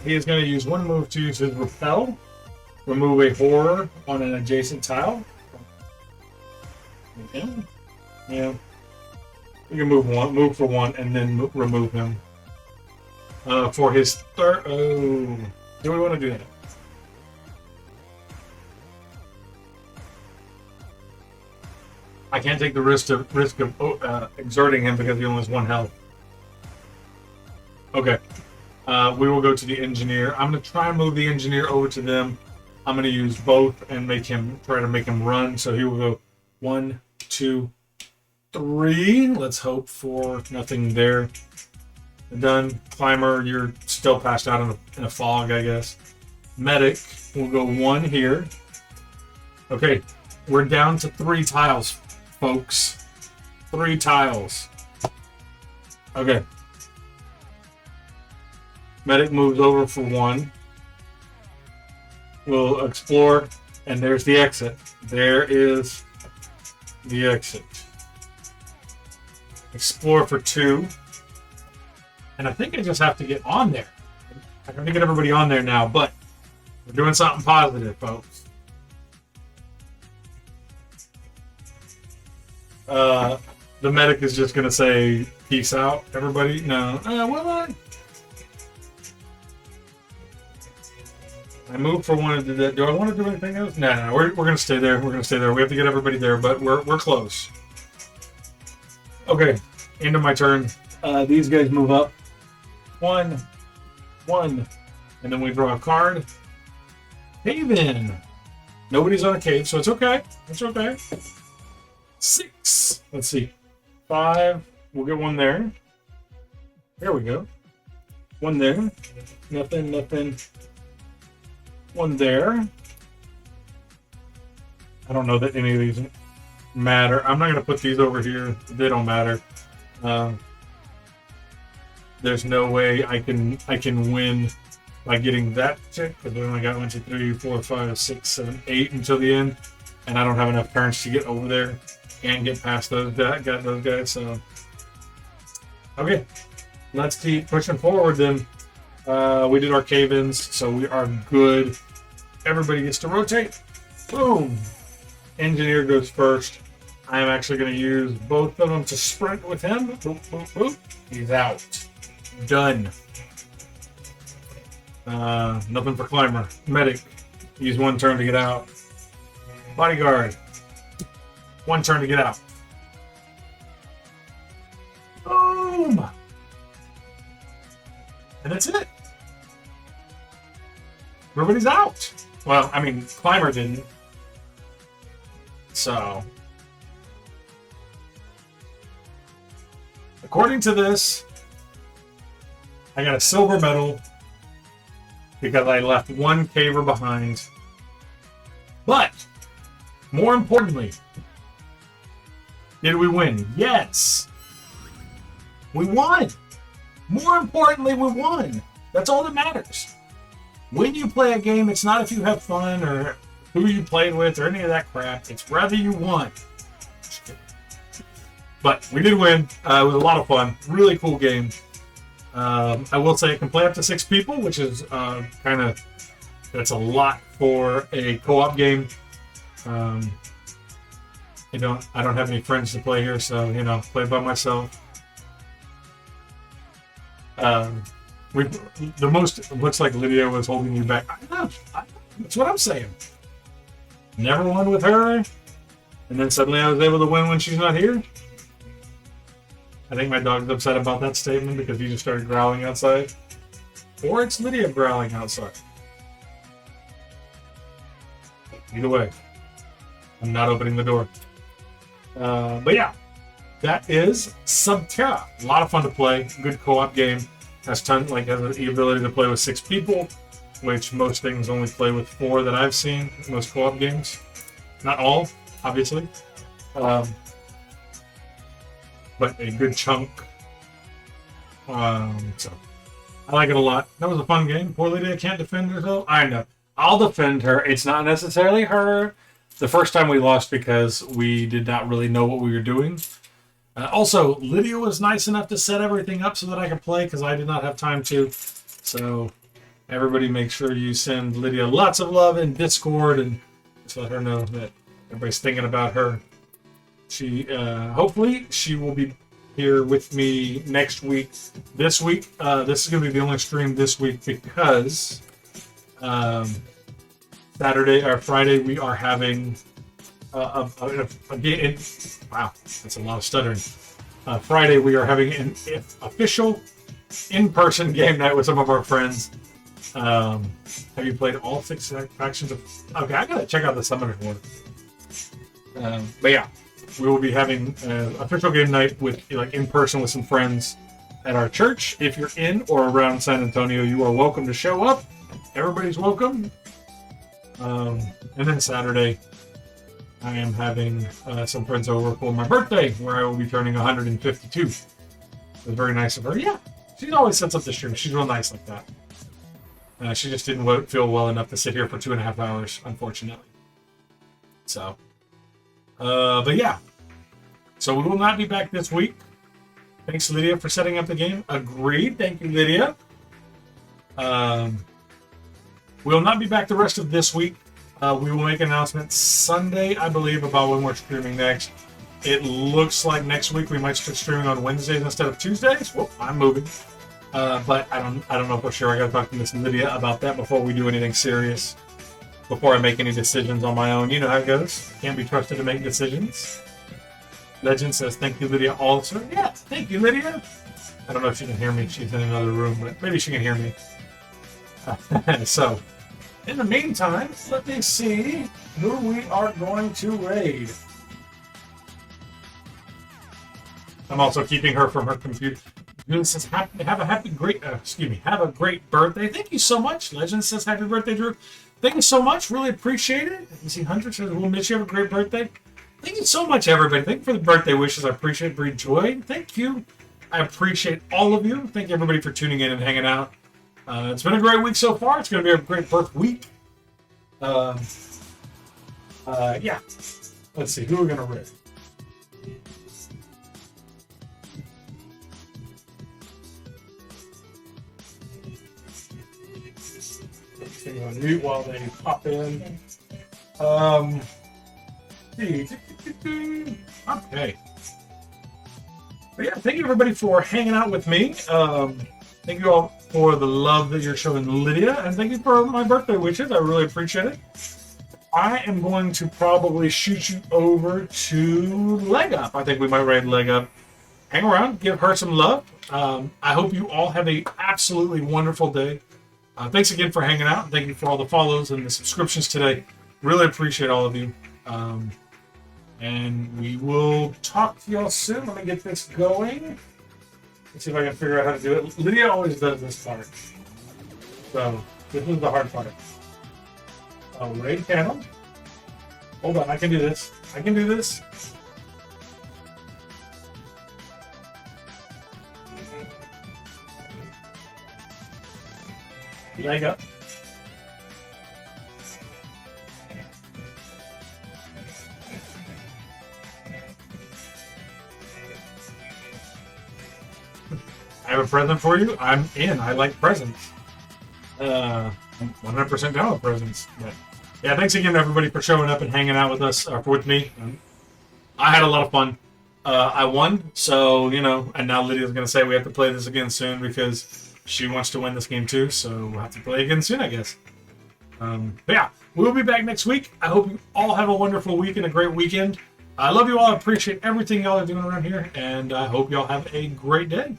he is going to use one move to use his repel. Remove a horror on an adjacent tile. Okay. Yeah. You can move for one, and then remove him. For his third. Oh, do we want to do that? I can't take the risk of exerting him because he only has 1 health. Okay. We will go to the engineer. I'm going to try and move the engineer over to them. I'm going to use both and try to make him run. So he will go 1, 2, 3. Let's hope for nothing there. Done. Climber, you're still passed out in a fog, I guess. Medic will go 1 here. Okay, we're down to 3 tiles, folks. 3 tiles. Okay. Medic moves over for 1. We'll explore, and there's the exit. There is the exit. Explore for 2. And I think I just have to get on there. I have to get everybody on there now, but we're doing something positive, folks. The medic is just going to say, peace out, everybody. No. Will I? I moved for 1 to do that. Do I want to do anything else? No. We're going to stay there. We're going to stay there. We have to get everybody there, but we're close. Okay. End of my turn. These guys move up. 1, 1, and then we draw a card. Cave in. Nobody's on a cave, so it's okay. It's okay. 6. Let's see. 5. We'll get 1 there. There we go. 1 there. Nothing, nothing. 1 there. I don't know that any of these matter. I'm not going to put these over here. They don't matter. There's no way I can win by getting that check because we only got 1, 2, 3, 4, 5, 6, 7, 8 until the end, and I don't have enough turns to get over there and get past those guys. So, okay, let's keep pushing forward. Then we did our cave-ins, so we are good. Everybody gets to rotate. Boom. Engineer goes first. I am actually going to use both of them to sprint with him. Boop, boop, boop. He's out. Done. Nothing for climber. Medic. Use 1 turn to get out. Bodyguard. 1 turn to get out. Boom! And that's it. Everybody's out. Well, I mean, climber didn't. So, according to this, I got a silver medal because I left 1 caver behind. But, more importantly, did we win? Yes! We won! More importantly, we won! That's all that matters. When you play a game, it's not if you have fun or who you played with or any of that crap. It's whether you won. But we did win. It was a lot of fun. Really cool game. I will say it can play up to 6 people, which is that's a lot for a co-op game. I don't have any friends to play here, so play by myself. The most looks like Lydia was holding you back. I know. That's what I'm saying. Never won with her, and then suddenly I was able to win when she's not here. I think my dog's upset about that statement because he just started growling outside. Or it's Lydia growling outside. Either way, I'm not opening the door. But yeah, that is Subterra. A lot of fun to play. Good co-op game. Has the ability to play with 6 people, which most things only play with 4 that I've seen. Most co-op games, not all, obviously, but a good chunk. So I like it a lot. That was a fun game. Poor Lydia can't defend herself. I know. I'll defend her. It's not necessarily her. The first time we lost because we did not really know what we were doing. Also, Lydia was nice enough to set everything up so that I could play because I did not have time to. So everybody make sure you send Lydia lots of love in Discord and just let her know that everybody's thinking about her. She hopefully she will be here with me next week. This week, this is going to be the only stream this week because Saturday or Friday we are having a game. Wow, that's a lot of stuttering. Friday we are having an official in-person game night with some of our friends. Have you played all 6 factions of? Okay, I gotta check out the Summoner's War. But yeah, we will be having an official game night with in person with some friends at our church. If you're in or around San Antonio, you are welcome to show up. Everybody's welcome. And then Saturday, I am having some friends over for my birthday, where I will be turning 152. It was very nice of her. Yeah, she always sets up the stream. She's real nice like that. She just didn't feel well enough to sit here for 2.5 hours, unfortunately. So, but yeah. So we will not be back this week. Thanks, Lydia, for setting up the game. Agreed. Thank you, Lydia. We will not be back the rest of this week. We will make an announcement Sunday, I believe, about when we're streaming next. It looks like next week we might start streaming on Wednesdays instead of Tuesdays. Well, I'm moving. But I don't know for sure. I gotta talk to Miss Lydia about that before we do anything serious. Before I make any decisions on my own. You know how it goes. Can't be trusted to make decisions. Legend says, thank you, Lydia, also. Yeah, thank you, Lydia. I don't know if she can hear me. She's in another room, but maybe she can hear me. So, in the meantime, let me see who we are going to raid. I'm also keeping her from her computer. Legend says, have a great birthday. Thank you so much. Legend says, happy birthday, Drew. Thank you so much. Really appreciate it. You see, Hunter says, we'll miss you. Have a great birthday. Thank you so much, everybody. Thank you for the birthday wishes. I appreciate it. Breed joy. Thank you. I appreciate all of you. Thank you, everybody, for tuning in and hanging out. It's been a great week so far. It's going to be a great birth week. Yeah. Let's see. Who are we going to raid? Stay on mute while they pop in. Okay. But yeah, thank you everybody for hanging out with me. Thank you all for the love that you're showing Lydia, and thank you for my birthday wishes. I really appreciate it. I am going to probably shoot you over to Leg Up. I think we might raid Leg Up. Hang around, give her some love. I hope you all have a absolutely wonderful day. Thanks again for hanging out. Thank you for all the follows and the subscriptions today. Really appreciate all of you. And we will talk to y'all soon. Let me get this going. Let's see if I can figure out how to do it. Lydia always does this part. So, this is the hard part. Raid panel. Hold on, I can do this. I can do this. Leg up. I have a present for you. I'm in. I like presents. I'm 100% down with presents. But yeah, thanks again everybody for showing up and hanging out with us, with me. I had a lot of fun. I won, so, and now Lydia's going to say we have to play this again soon because she wants to win this game too, so we'll have to play again soon, I guess. But yeah, we'll be back next week. I hope you all have a wonderful week and a great weekend. I love you all. I appreciate everything y'all are doing around here, and I hope y'all have a great day.